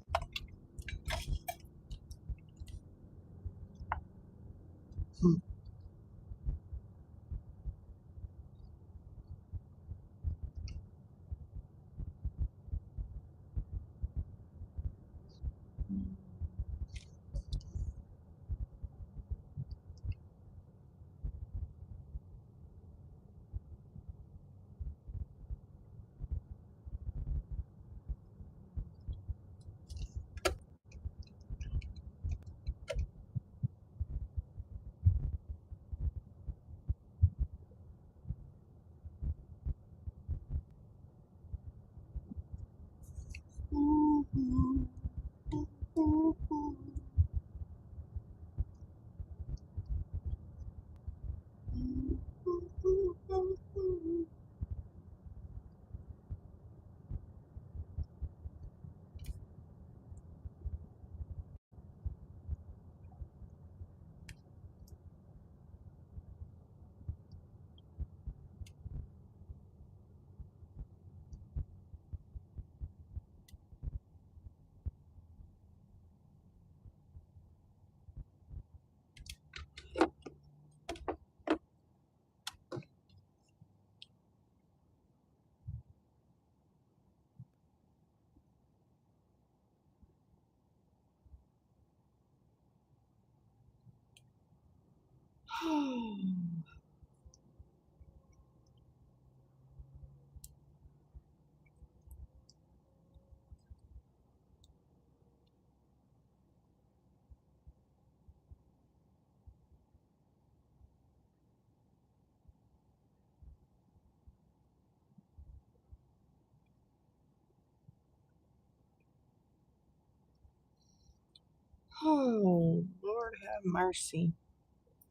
Oh, Lord have mercy.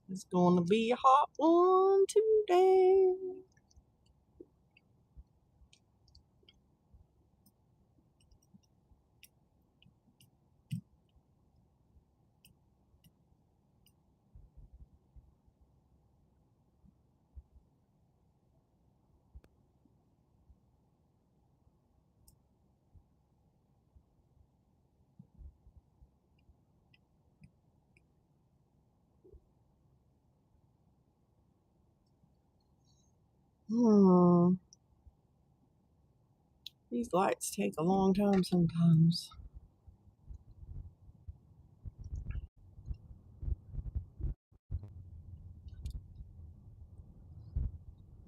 It's going to be a hot one today. Hmm. These lights take a long time sometimes.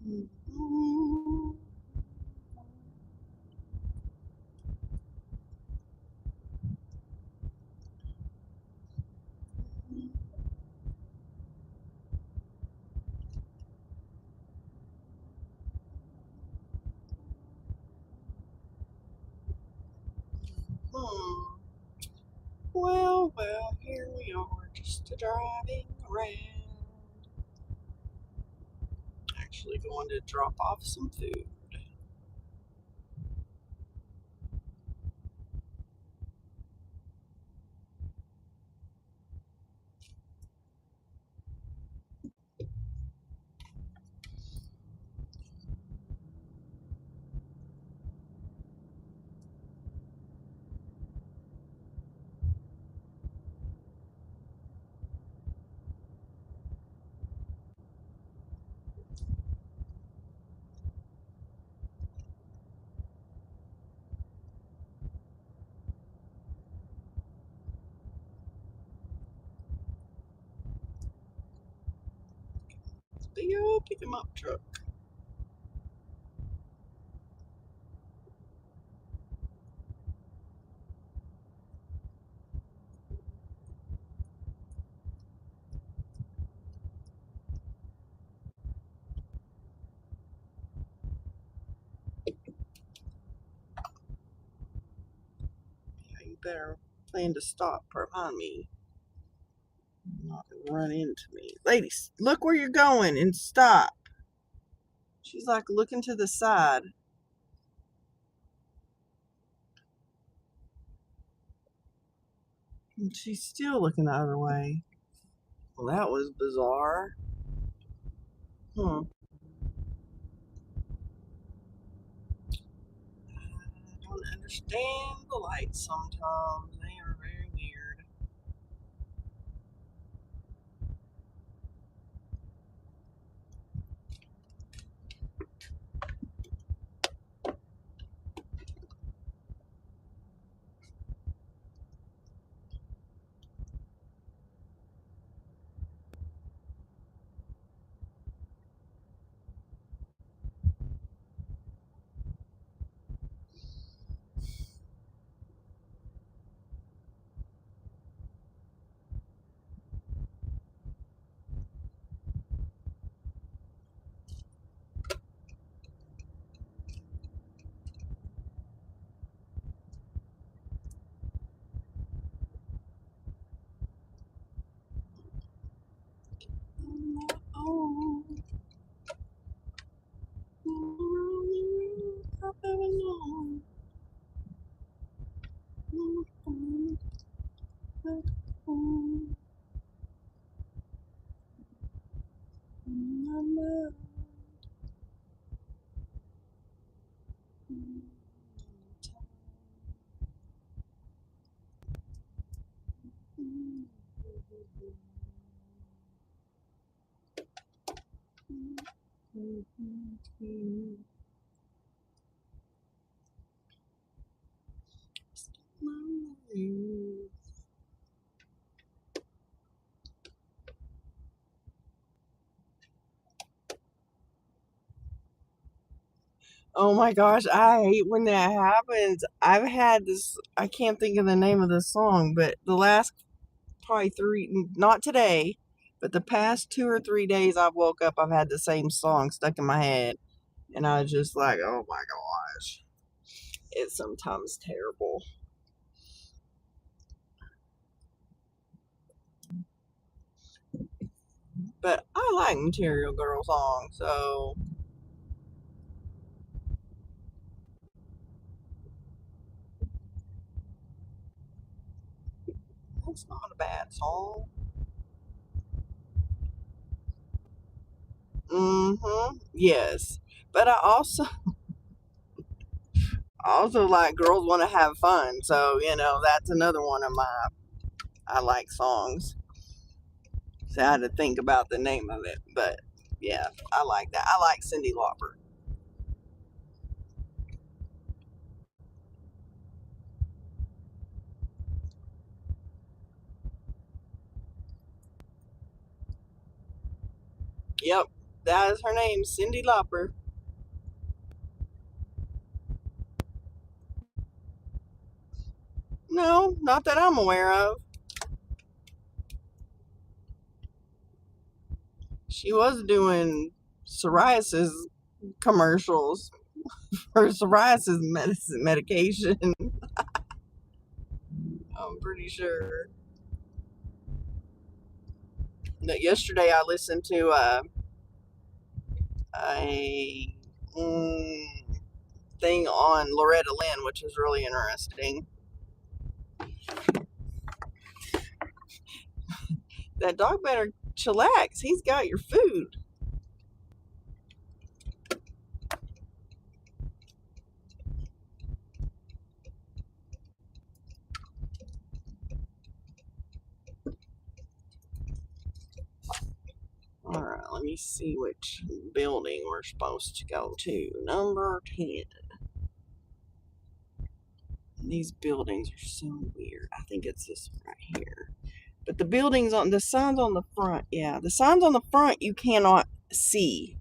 Hmm. Well, here we are, just driving around. Actually going to drop off some food. Big old pick 'em up truck. Yeah, you better plan to stop behind me. Not run into me. Ladies, look where you're going and stop. She's like looking to the side. And she's still looking the other way. Well, that was bizarre. I don't understand the lights sometimes. They are very weird. Oh, Oh my gosh, I hate when that happens. I've had this, I can't think of the name of the song, but the last probably three, not today, but the past 2 or 3 days I've woke up, I've had the same song stuck in my head. And I was just like, oh my gosh. It's sometimes terrible. But I like Material Girl songs, so it's not a bad song. Yes. But I also like Girls Wanna Have Fun, so that's another one of my I like songs. So I had to think about the name of it, but Yeah, I like that. I like Cyndi Lauper. Yep, that is her name, Cyndi Lauper. No, not that I'm aware of. She was doing psoriasis commercials for psoriasis medication. I'm pretty sure. Yesterday I listened to a thing on Loretta Lynn, which is really interesting. That dog better chillax. He's got your food. Alright, let me see which building we're supposed to go to. Number 10. These buildings are so weird. I think it's this one right here. But the signs on the front, yeah, the signs on the front you cannot see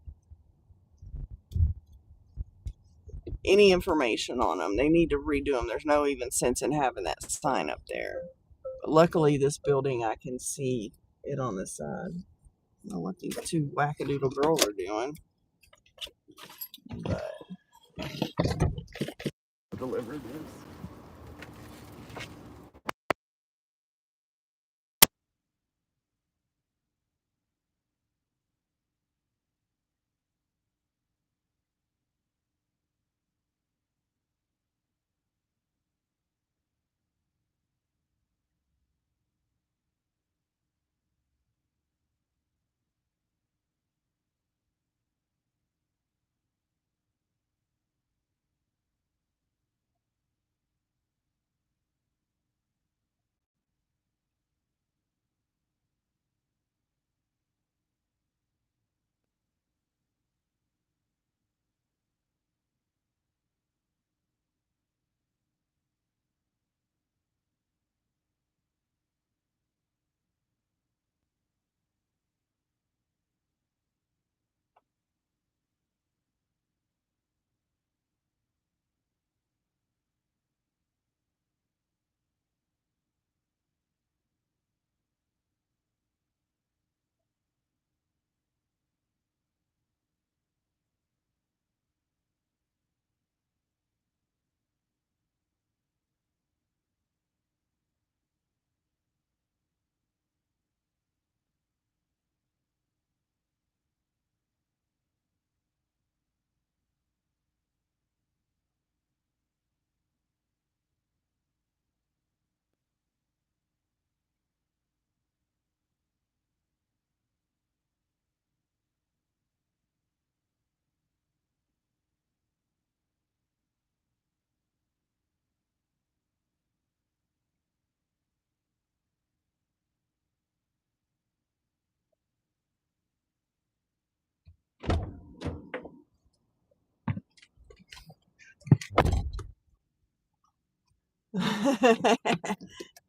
any information on them. They need to redo them. There's no even sense in having that sign up there. But luckily, this building I can see it on the side. I don't know what these two wackadoodle girls are doing, but deliver this.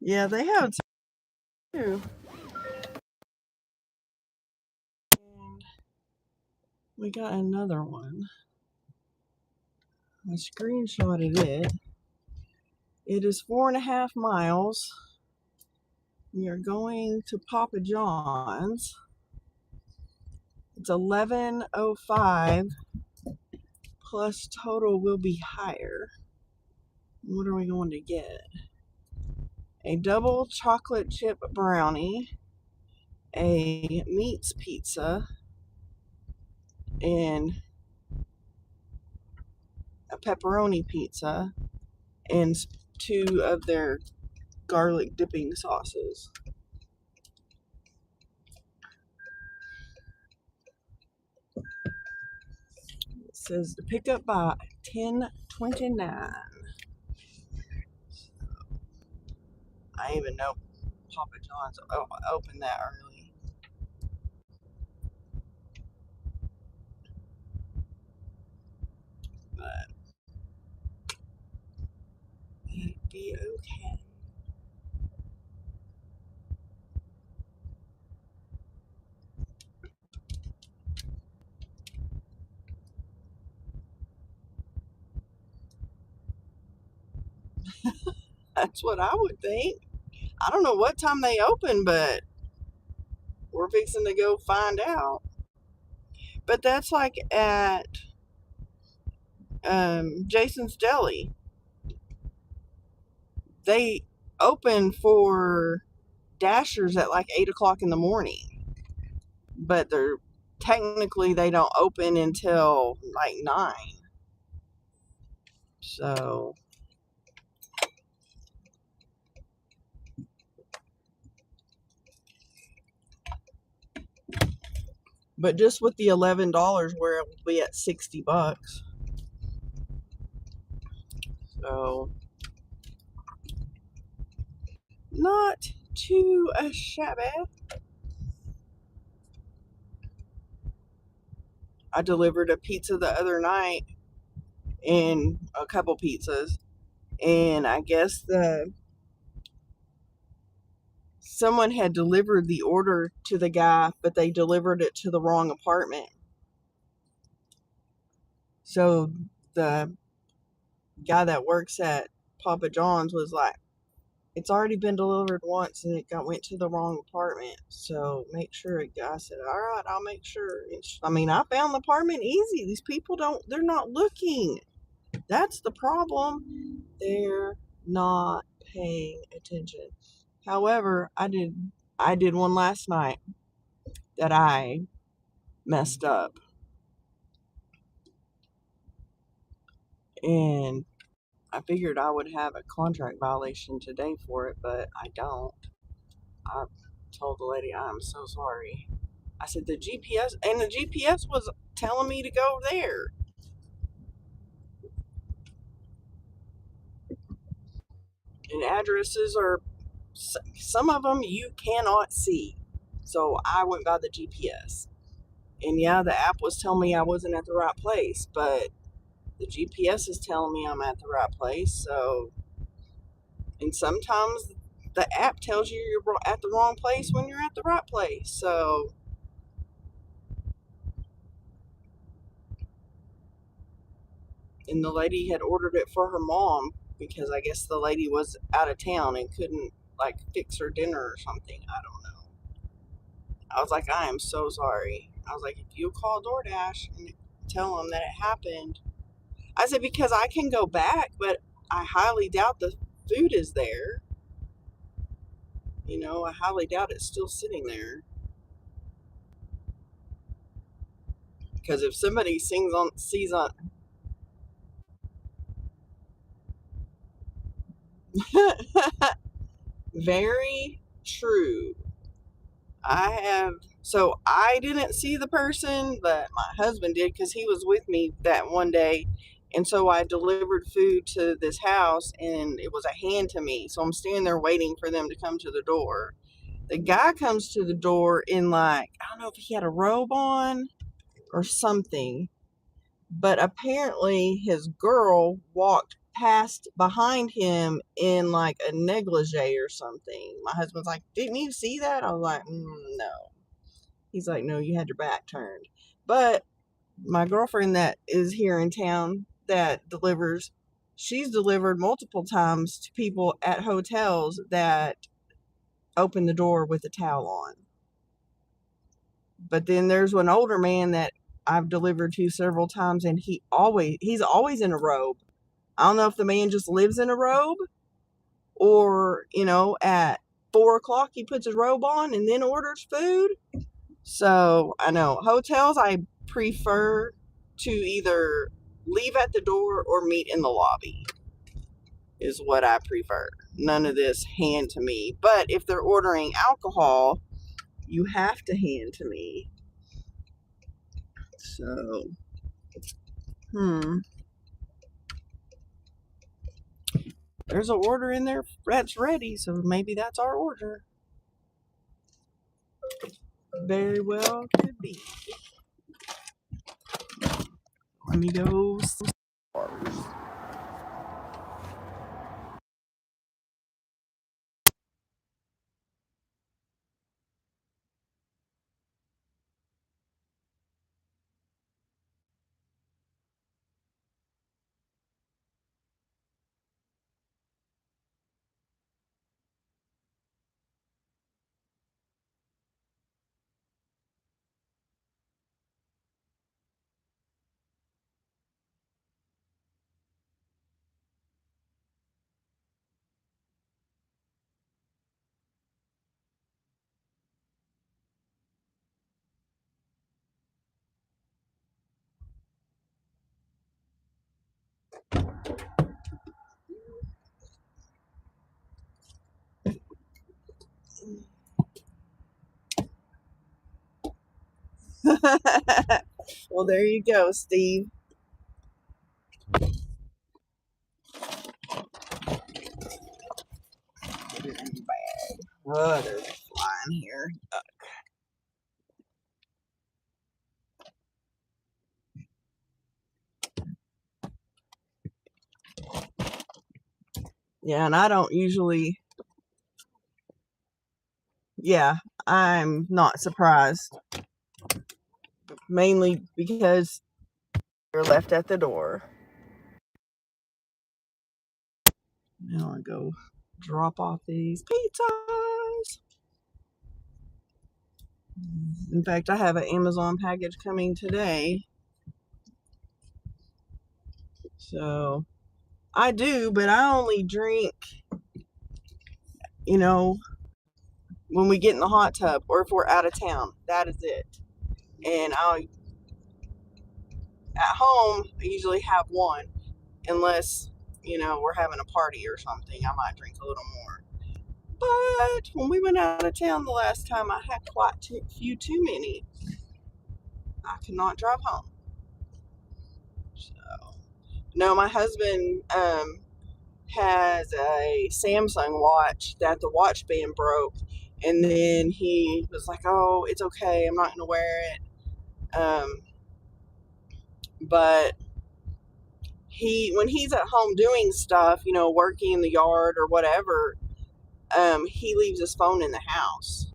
Yeah, they have too. And we got another one. I screenshotted it. It is 4.5 miles. We are going to Papa John's. It's 11:05 plus total will be higher. What are we going to get? A double chocolate chip brownie, a meats pizza, and a pepperoni pizza, and 2 of their garlic dipping sauces. It says to pick up by 10:29. I didn't even know Papa John's opened that early. okay. That's what I would think. I don't know what time they open, but we're fixing to go find out. But that's like at Jason's Deli. They open for Dashers at like 8 o'clock in the morning, but they're technically they don't open until like 9. So but just with the $11 where it will be at $60. So not too shabby. I delivered a pizza the other night and a couple pizzas, and I guess someone had delivered the order to the guy, but they delivered it to the wrong apartment. So the guy that works at Papa John's was like, it's already been delivered once and went to the wrong apartment. So make sure it got. I said, all right, I'll make sure. I mean, I found the apartment easy. These people they're not looking. That's the problem. They're not paying attention. However, I did one last night that I messed up. And I figured I would have a contract violation today for it, but I don't. I told the lady, I'm so sorry. I said, the GPS was telling me to go there. And addresses are, some of them you cannot see. So I went by the GPS. And yeah, the app was telling me I wasn't at the right place, but the GPS is telling me I'm at the right place. So, and sometimes the app tells you you're at the wrong place when you're at the right place. So, and the lady had ordered it for her mom because I guess the lady was out of town and couldn't like fix her dinner or something. I don't know. I was like, I am so sorry. I was like, if you call DoorDash and tell them that it happened, I said, because I can go back, but I highly doubt the food is there. You know, I highly doubt it's still sitting there. Because if somebody sees on, very true. So I didn't see the person, but my husband did because he was with me that one day. And so I delivered food to this house and it was a hand to me. So I'm standing there waiting for them to come to the door. The guy comes to the door in like, I don't know if he had a robe on or something, but apparently his girl walked past behind him in like a negligee or something. My husband's like, didn't you see that? I was like, no. He's like, no, you had your back turned. But my girlfriend that is here in town that delivers, she's delivered multiple times to people at hotels that open the door with a towel on. But then there's an older man that I've delivered to several times, and he's always in a robe. I don't know if the man just lives in a robe, or at 4 o'clock he puts his robe on and then orders food. So I know hotels I prefer to either leave at the door or meet in the lobby is what I prefer. None of this hand to me. But if they're ordering alcohol, you have to hand to me. So, there's an order in there that's ready, so maybe that's our order. Very well could be. Let me go. Well, there you go, Steve. Oh, there's a fly in here. Yeah, and I don't usually. Yeah, I'm not surprised. Mainly because they're left at the door. Now I go drop off these pizzas. In fact, I have an Amazon package coming today. So I do, but I only drink, when we get in the hot tub or if we're out of town. That is it. And at home, I usually have one, unless, we're having a party or something. I might drink a little more. But when we went out of town the last time, I had quite a few too many. I could not drive home. So, no, my husband has a Samsung watch that the watch band broke, and then he was like, "Oh, it's okay. I'm not going to wear it." But when he's at home doing stuff, working in the yard or whatever, he leaves his phone in the house.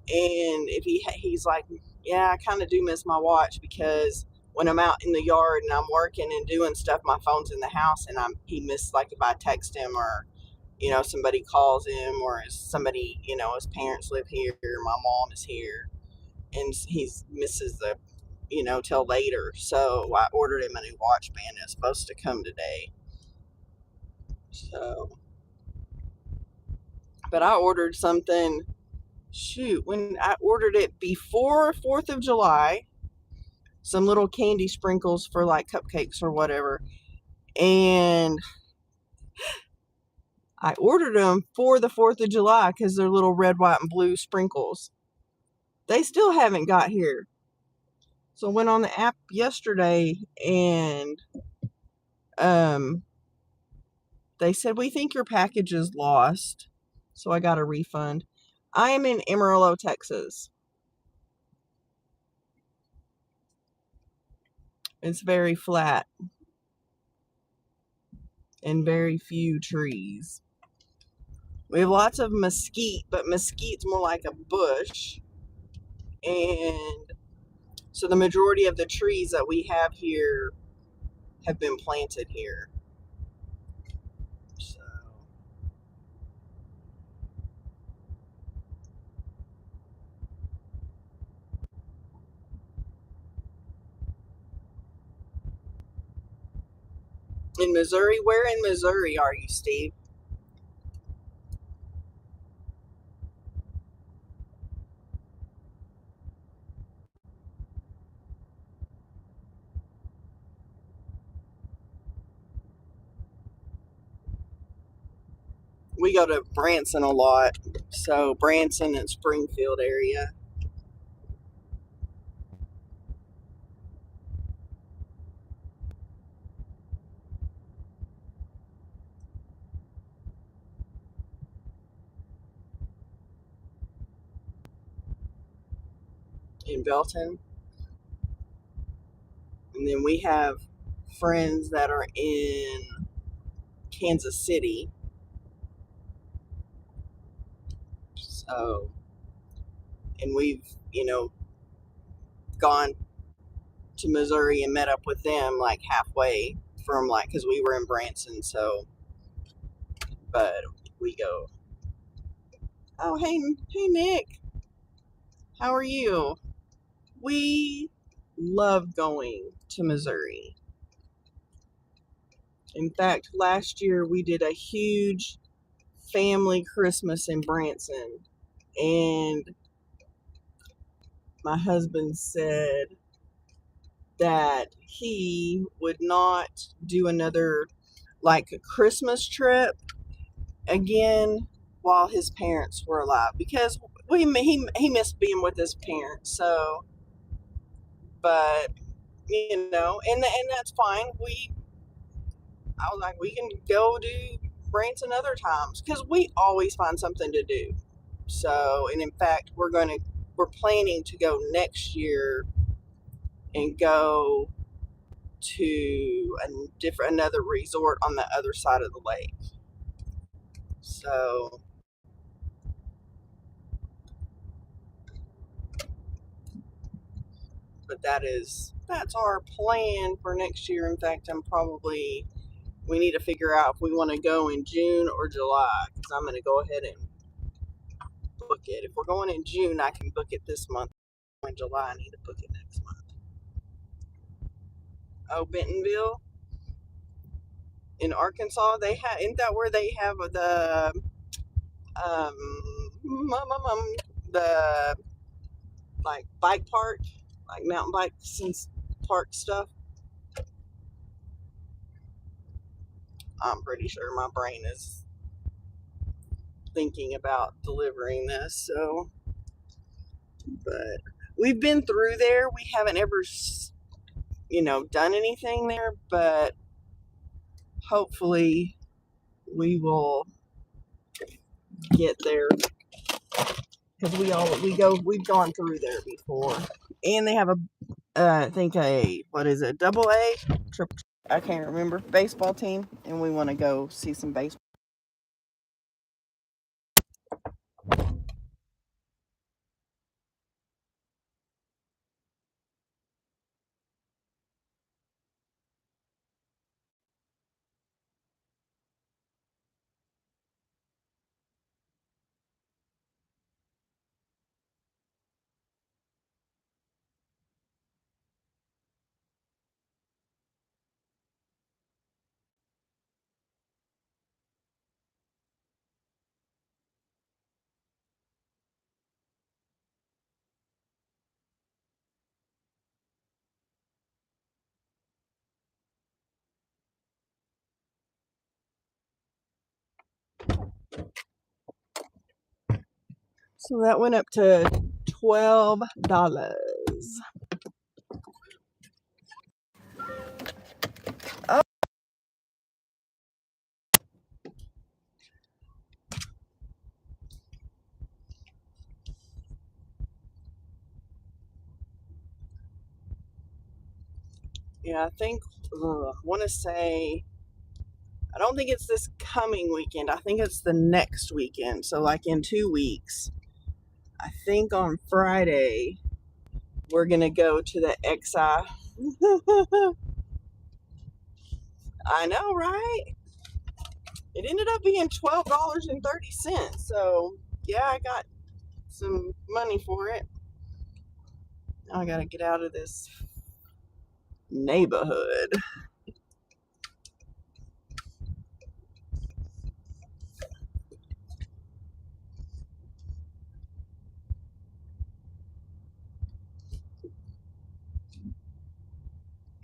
And if he's like, "Yeah, I kind of do miss my watch because when I'm out in the yard and I'm working and doing stuff, my phone's in the house, and he missed, like, if I text him or somebody calls him, or somebody, his parents live here, my mom is here, and he misses the till later." So I ordered him a new watch band. It's supposed to come today. So, but I ordered something. Shoot, when I ordered it before 4th of July, some little candy sprinkles for like cupcakes or whatever. And I ordered them for the 4th of July because they're little red, white, and blue sprinkles. They still haven't got here. So I went on the app yesterday and they said, "We think your package is lost." So I got a refund. I am in Amarillo, Texas. It's very flat and very few trees. We have lots of mesquite, but mesquite's more like a bush. And so the majority of the trees that we have here have been planted here. So, in Missouri, where in Missouri are you, Steve? We go to Branson a lot. So Branson and Springfield area. In Belton. And then we have friends that are in Kansas City. So, and we've, gone to Missouri and met up with them like halfway from, like, because we were in Branson. So, but we go. Oh, hey, Nick. How are you? We love going to Missouri. In fact, last year we did a huge family Christmas in Branson, and my husband said, that he would not do another like a Christmas trip again while his parents were alive, because he missed being with his parents. So, but and that's fine. I was like, we can go do Branson other times because we always find something to do. So, and in fact, we're planning to go next year and go to another resort on the other side of the lake. So, but that's our plan for next year. In fact, we need to figure out if we want to go in June or July, because I'm going to go ahead and book it. If we're going in June, I can book it this month. In July, I need to book it next month. Oh, Bentonville in Arkansas, isn't that where they have um the like bike park, like mountain bikes and park stuff? I'm pretty sure my brain is thinking about delivering this. So, but we've been through there. We haven't ever, done anything there, but hopefully we will get there because we've gone through there before, and they have I think what is it, double A, triple, I can't remember, baseball team, and we want to go see some baseball. So that went up to $12. Oh, yeah, I think I want to say, I don't think it's this coming weekend. I think it's the next weekend. So like in 2 weeks. I think on Friday we're gonna go to the XI. I know, right? It ended up being $12.30. So yeah, I got some money for it. Now I gotta get out of this neighborhood.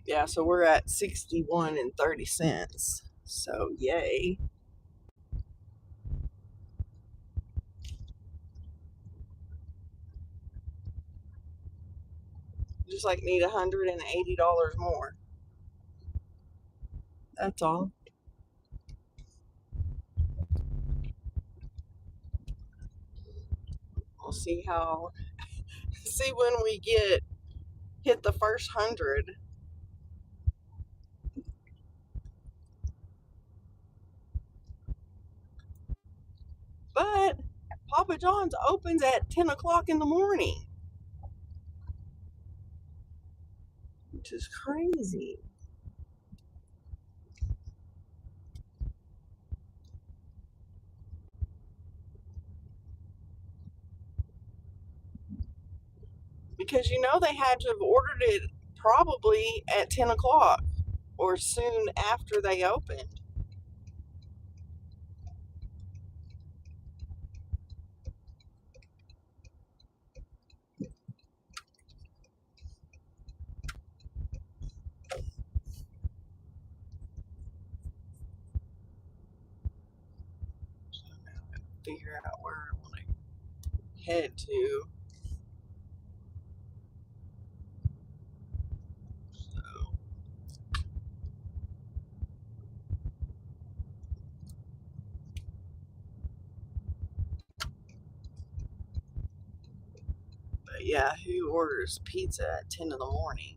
Yeah, so we're at 61.30. So yay. Just like need $180 more. That's all. We'll see when we hit the first 100. But Papa John's opens at 10 o'clock in the morning, which is crazy. Because they had to have ordered it probably at 10 o'clock or soon after they opened. figure out where I want to head to. So, but yeah, who orders pizza at 10 in the morning?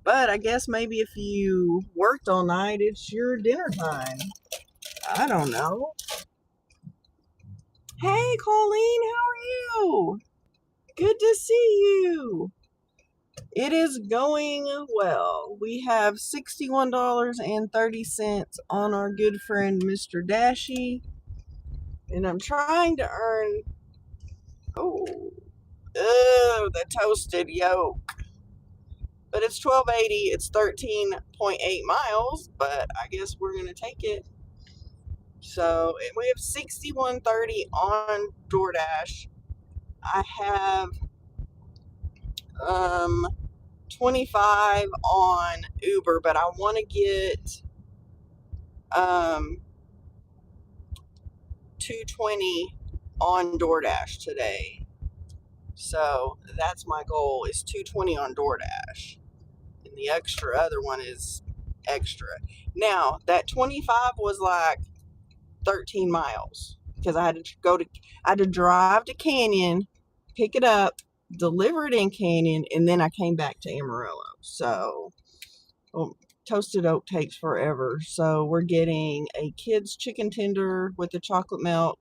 But I guess maybe if you worked all night, it's your dinner time. I don't know. Hey, Colleen, how are you? Good to see you. It is going well. We have $61.30 on our good friend Mr. Dashy. And I'm trying to earn, the toasted yolk. But it's $12.80. It's 13.8 miles, but I guess we're going to take it. So we have $61.30 on DoorDash. I have 25 on Uber, but I want to get 220 on DoorDash today. So that's my goal, is 220 on DoorDash. And the other one is extra. Now, that 25 was like 13 miles because I had to drive to Canyon, pick it up, deliver it in Canyon, and then I came back to Amarillo. So, toasted oat takes forever. So we're getting a kid's chicken tender with the chocolate milk,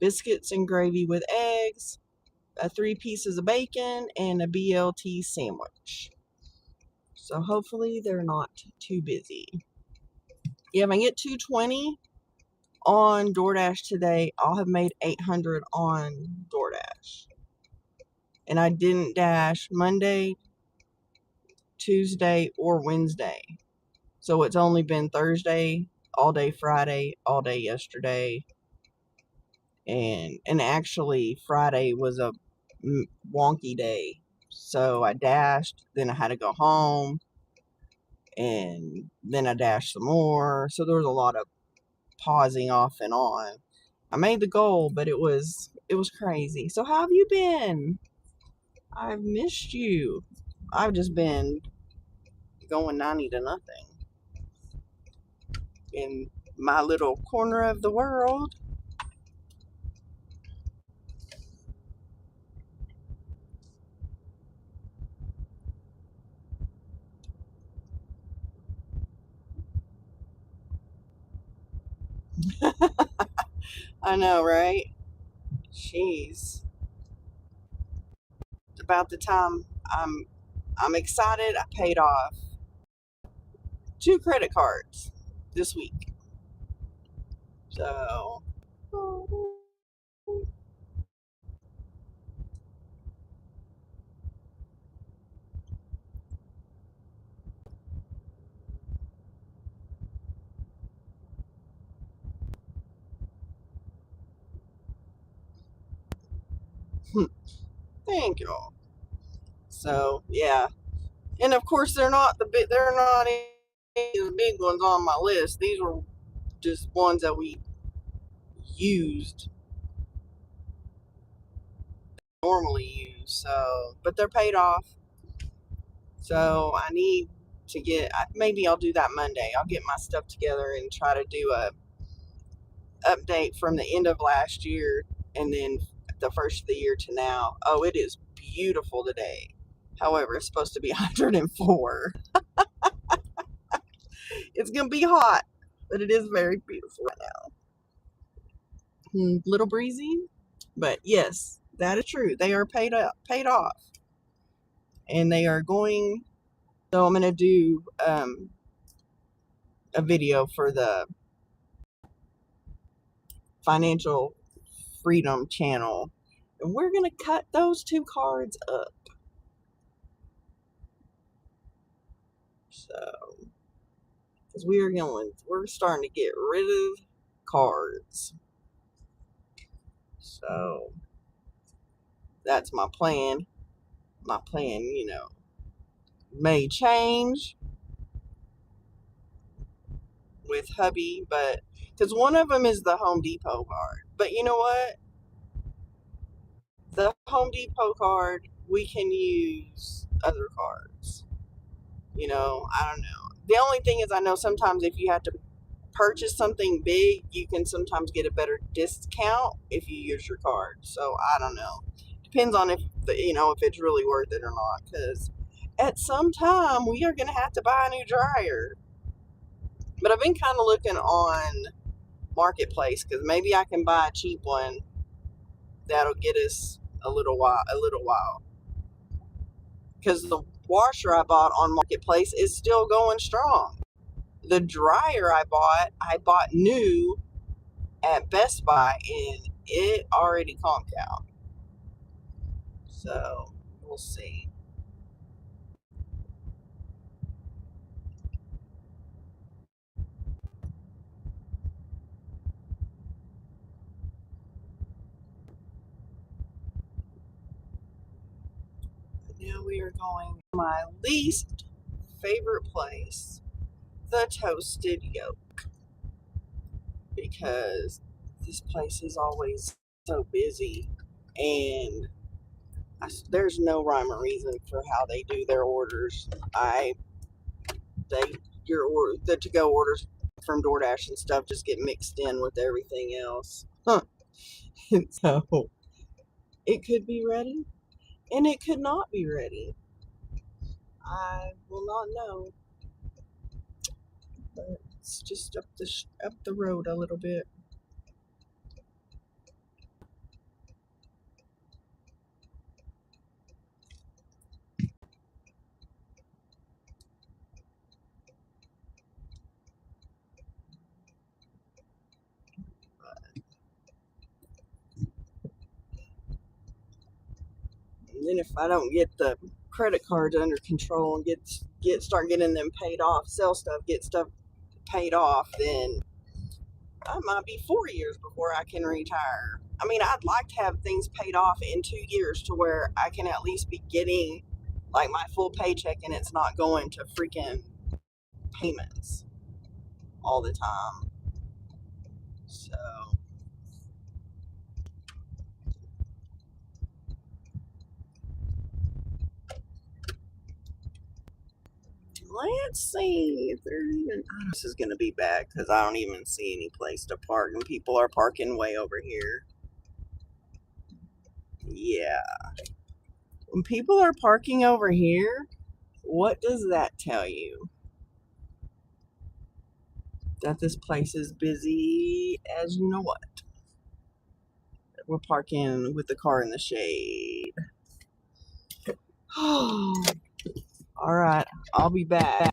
biscuits and gravy with eggs, 3 pieces of bacon, and a BLT sandwich. So hopefully they're not too busy. Yeah, if I get 220 on DoorDash today, I'll have made 800 on DoorDash. And I didn't dash Monday, Tuesday, or Wednesday. So it's only been Thursday, all day Friday, all day yesterday. And actually Friday was a wonky day. So I dashed, then I had to go home, and then I dashed some more. So there was a lot of pausing off and on. I made the goal, but it was crazy. So how have you been? I've missed you. I've just been going 90 to nothing in my little corner of the world. I know, right? Jeez. About the time I'm excited, I paid off 2 credit cards this week. So thank you. So yeah, and of course they're not the big ones on my list. These were just ones that we used normally use. So, but they're paid off. So I need to maybe I'll do that Monday. I'll get my stuff together and try to do a update from the end of last year and then the first of the year to now. Oh, it is beautiful today. However, it's supposed to be 104. It's gonna be hot, but it is very beautiful right now. Little breezy, but yes, that is true. They are paid off, and they are going. So I'm gonna do a video for the Financial Freedom channel, and we're gonna cut those 2 cards up. So, because we're starting to get rid of cards. So that's my plan. My plan, may change. with hubby, but because one of them is the Home Depot card. But you know what? The Home Depot card, we can use other cards. I don't know. The only thing is, I know sometimes if you have to purchase something big, you can sometimes get a better discount if you use your card. So I don't know. Depends on if it's really worth it or not. Because at some time we are going to have to buy a new dryer. But I've been kind of looking on Marketplace because maybe I can buy a cheap one that'll get us a little while. A little while. Because the washer I bought on Marketplace is still going strong. The dryer I bought new at Best Buy, and it already conked out. So we'll see. But now we are going to my least favorite place, the Toasted Yolk, because this place is always so busy, and there's no rhyme or reason for how they do their orders. They the to go orders from DoorDash and stuff just get mixed in with everything else. Huh. So it could be ready and it could not be ready. I will not know. But it's just up the road a little bit. And then if I don't get the credit cards under control and start getting them paid off, sell stuff, get stuff paid off, then I might be 4 years before I can retire. I mean, I'd like to have things paid off in 2 years to where I can at least be getting like my full paycheck and it's not going to freaking payments all the time. So let's see if there's even. This is going to be bad because I don't even see any place to park and people are parking way over here. Yeah. When people are parking over here, what does that tell you? That this place is busy as you know what. We're parking with the car in the shade. All right, I'll be back.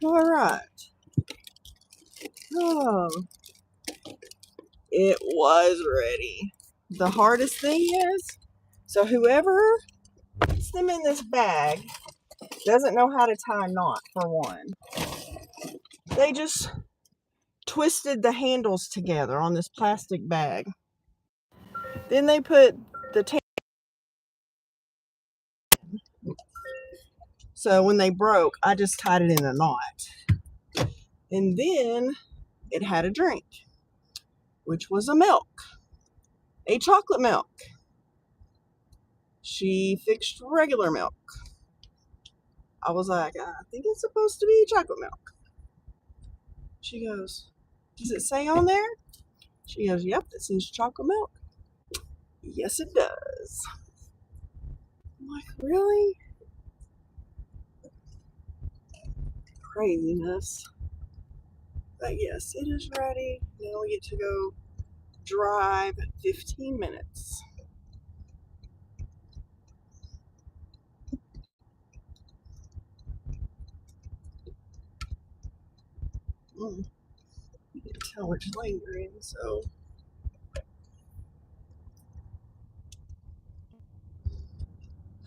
All right. Oh, it was ready. The hardest thing is, so whoever puts them in this bag doesn't know how to tie a knot, for one. They just twisted the handles together on this plastic bag. Then they put the tape. So when they broke, I just tied it in a knot. And then it had a drink, which was a chocolate milk. She fixed regular milk. I was like, I think it's supposed to be chocolate milk. She goes, does it say on there? She goes, yep, it says chocolate milk. Yes, it does. I'm like, really? Craziness. But yes, it is ready. Now we get to go drive 15 minutes. You can tell which lane you're in, so.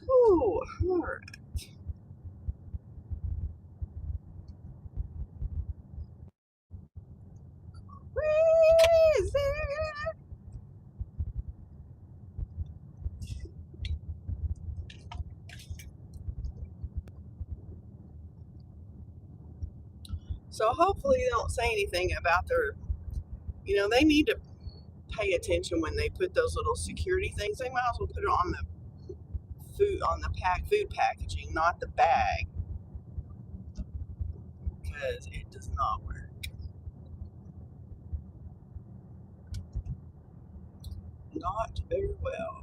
Ooh, alright. Crazy! So hopefully they don't say anything about their, they need to pay attention when they put those little security things. They might as well put it on the food packaging, not the bag, because it does not work. Not very well.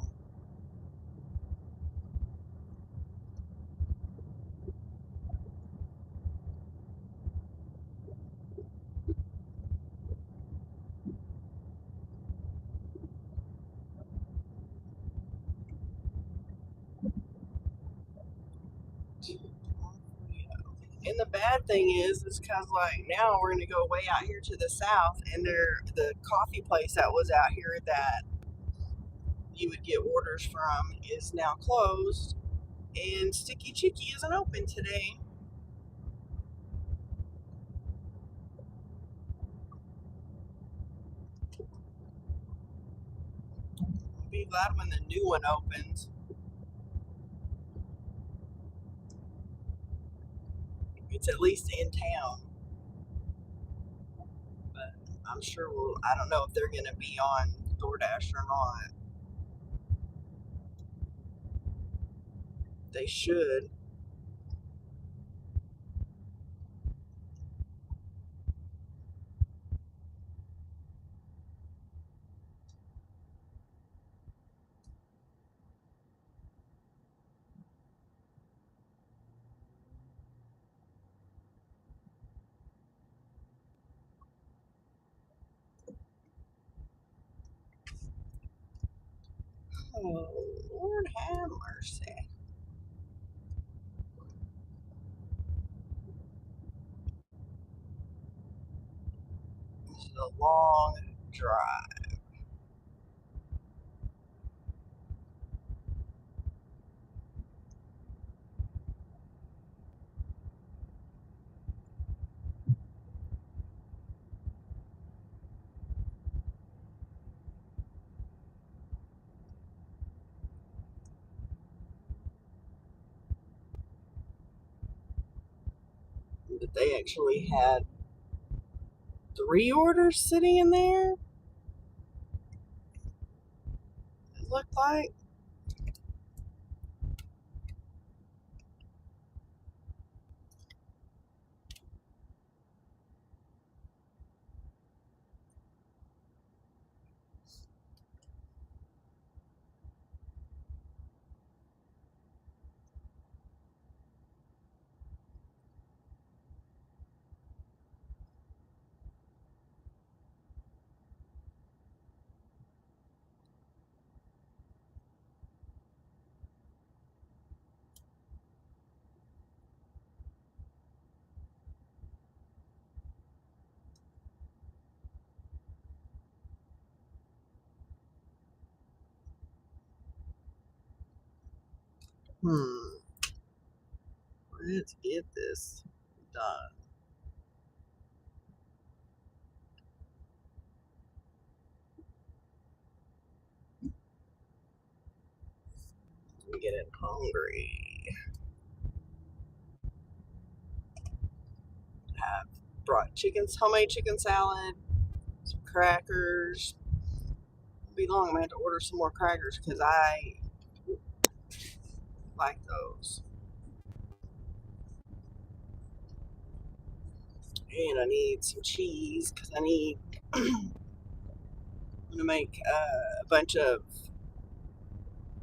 And the bad thing is because like now we're gonna go way out here to the south, and the coffee place that was out here that you would get orders from is now closed, and Sticky Chicky isn't open today. I'll be glad when the new one opens. It's at least in town, but I'm sure I don't know if they're gonna be on DoorDash or not. They should. Oh, Lord have mercy. This is a long drive. But they actually had 3 orders sitting in there, it looked like. Let's get this done. I'm getting hungry. Have brought homemade chicken salad, some crackers. It'll be long. I'm gonna have to order some more crackers because I like those. And I need some cheese because I'm gonna make a bunch of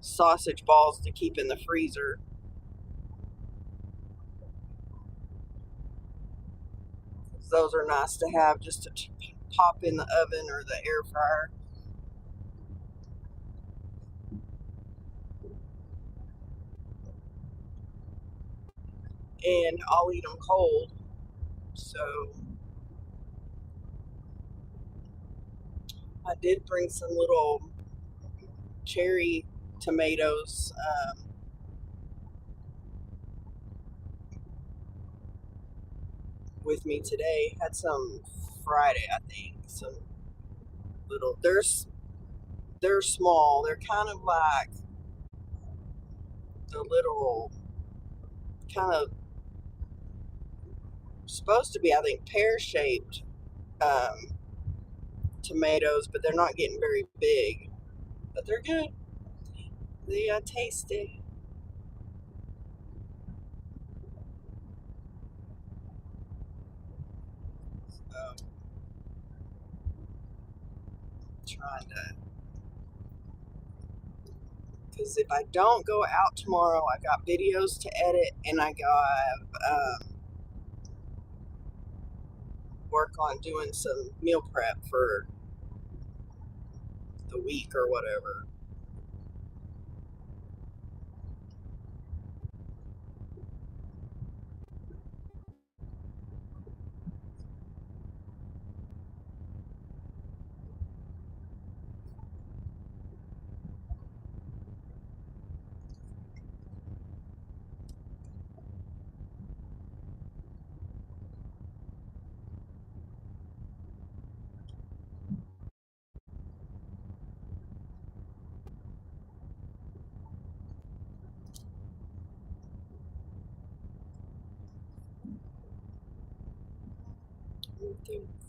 sausage balls to keep in the freezer. Those are nice to have just to pop in the oven or the air fryer. And I'll eat them cold. So I did bring some little cherry tomatoes with me today. Had some Friday, I think. Some little. They're small. They're kind of like the little kind of supposed to be, I think, pear shaped tomatoes, but they're not getting very big. But they're good. They are tasty. So, trying to, because if I don't go out tomorrow, I got videos to edit and I got work on doing some meal prep for the week or whatever.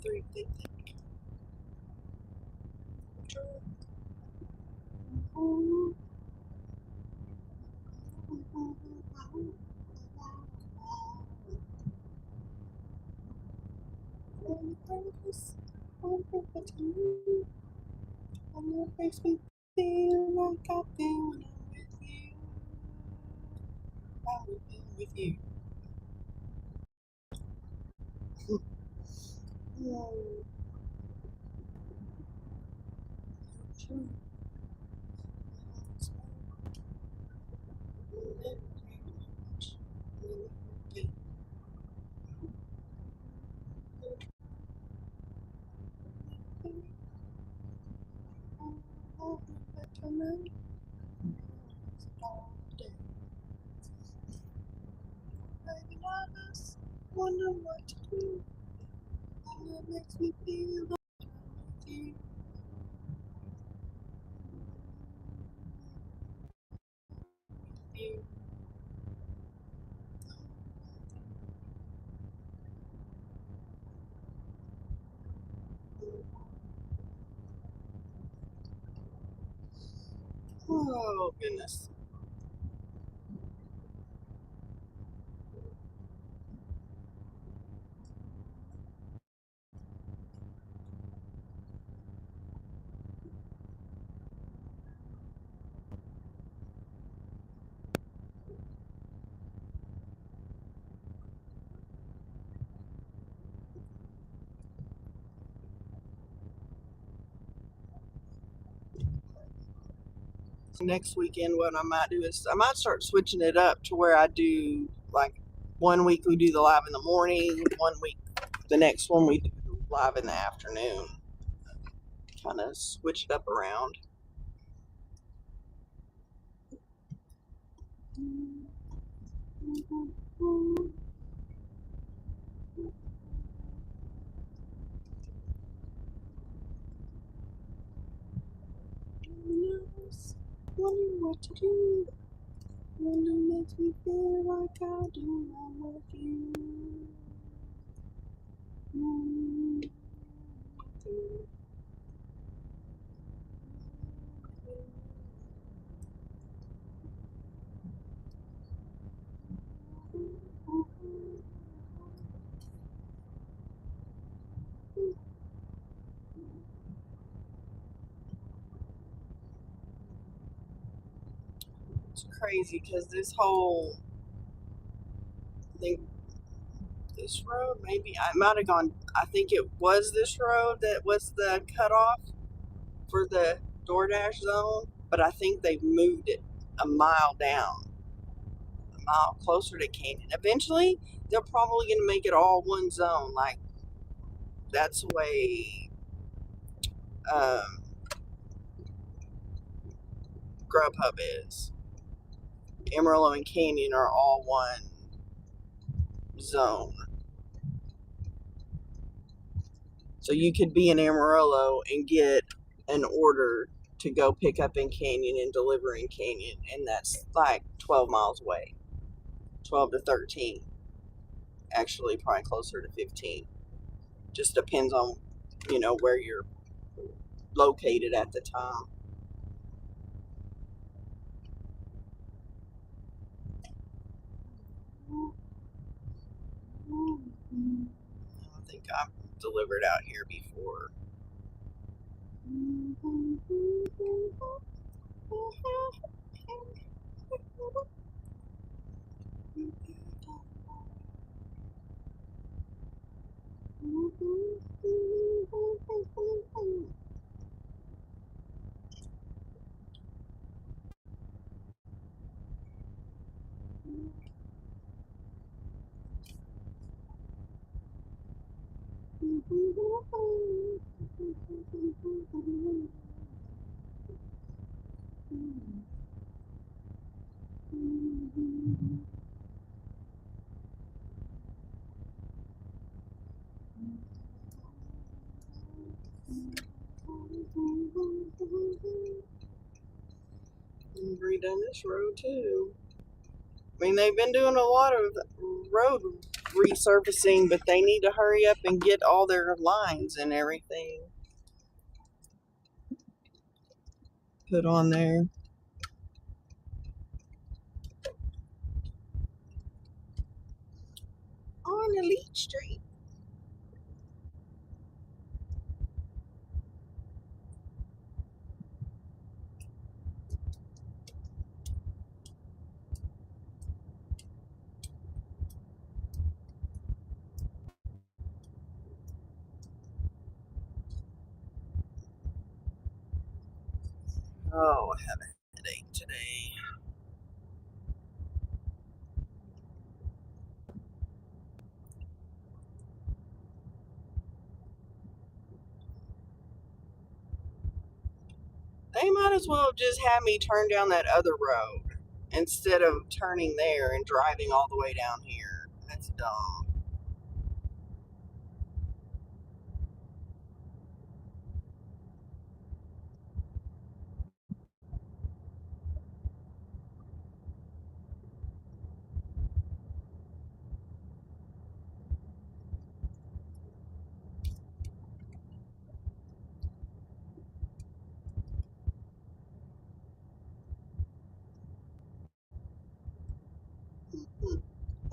Three. And it makes me feel like I've been with you. I've been with you. Wonder what to do, and it makes me feel like I'm with you. Oh goodness. Next weekend, what I might do is I might start switching it up to where I do like 1 week we do the live in the morning, 1 week the next one we do live in the afternoon. Kind of switch it up around. Wondering what to do. Wonder makes me feel like I do not love you. It's crazy because this whole thing, this road, maybe I might have gone. I think it was this road that was the cutoff for the DoorDash zone, but I think they moved it a mile down, a mile closer to Canyon. Eventually, they're probably going to make it all one zone. Like that's the way Grubhub is. Amarillo and Canyon are all one zone. So you could be in Amarillo and get an order to go pick up in Canyon and deliver in Canyon, and that's like 12 miles away. 12 to 13. Actually, probably closer to 15. Just depends on, where you're located at the time. I don't think I've delivered out here before. And redone this road too. I mean, they've been doing a lot of road resurfacing, but they need to hurry up and get all their lines and everything put on there. On Elite Street. Oh, I have a headache today. They might as well have just had me turn down that other road instead of turning there and driving all the way down here. That's dumb.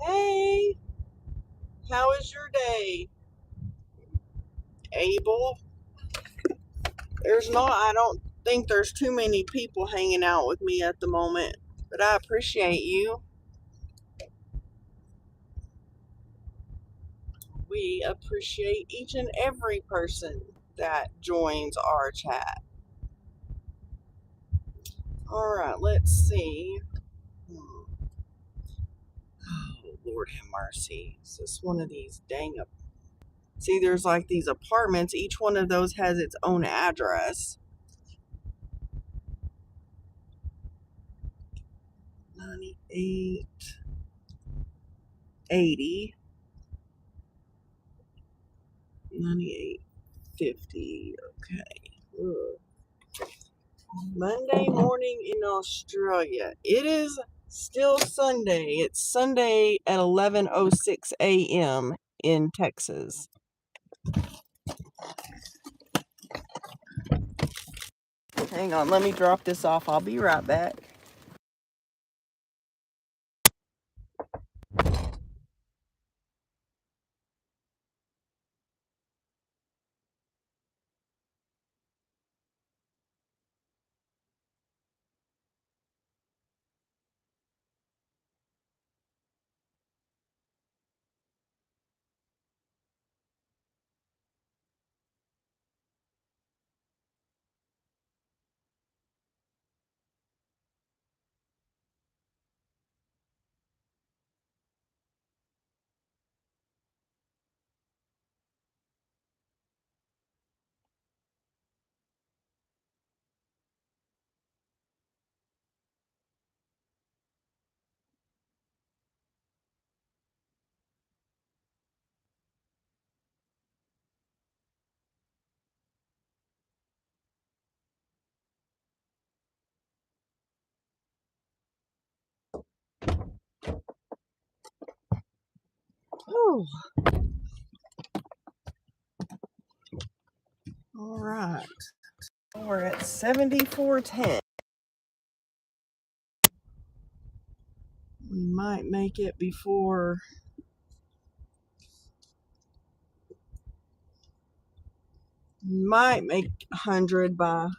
Hey, how is your day, Abel? I don't think there's too many people hanging out with me at the moment, but I appreciate you. We appreciate each and every person that joins our chat. All right, let's see. Oh, Lord have mercy. Is this one of these dang up? See, there's like these apartments. Each one of those has its own address. No, 98, 80, 98, 50. Okay. Ugh. Monday morning in Australia. It is still Sunday. It's Sunday at 11:06 a.m. in Texas. Hang on, let me drop this off. I'll be right back. Oh, all right. We're at 7410. We might make it before. Might make 100 by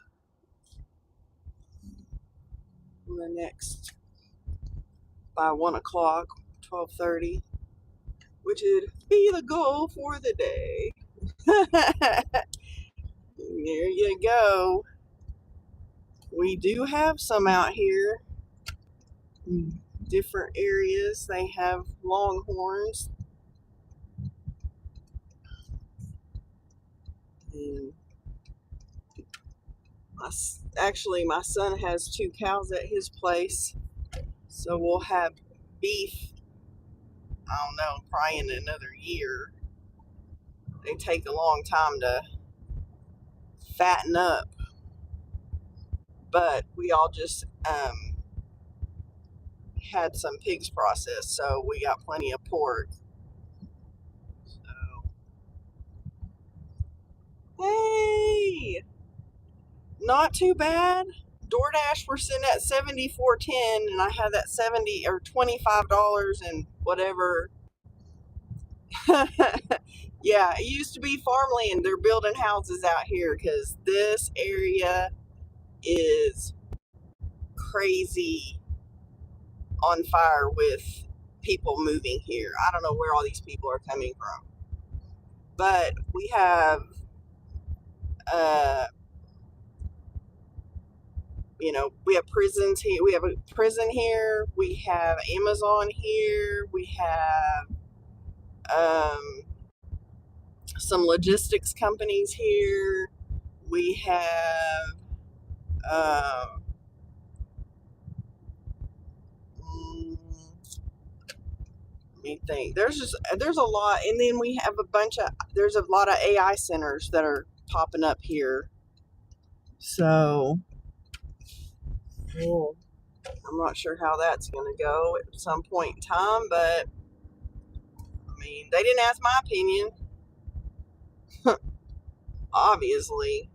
the next, by 1 o'clock, 12:30, which would be the goal for the day. There you go. We do have some out here. Different areas, they have longhorns. And actually, my son has 2 cows at his place. So we'll have beef, I don't know, probably in another year. They take a long time to fatten up. But we all just had some pigs processed, so we got plenty of pork. So, hey, not too bad. DoorDash we're sitting at $74.10, and I had that $70 or $25 and whatever. Yeah, it used to be farmland. They're building houses out here because this area is crazy on fire with people moving here. I don't know where all these people are coming from, but we have we have prisons here. We have a prison here. We have Amazon here. We have some logistics companies here. We have let me think. There's a lot, and then we have there's a lot of AI centers that are popping up here. So, well, I'm not sure how that's going to go at some point in time, but I mean, they didn't ask my opinion, obviously.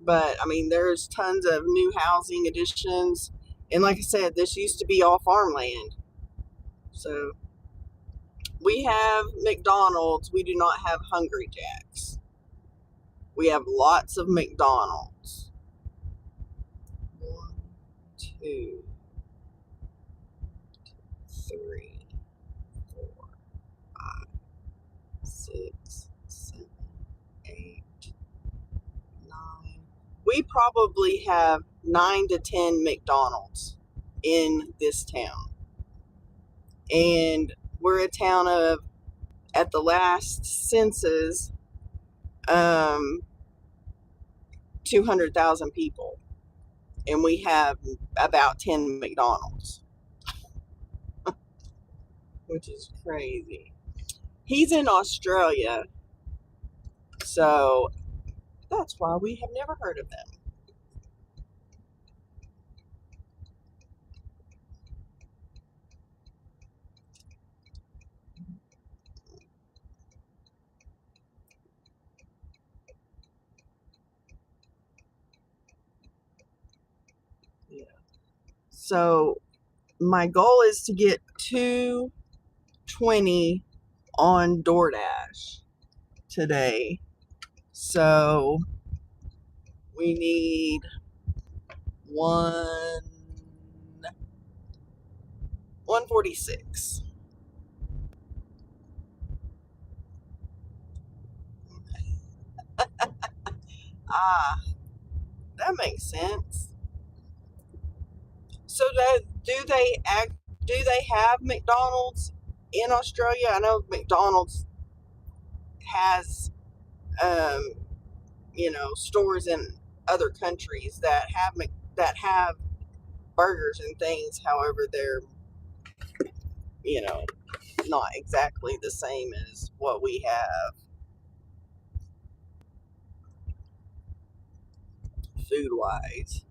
But I mean, there's tons of new housing additions, and like I said, this used to be all farmland. So we have McDonald's. We do not have Hungry Jacks. We have lots of McDonald's. 1, 2, 3, 4, 5, 6, 7, 8, 9. We probably have 9 to 10 McDonald's in this town. And we're a town of, at the last census, 200,000 people. and we have about 10 McDonald's, which is crazy. He's in Australia, so that's why we have never heard of them. Yeah. So my goal is to get 220 on DoorDash today. So we need 146. Ah, that makes sense. So do they have McDonald's in Australia? I know McDonald's has um, stores in other countries that have burgers and things. However, they're you know not exactly the same as what we have food wise.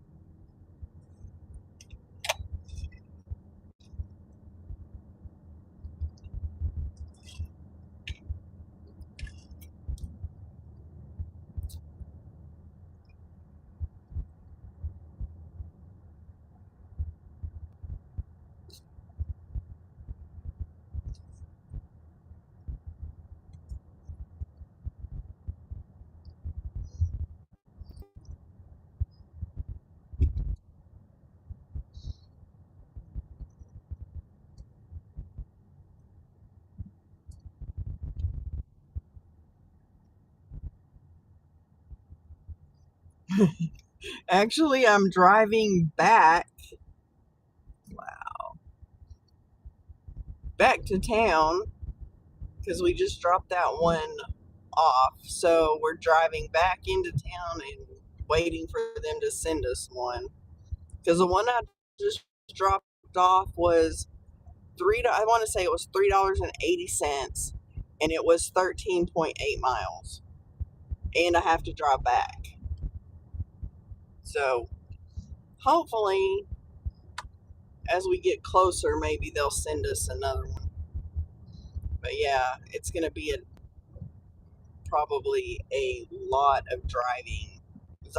Actually, I'm driving back to town because we just dropped that one off. So we're driving back into town and waiting for them to send us one. Because the one I just dropped off was I want to say it was $3.80, and it was 13.8 miles, and I have to drive back. So hopefully, as we get closer, maybe they'll send us another one. But yeah, it's gonna be probably a lot of driving because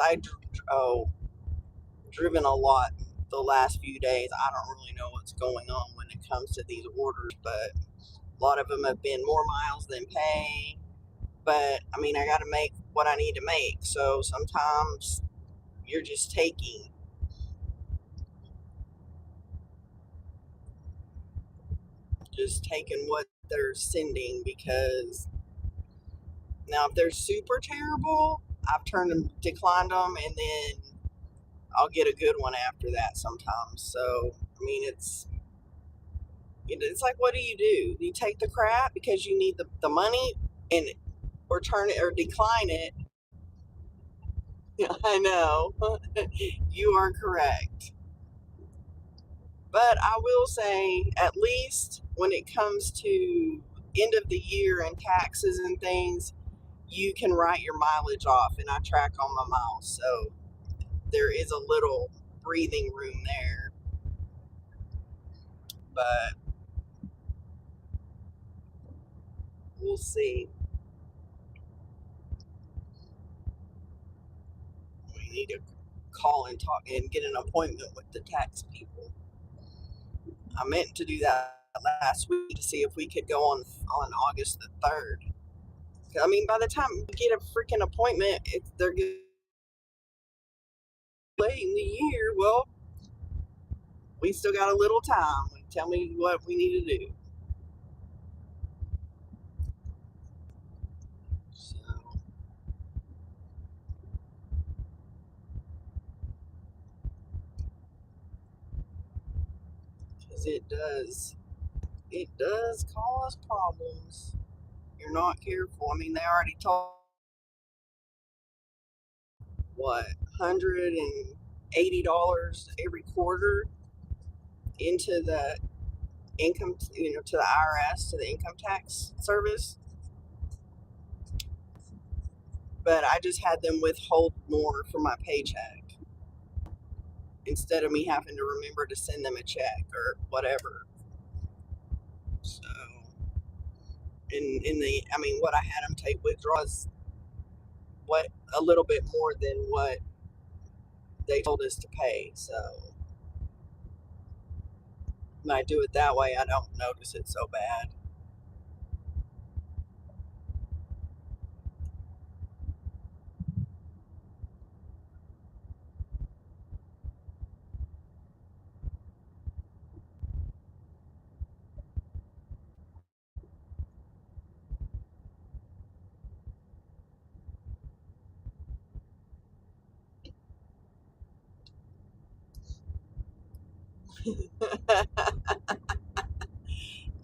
driven a lot the last few days. I don't really know what's going on when it comes to these orders, but a lot of them have been more miles than pay. But I mean, I got to make what I need to make. So sometimes you're just taking what they're sending, because now if they're super terrible, I've declined them, and then I'll get a good one after that sometimes. So I mean, it's like, what do? You take the crap because you need the money, and or turn it or decline it. I know. You are correct. But I will say, at least when it comes to end of the year and taxes and things, you can write your mileage off, and I track on my miles. So there is a little breathing room there. But we'll see. We need to call and talk and get an appointment with the tax people. I meant to do that last week to see if we could go on August the 3rd. I mean, by the time we get a freaking appointment, they're late in the year. Well, we still got a little time. Tell me what we need to do. So, because it does cause problems. You're not careful. I mean, they already told what 100 and $80 every quarter into the income, to the IRS, to the income tax service. But I just had them withhold more from my paycheck instead of me having to remember to send them a check or whatever. So, what I had them take withdrawals, what a little bit more than what they told us to pay. So, when I do it that way, I don't notice it so bad.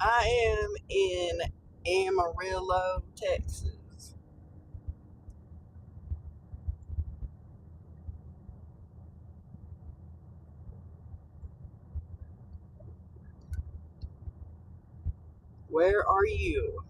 I am in Amarillo, Texas. Where are you?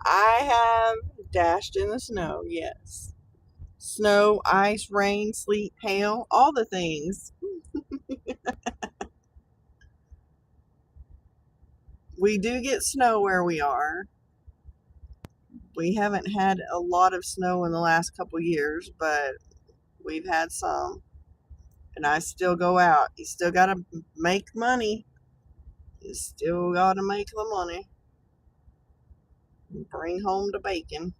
I have dashed in the snow, yes. Snow, ice, rain, sleet, hail, all the things. We do get snow where we are. We haven't had a lot of snow in the last couple years, but we've had some. And I still go out. You still got to make money. You still got to make the money. Bring home the bacon.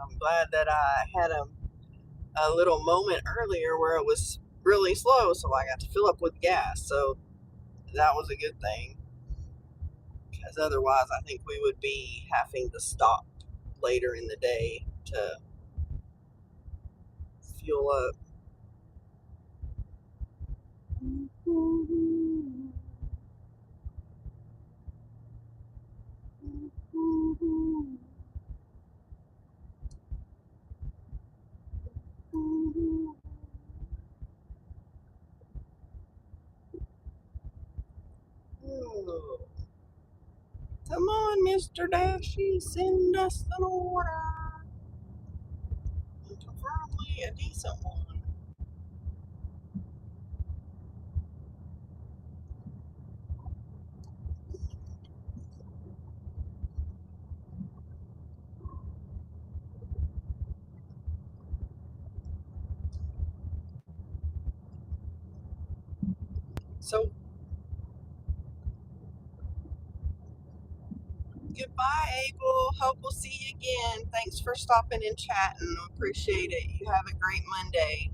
I'm glad that I had a little moment earlier where it was really slow, so I got to fill up with gas. So that was a good thing. Because otherwise, I think we would be having to stop later in the day to fuel up. Oh, come on, Mr. Dashy, send us an order. Preferably a decent one. So, goodbye, Abel. Hope we'll see you again. Thanks for stopping and chatting. Appreciate it. You have a great Monday.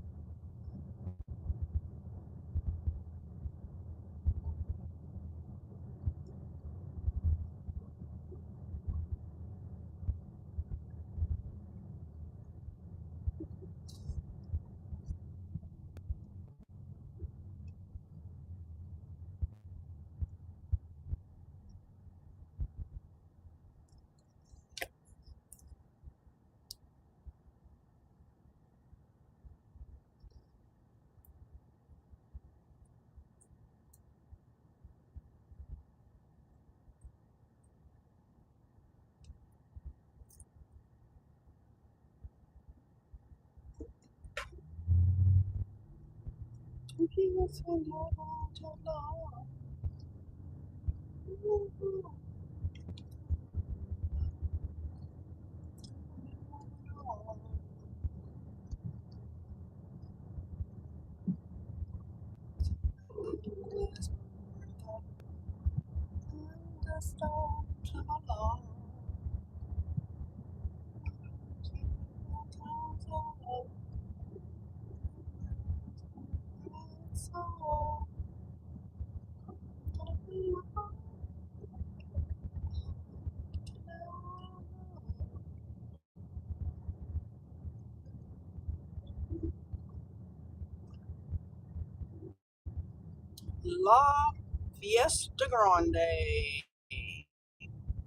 La Fiesta Grande.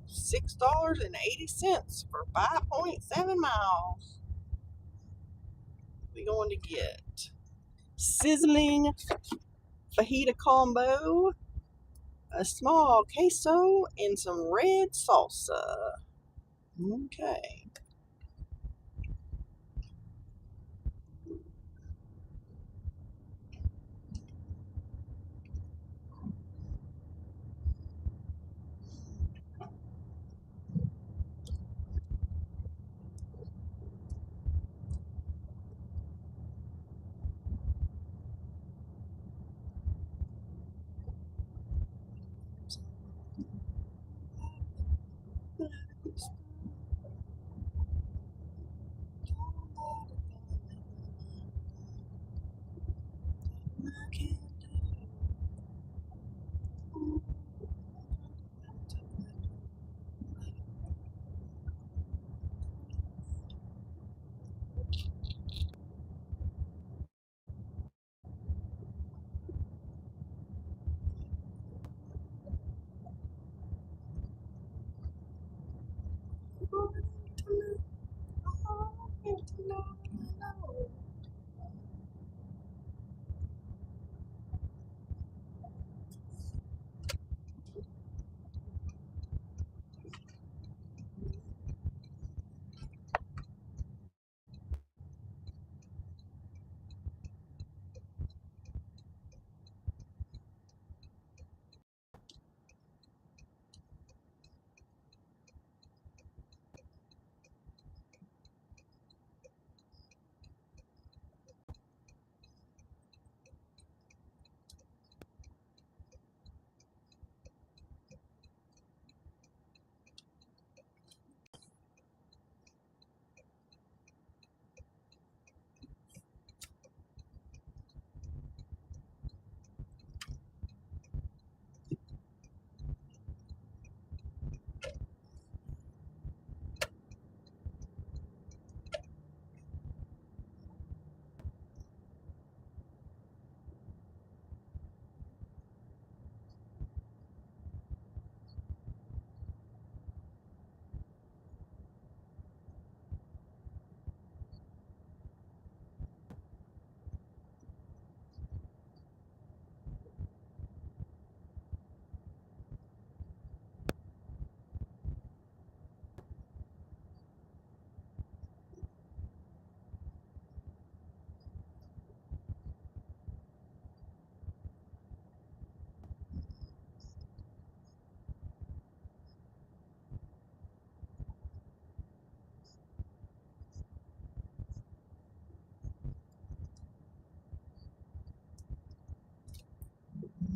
$6.80 for 5.7 miles. We're going to get sizzling fajita combo, a small queso, and some red salsa. Okay.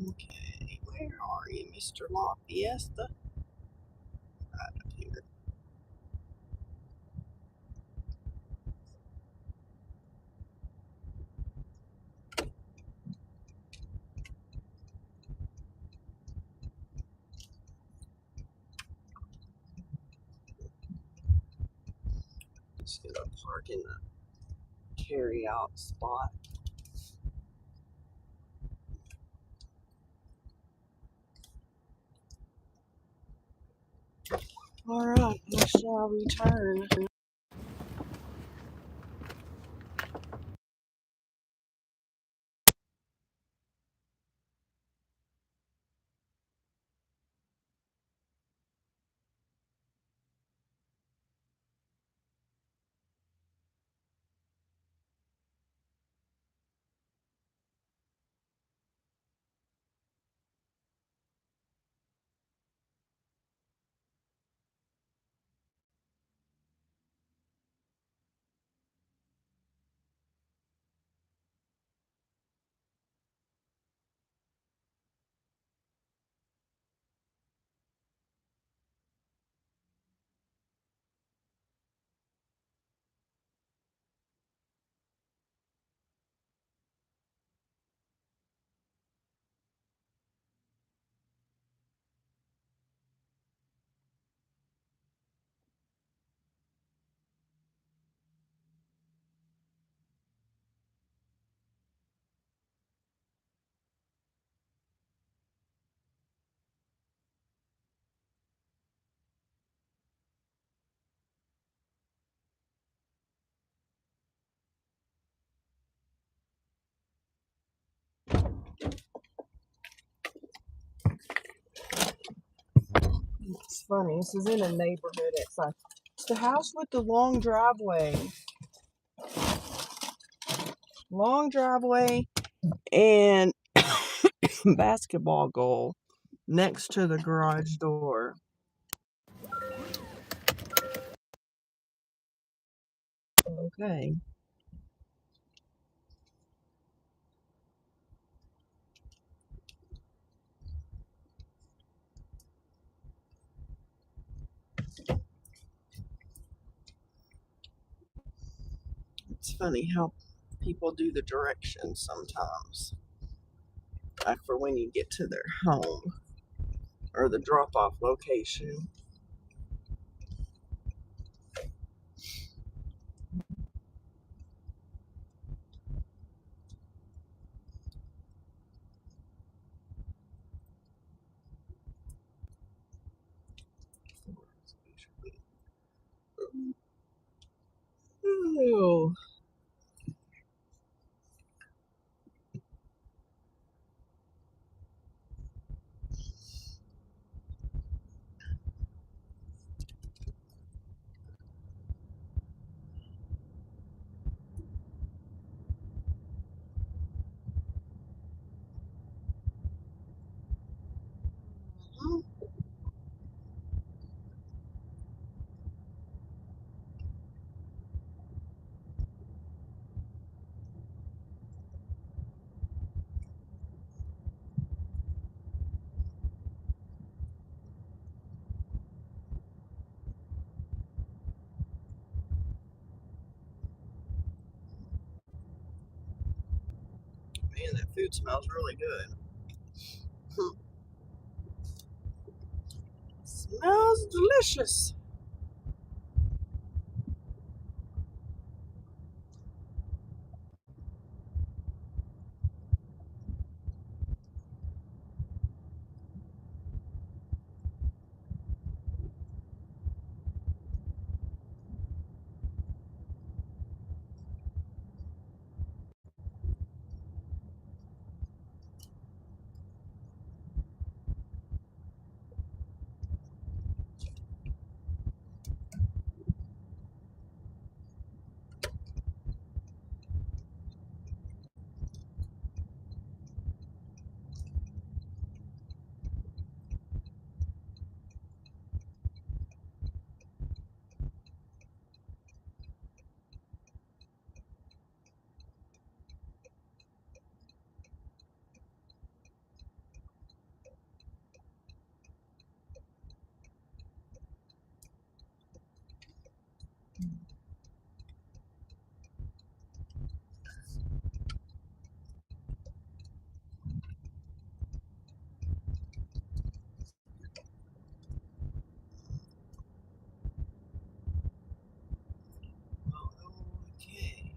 Okay, where are you, Mr. La Fiesta? Right up here. Just gonna park in the carry out spot. Alright, I shall return. It's funny. This is in a neighborhood. It's the house with the long driveway, and basketball goal next to the garage door. Okay. It's funny how people do the directions sometimes. Like for when you get to their home or the drop off location. Oh. Man, that food smells really good. Smells delicious. Okay.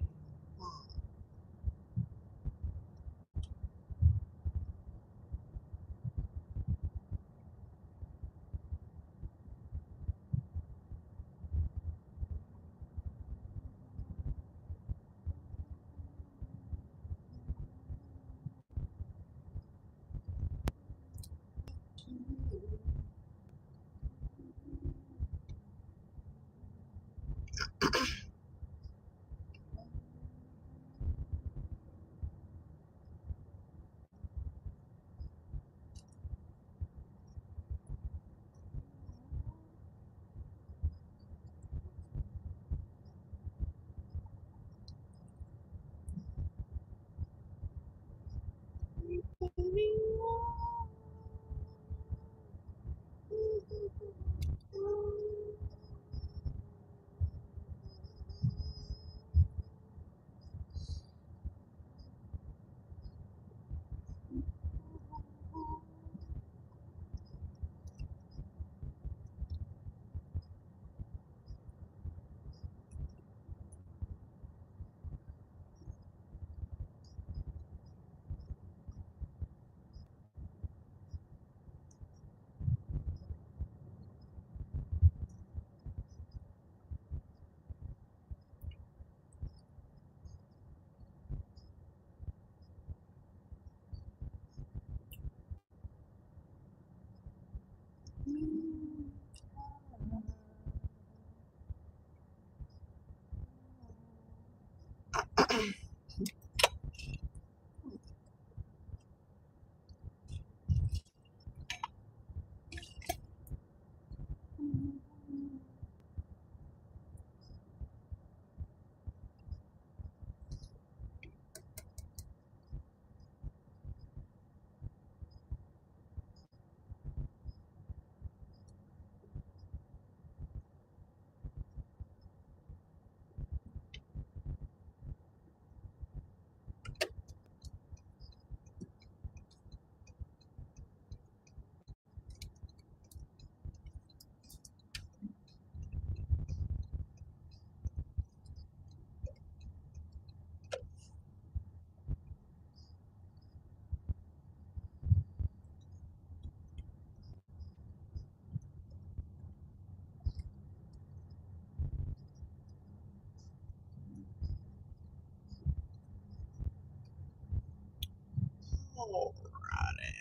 Alrighty.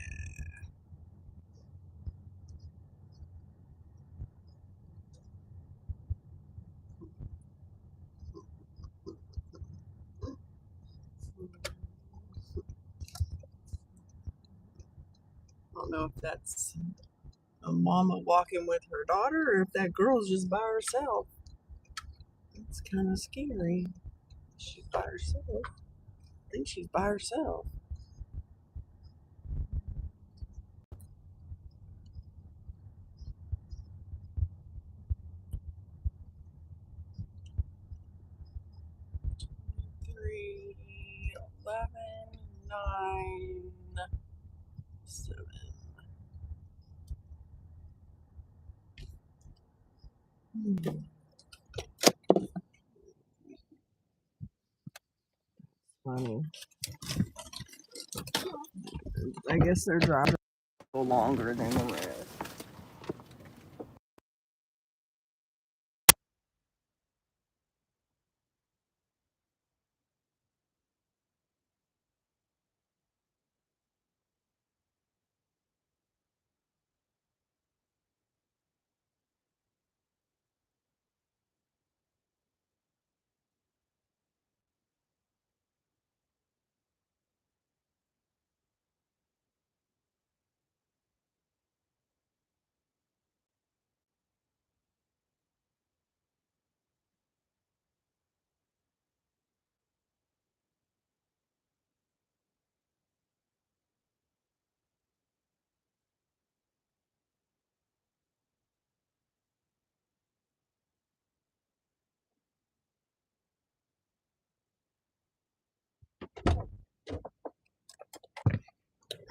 I don't know if that's a mama walking with her daughter or if that girl's just by herself. It's kind of scary. She's by herself. I think she's by herself. Three, 11, 9, 7. Funny. I guess they're driving a little longer than the rest.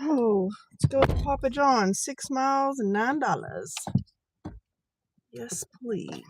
Oh, let's go to Papa John's. 6 miles and $9. Yes, please.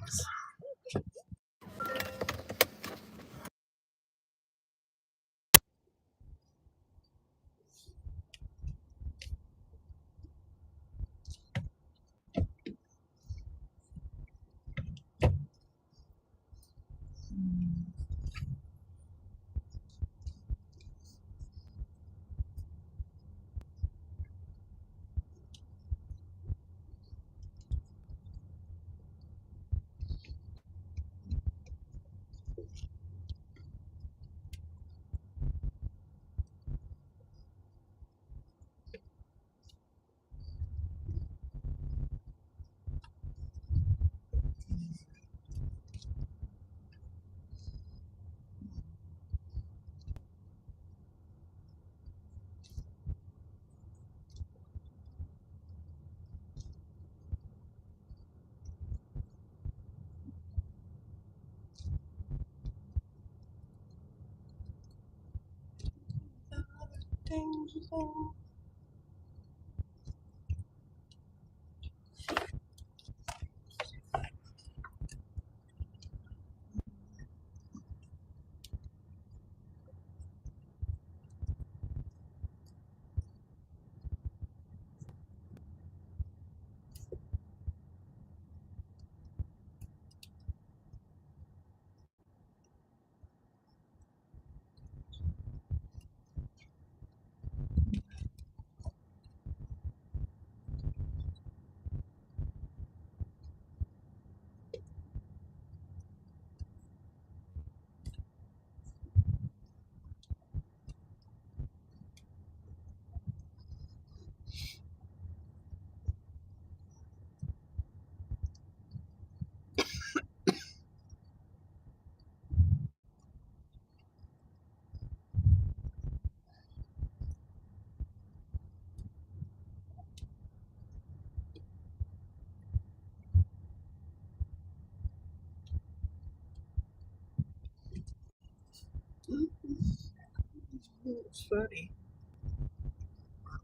It's funny.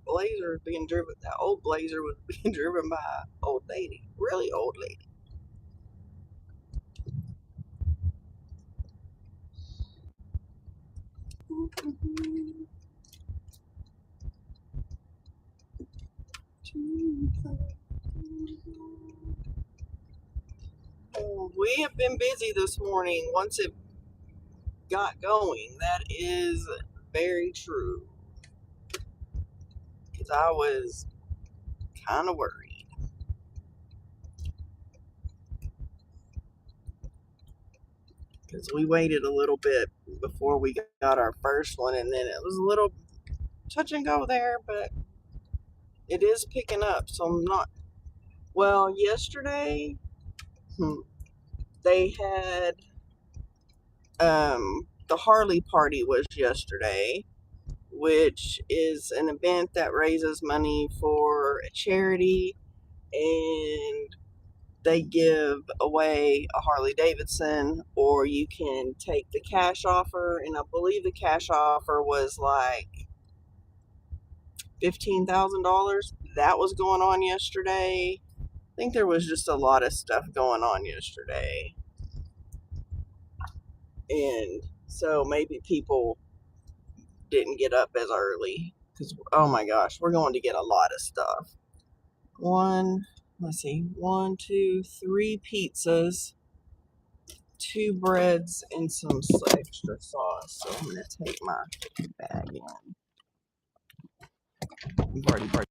Blazer being driven, that old Blazer was being driven by an old lady, really old lady. Oh, we have been busy this morning once it got going. That is very true. because I was kind of worried. Because we waited a little bit before we got our first one, and then it was a little touch and go there, but it is picking up. So I'm not. Well, yesterday they had the Harley party was yesterday, which is an event that raises money for a charity, and they give away a Harley Davidson, or you can take the cash offer, and I believe the cash offer was like $15,000. That was going on yesterday. I think there was just a lot of stuff going on yesterday, and so maybe people didn't get up as early because oh my gosh, we're going to get a lot of stuff. Let's see, 3 pizzas, 2 breads, and some extra sauce. So I'm gonna take my bag in. We've already brought.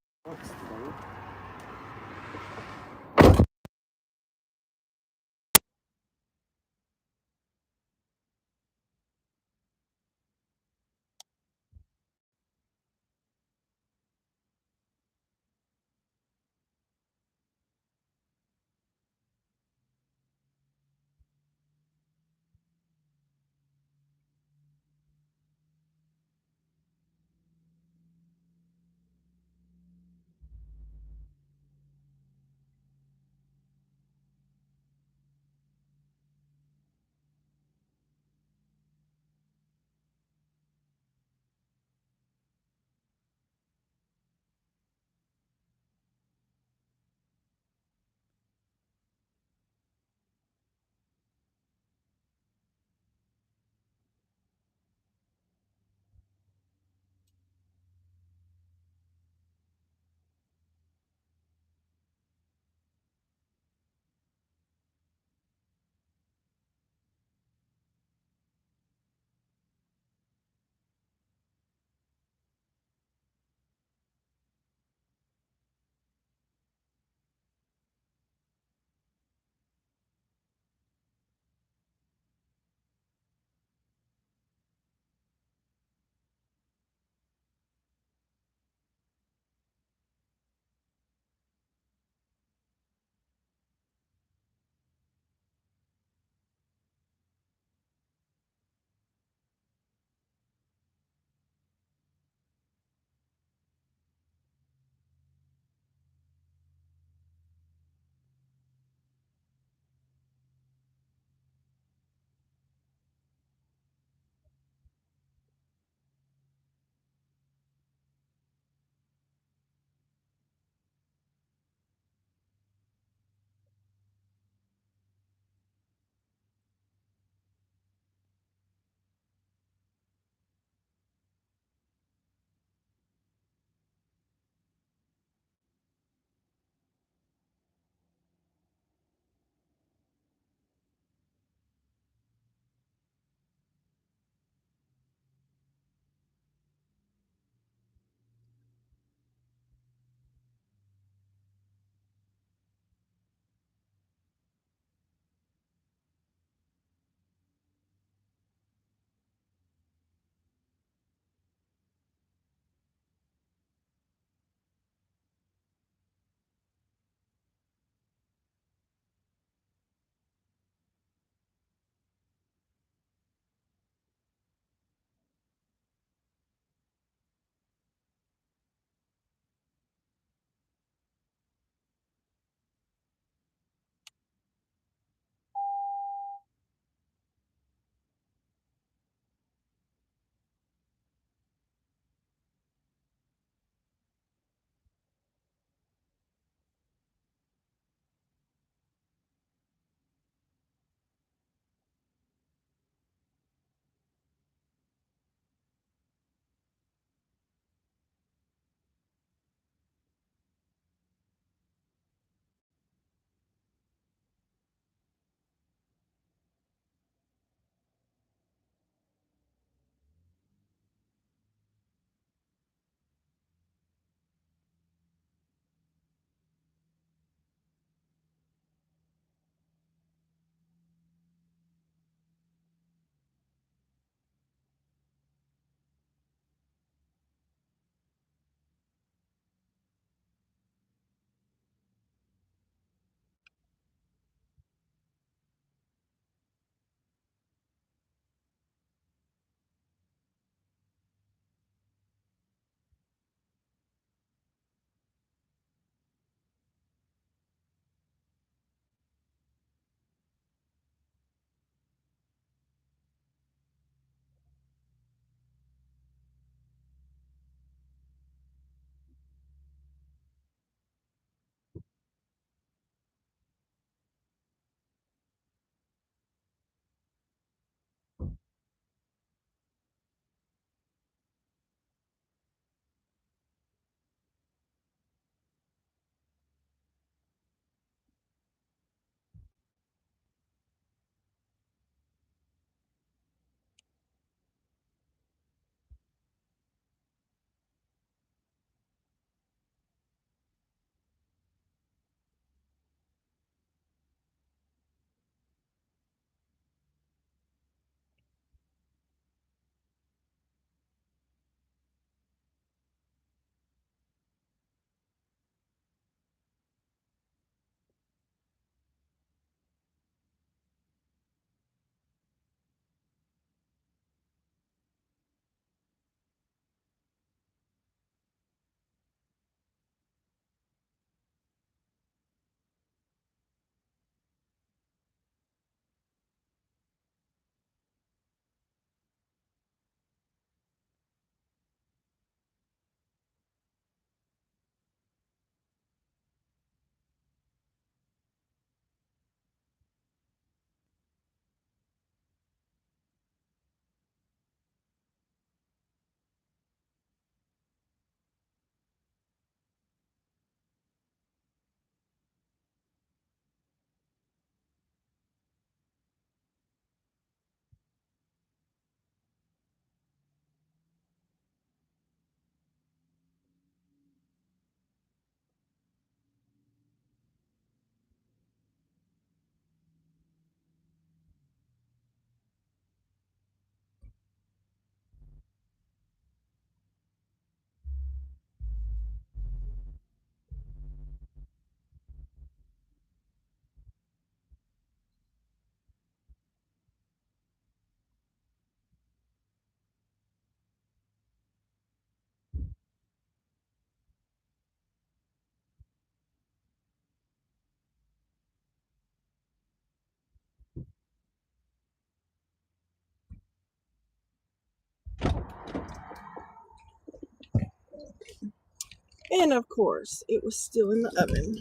And of course, it was still in the oven.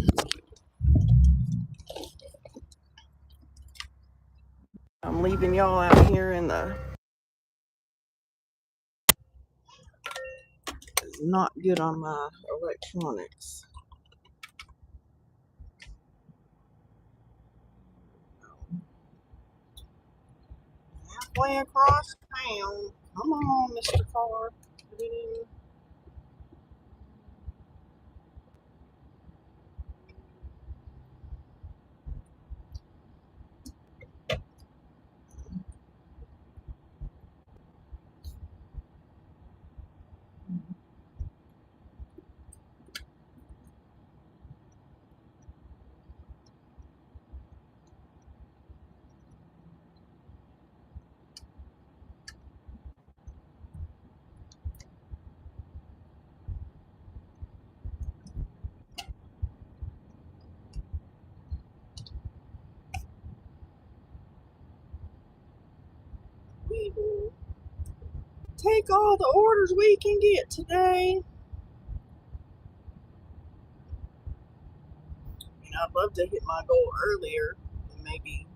I'm leaving y'all out here in the... It's not good on my electronics. Halfway across town. Come on, Mr. Car. We will take all the orders we can get today. And I'd love to hit my goal earlier and maybe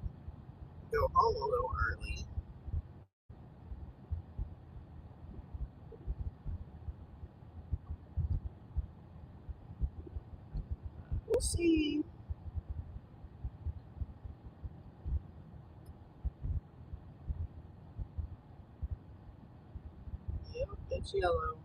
go home a little early. We'll see. Yep, it's yellow.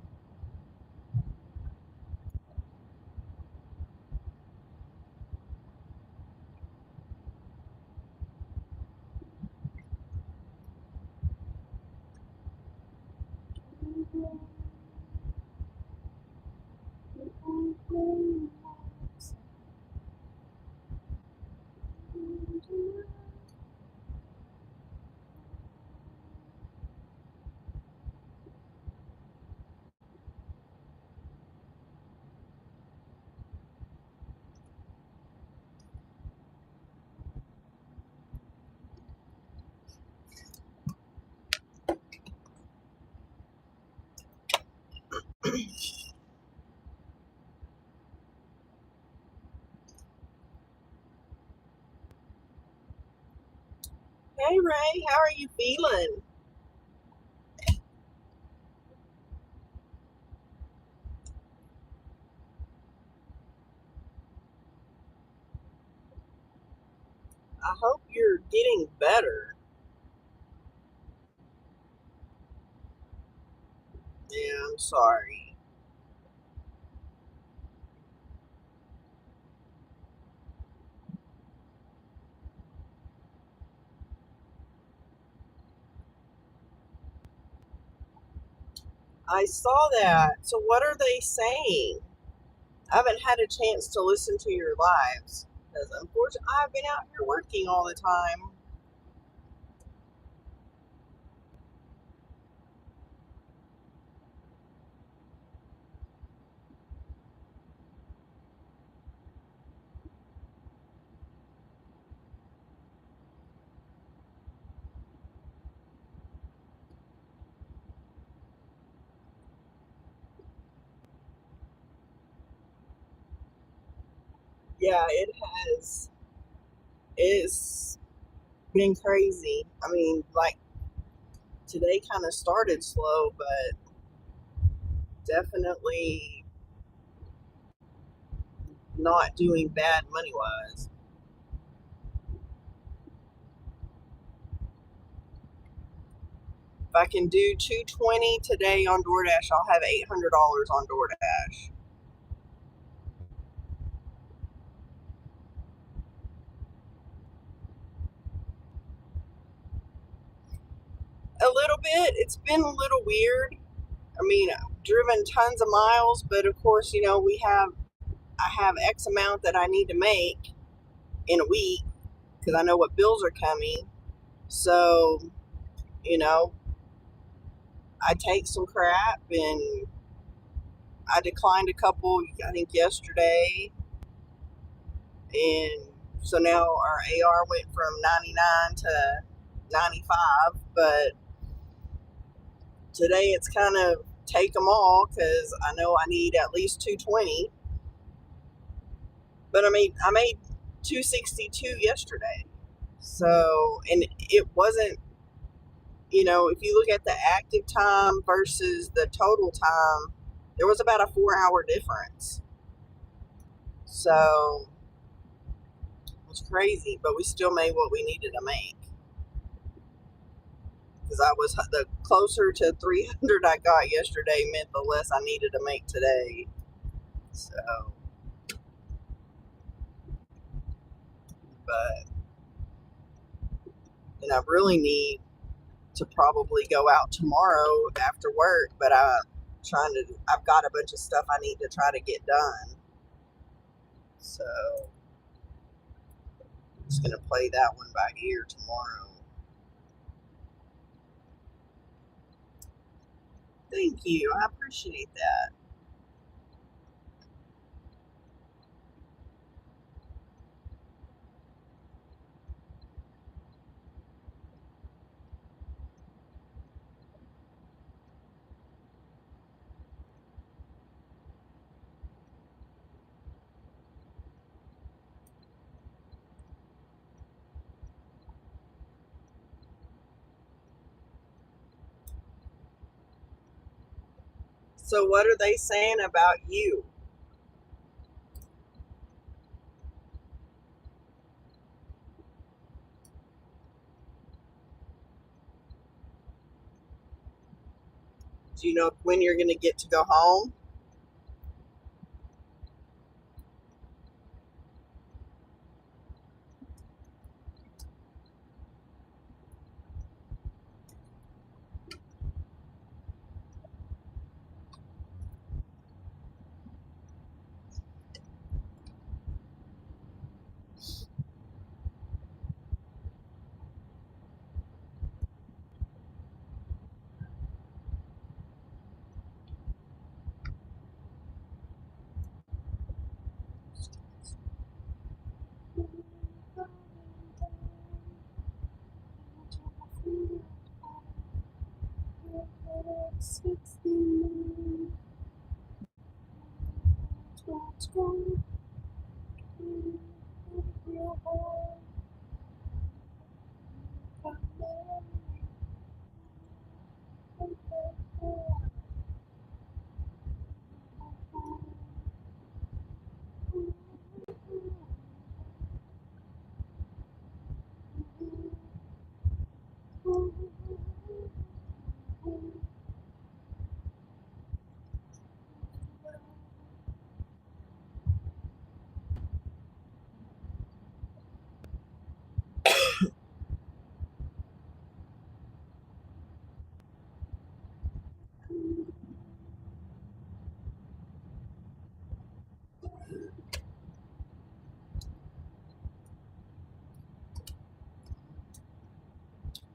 Hey Ray, how are you feeling? I hope you're getting better. Yeah, I'm sorry. I saw that. So what are they saying? I haven't had a chance to listen to your lives because unfortunately I've been out here working all the time. Yeah, it has. It's been crazy. I mean, like today kind of started slow, but definitely not doing bad money wise. If I can do 220 today on DoorDash, I'll have $800 on DoorDash. A little bit. It's been a little weird. I mean, I've driven tons of miles, but of course, I have X amount that I need to make in a week because I know what bills are coming. So, you know, I take some crap and I declined a couple, I think yesterday. And so now our AR went from 99 to 95, but today it's kind of take them all because I know I need at least 220. But I made 262 yesterday. So, and it wasn't, if you look at the active time versus the total time, there was about a 4-hour difference. So, it was crazy, but we still made what we needed to make. Because the closer to 300 I got yesterday meant the less I needed to make today. So, but, and I really need to probably go out tomorrow after work, but I've got a bunch of stuff I need to try to get done. So, I'm just going to play that one by ear tomorrow. Thank you. I appreciate that. So, what are they saying about you? Do you know when you're going to get to go home?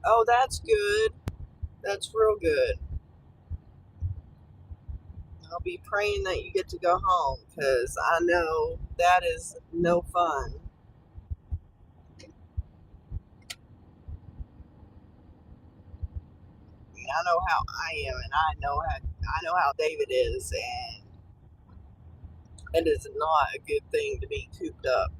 Oh, that's good. That's real good. I'll be praying that you get to go home because I know that is no fun. I mean, I know how I am, and I know how David is, and it is not a good thing to be cooped up.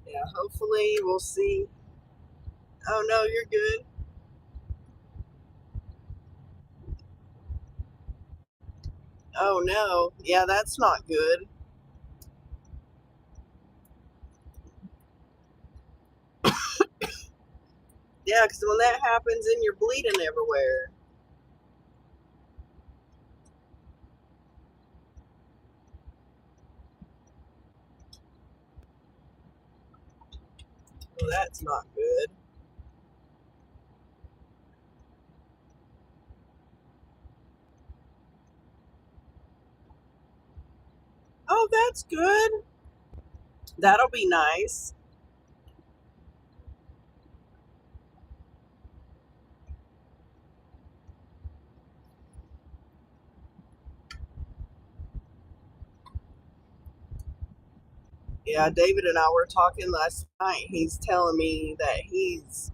Yeah, hopefully we'll see. Oh no, you're good. Oh no, yeah, that's not good. Yeah, because when that happens, then you're bleeding everywhere. Well, that's not good. Oh, that's good. That'll be nice. Yeah, David and I were talking last night. He's telling me that he's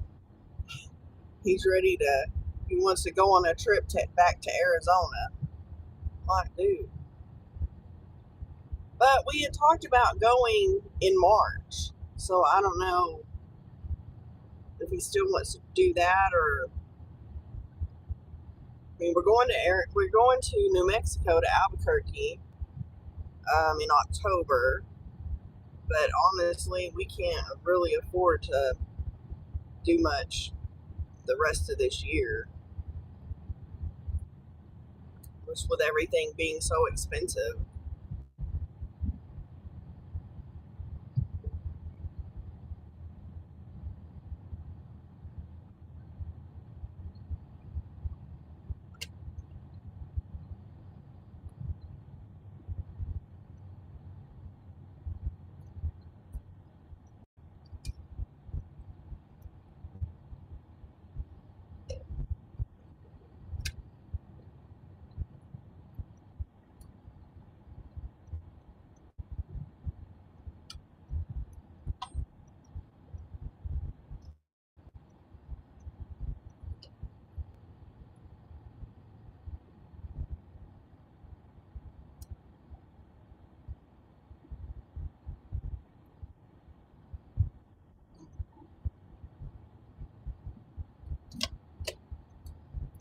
ready to. He wants to go on a trip back to Arizona. I'm like, dude. But we had talked about going in March, so I don't know if he still wants to do that or. I mean, we're going to New Mexico to Albuquerque in October, but honestly, we can't really afford to do much the rest of this year, just with everything being so expensive.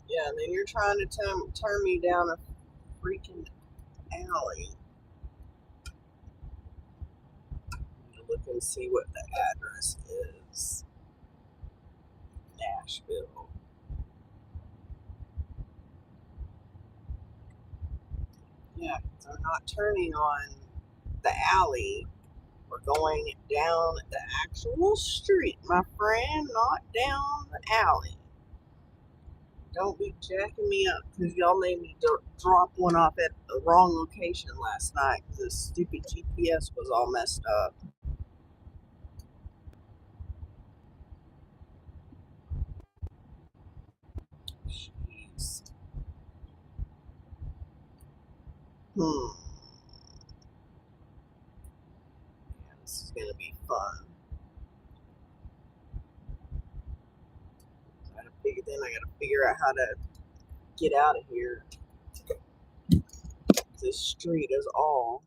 Yeah, and then you're trying to turn me down a freaking alley. Look and see what the address is. Nashville. Yeah, they're not turning on the alley. We're going down the actual street, my friend, not down the alley. Don't be jacking me up because y'all made me drop one off at the wrong location last night because this stupid GPS was all messed up. Jeez. Yeah, this is gonna be fun. Then I gotta figure out how to get out of here. This street is all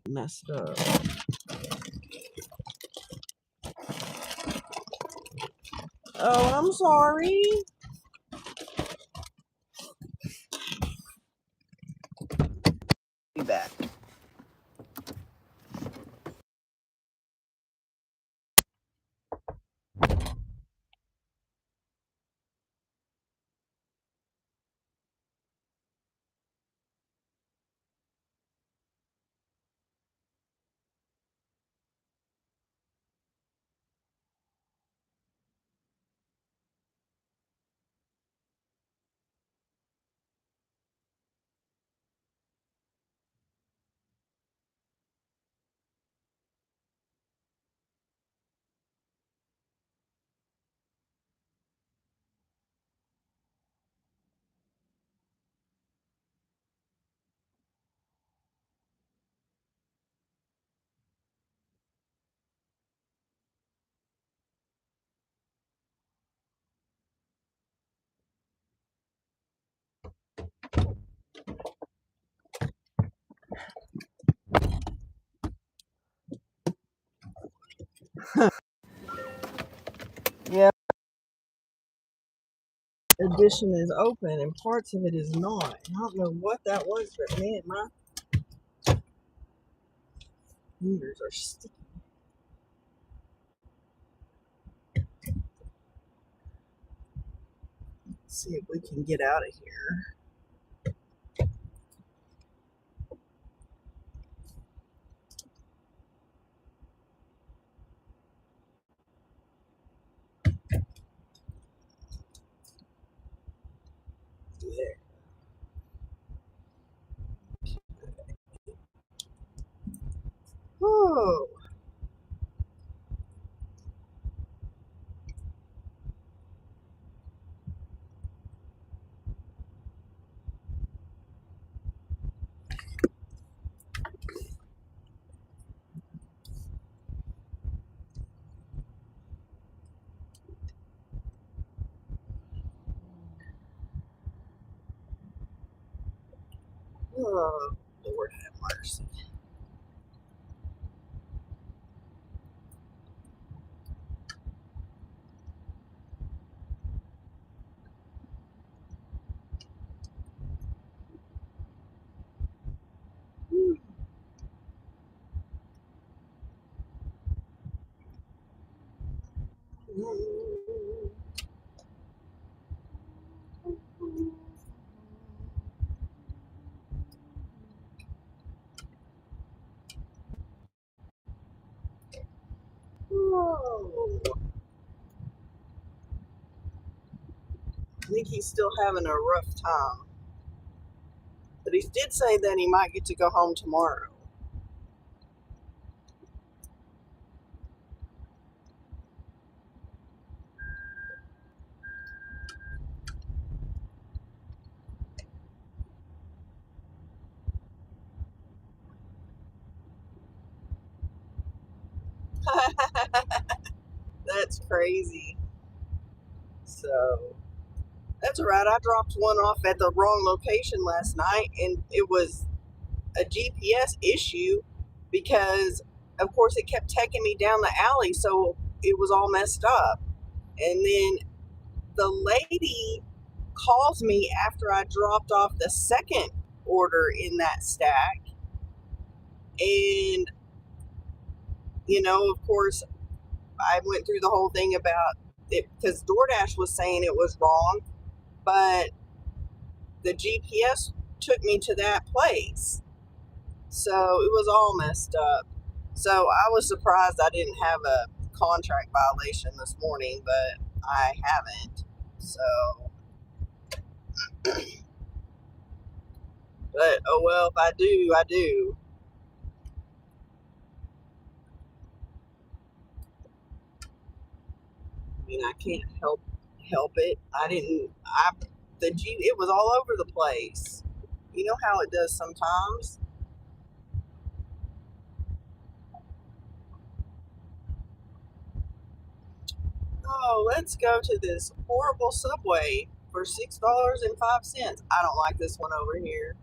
messed up. Oh, I'm sorry. Be back. Yeah, edition is open and parts of it is not. I don't know what that was, but man, my fingers are sticky. Let's see if we can get out of here. Oh, oh, Lord have mercy. Oh, I think he's still having a rough time. But he did say that he might get to go home tomorrow. That's crazy. So that's all right. I dropped one off at the wrong location last night, and it was a GPS issue because, of course, it kept taking me down the alley, so it was all messed up. And then the lady calls me after I dropped off the second order in that stack, and of course, I went through the whole thing about it because DoorDash was saying it was wrong, but the GPS took me to that place. So it was all messed up. So I was surprised I didn't have a contract violation this morning, but I haven't. So, but oh well, if I do, I do. I mean, I can't help it. I didn't. It was all over the place. You know how it does sometimes. Oh, let's go to this horrible Subway for $6.05. I don't like this one over here.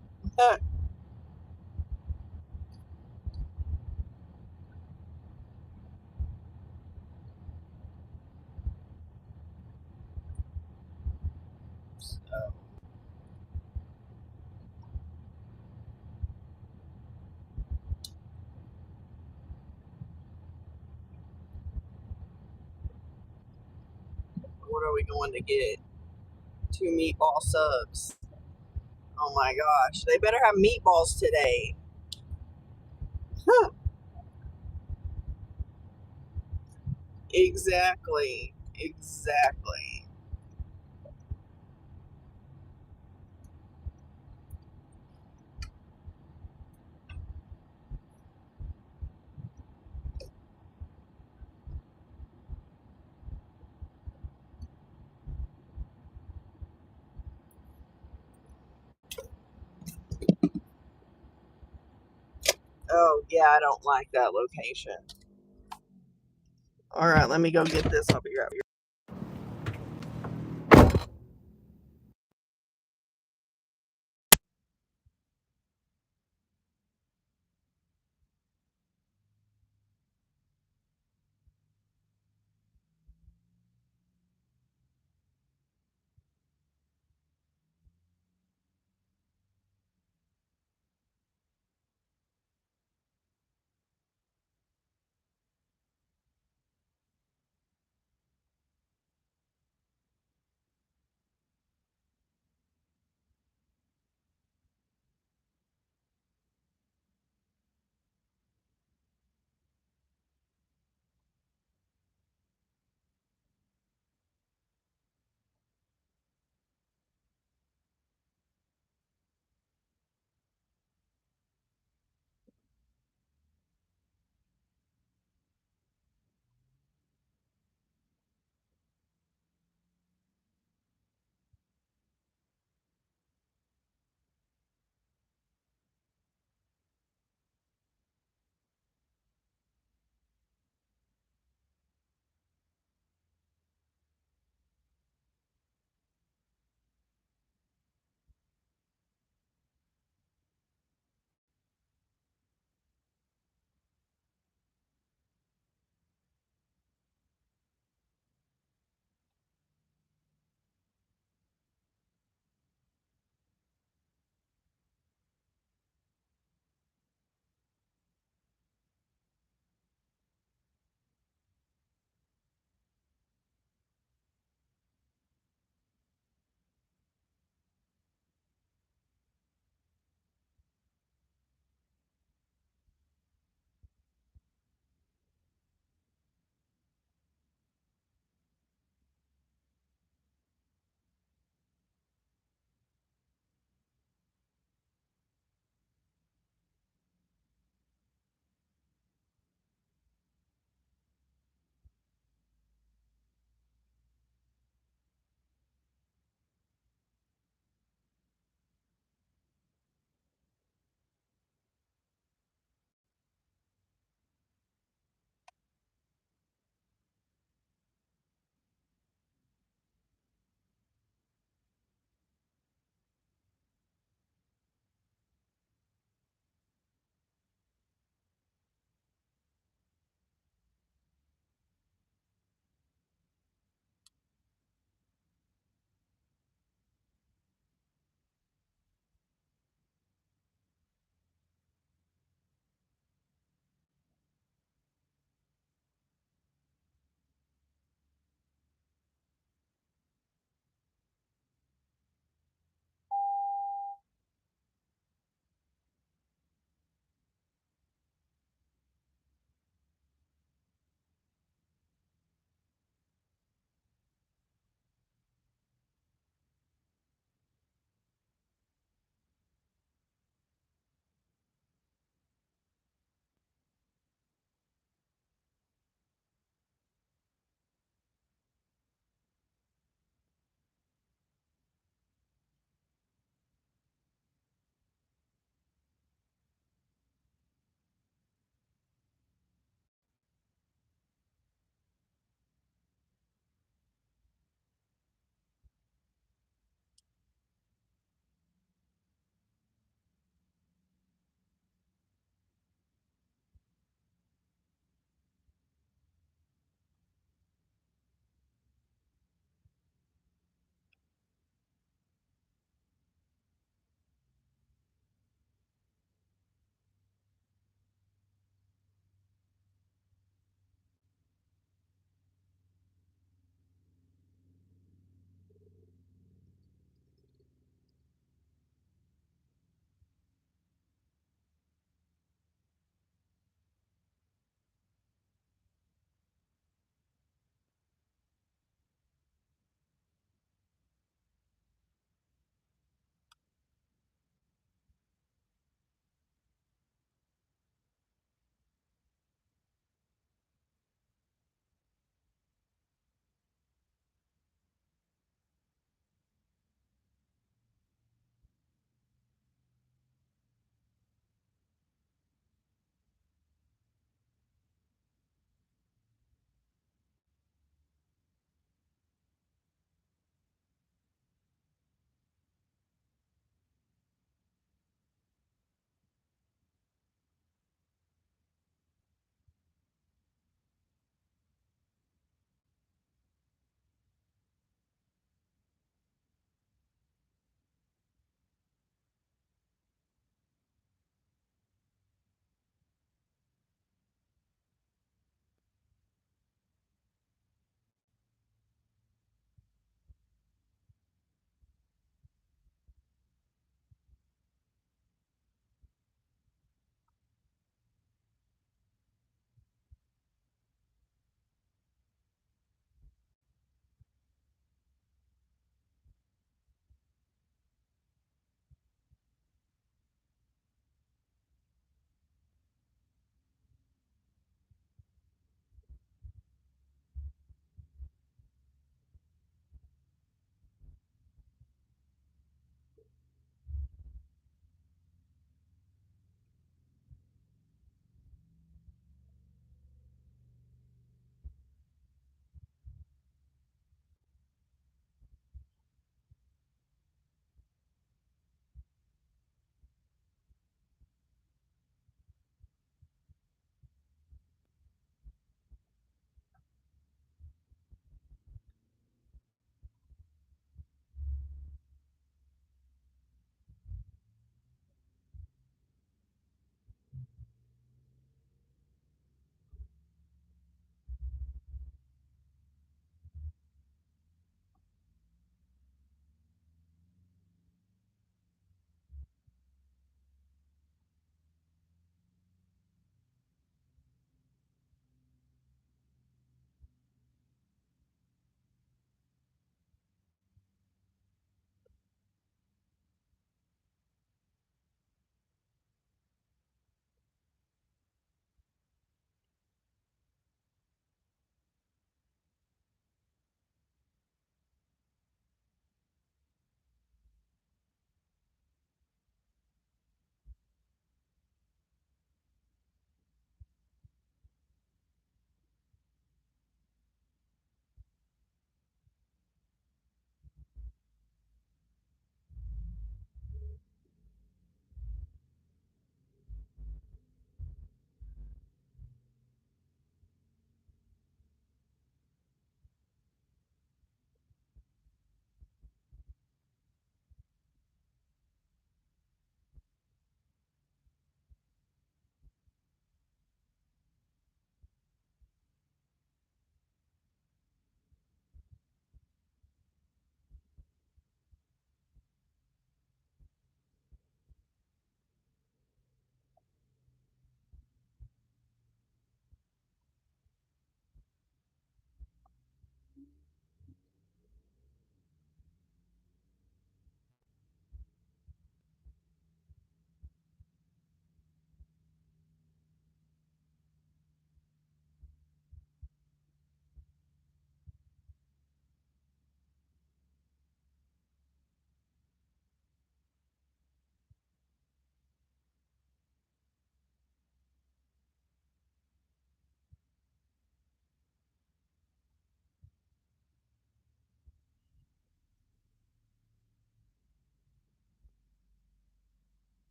What are we going to get? Two meatball subs. Oh my gosh. They better have meatballs today. Huh. Exactly. Exactly. Oh, yeah, I don't like that location. All right, let me go get this. I'll be right back.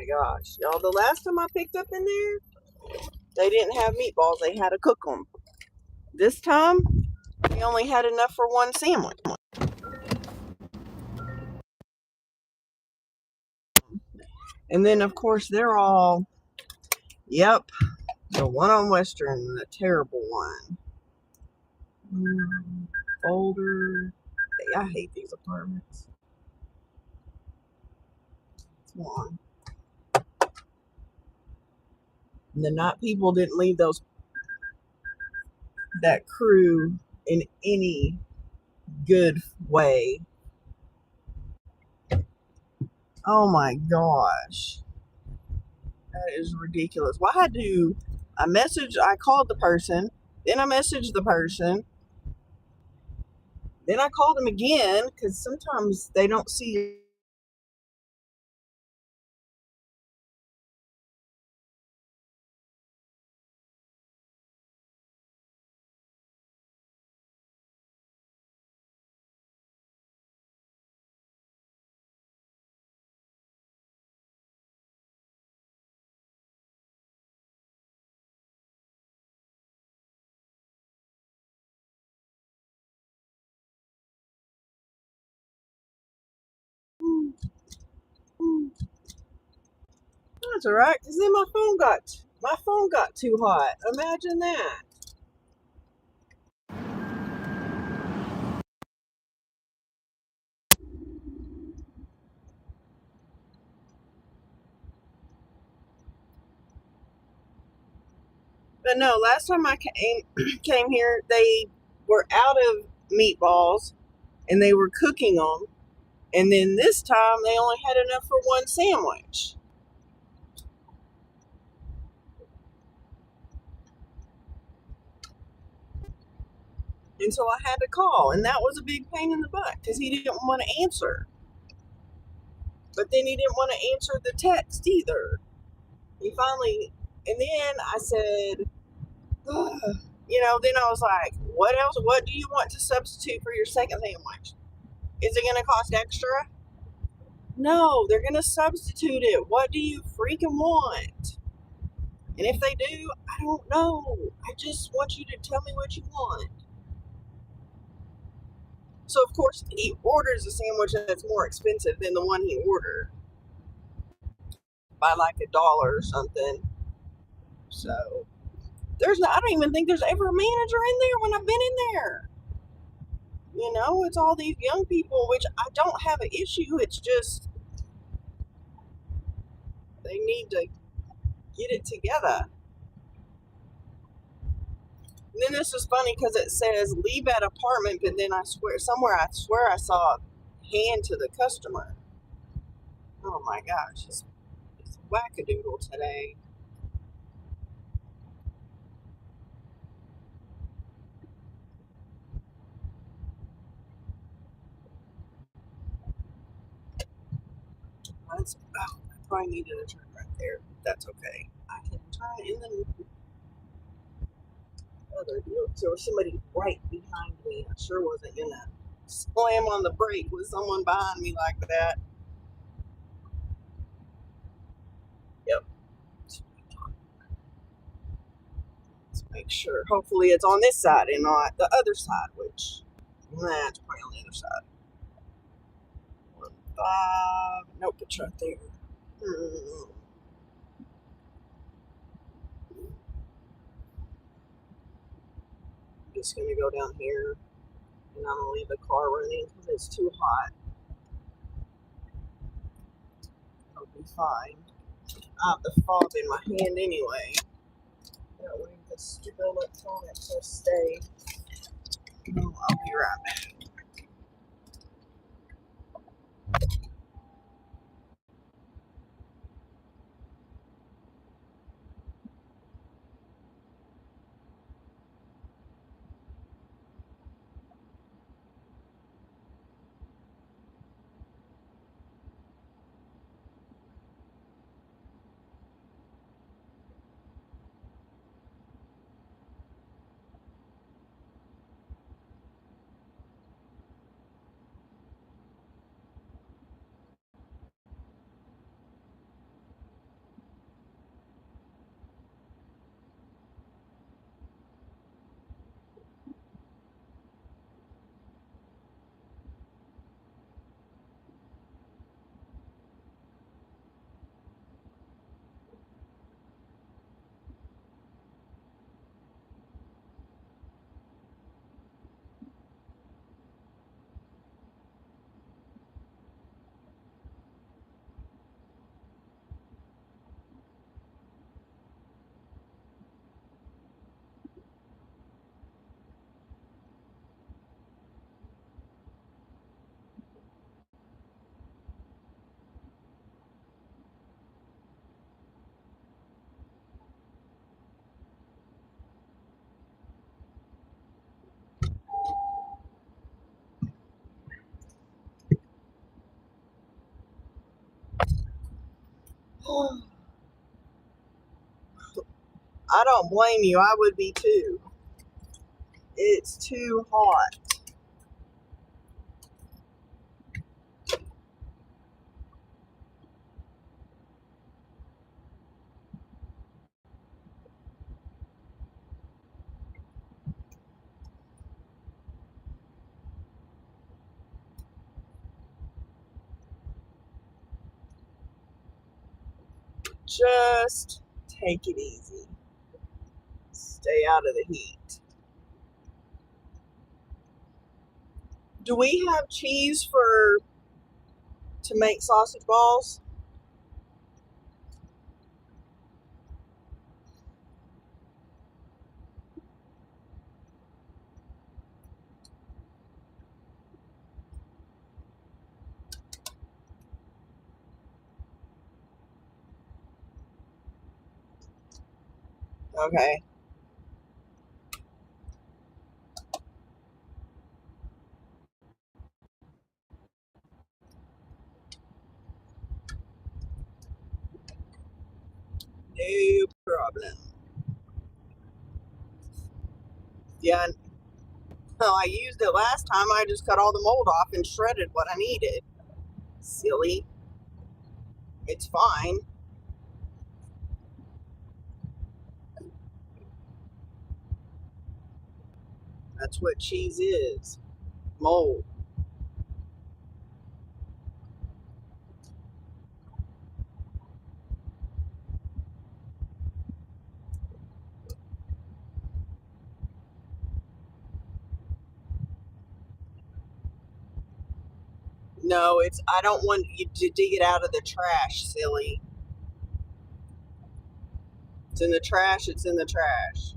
my gosh. Y'all, the last time I picked up in there, they didn't have meatballs. They had to cook them. This time, they only had enough for one sandwich. And then, of course, they're all, yep, the one on Western, the terrible one. Older. I hate these apartments. Come on. And the Knot people didn't leave that crew in any good way. Oh my gosh. That is ridiculous. Why I called the person, then I messaged the person, then I called them again, because sometimes they don't see. That's alright, because then my phone got too hot. Imagine that. But no, last time I came here, they were out of meatballs and they were cooking them. And then this time they only had enough for one sandwich. And so I had to call, and that was a big pain in the butt because he didn't want to answer. But then he didn't want to answer the text either. He finally, and then I said, then I was like, what else? What do you want to substitute for your second sandwich? Is it going to cost extra? No, they're going to substitute it. What do you freaking want? And if they do, I don't know. I just want you to tell me what you want. So, of course, he orders a sandwich that's more expensive than the one he ordered by like $1 or something. So, I don't even think there's ever a manager in there when I've been in there. It's all these young people, which I don't have an issue. It's just they need to get it together. And then this is funny because it says leave at apartment, but then I swear I saw hand to the customer. Oh my gosh, it's wackadoodle today. I probably needed a turn right there. That's okay. I can turn in the other deal. There was somebody right behind me. I sure wasn't gonna slam on the brake with someone behind me like that. Yep. Let's make sure. Hopefully it's on this side and not the other side, which it's probably on the other side. 1-5. Nope, it's right there. I'm just gonna go down here and I'm gonna leave the car running because it's too hot. I'll be fine. I have the fob in my hand anyway. That way the stupid electronics will stay. I'll be right back. I don't blame you. I would be too. It's too hot. Just take it easy. Stay out of the heat. Do we have cheese to make sausage balls? Okay. No problem. Yeah, well, I used it last time. I just cut all the mold off and shredded what I needed. Silly. It's fine. That's what cheese is. Mold. No, I don't want you to dig it out of the trash, silly. It's in the trash, it's in the trash.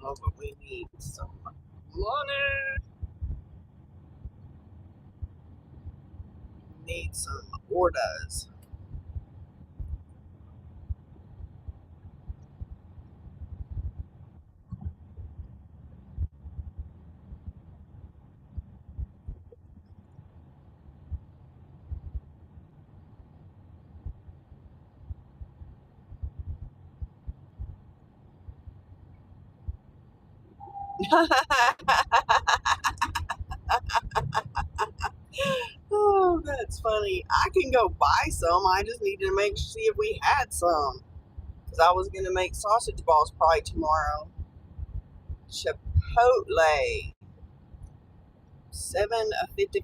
Oh, but we need some money. Need some orders. Oh, that's funny. I can go buy some. I just needed to see if we had some. Because I was going to make sausage balls probably tomorrow. Chipotle. 7.55.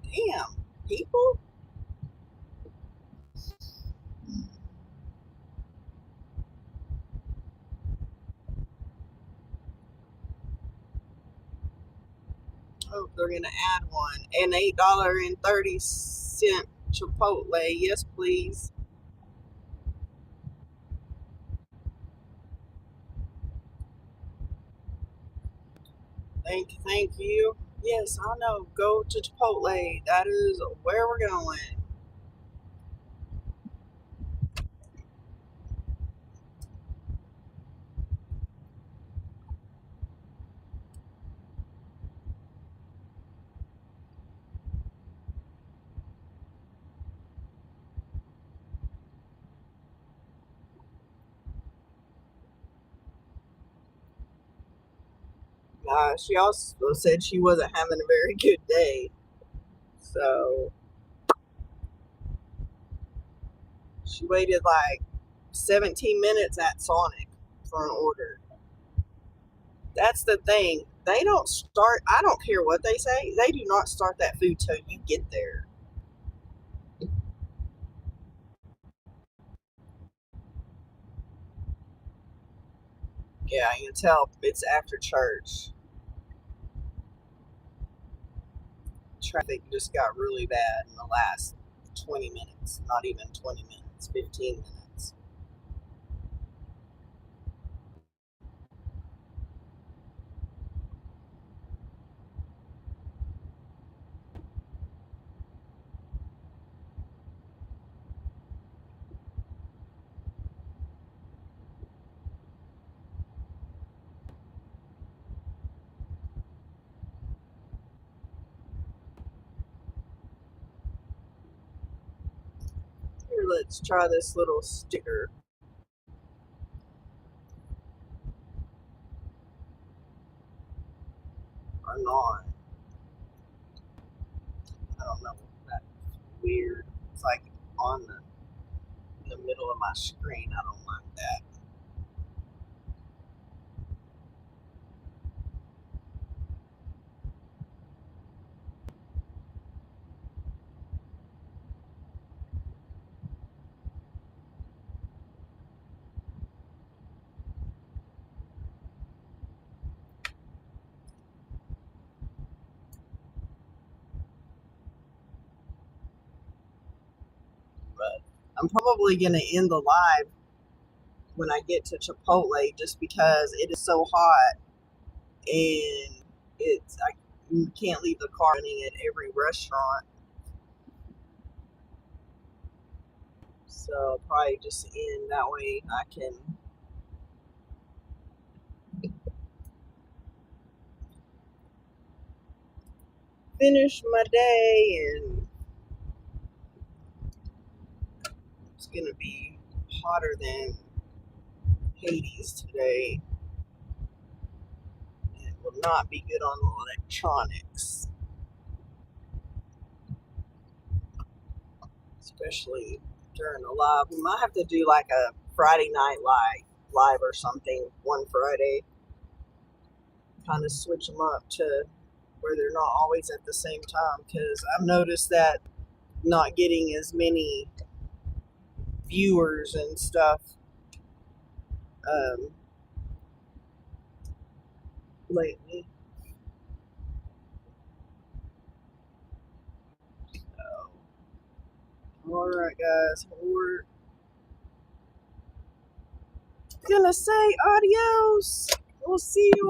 Damn, people. Oh, they're going to add one. And $8.30 Chipotle. Yes, please. Thank you. Yes, I know. Go to Chipotle. That is where we're going. She also said she wasn't having a very good day. So she waited like 17 minutes at Sonic for an order. That's the thing. They don't start, I don't care what they say, they do not start that food till you get there. Yeah, you can tell it's after church. Traffic just got really bad in the last 20 minutes. Not even 20 minutes, 15 minutes. Here, let's try this little sticker. Or not. I don't know. That's weird. It's like on in the middle of my screen. I don't like that. But I'm probably going to end the live when I get to Chipotle just because it is so hot and you can't leave the car running at every restaurant. So I'll probably just end that way I can finish my day, and it's gonna be hotter than Hades today. It will not be good on the electronics, especially during a live. We might have to do like a Friday night live or something one Friday. Kind of switch them up to where they're not always at the same time, because I've noticed that not getting as many viewers and stuff lately. Alright, guys, we're gonna say adios. We'll see you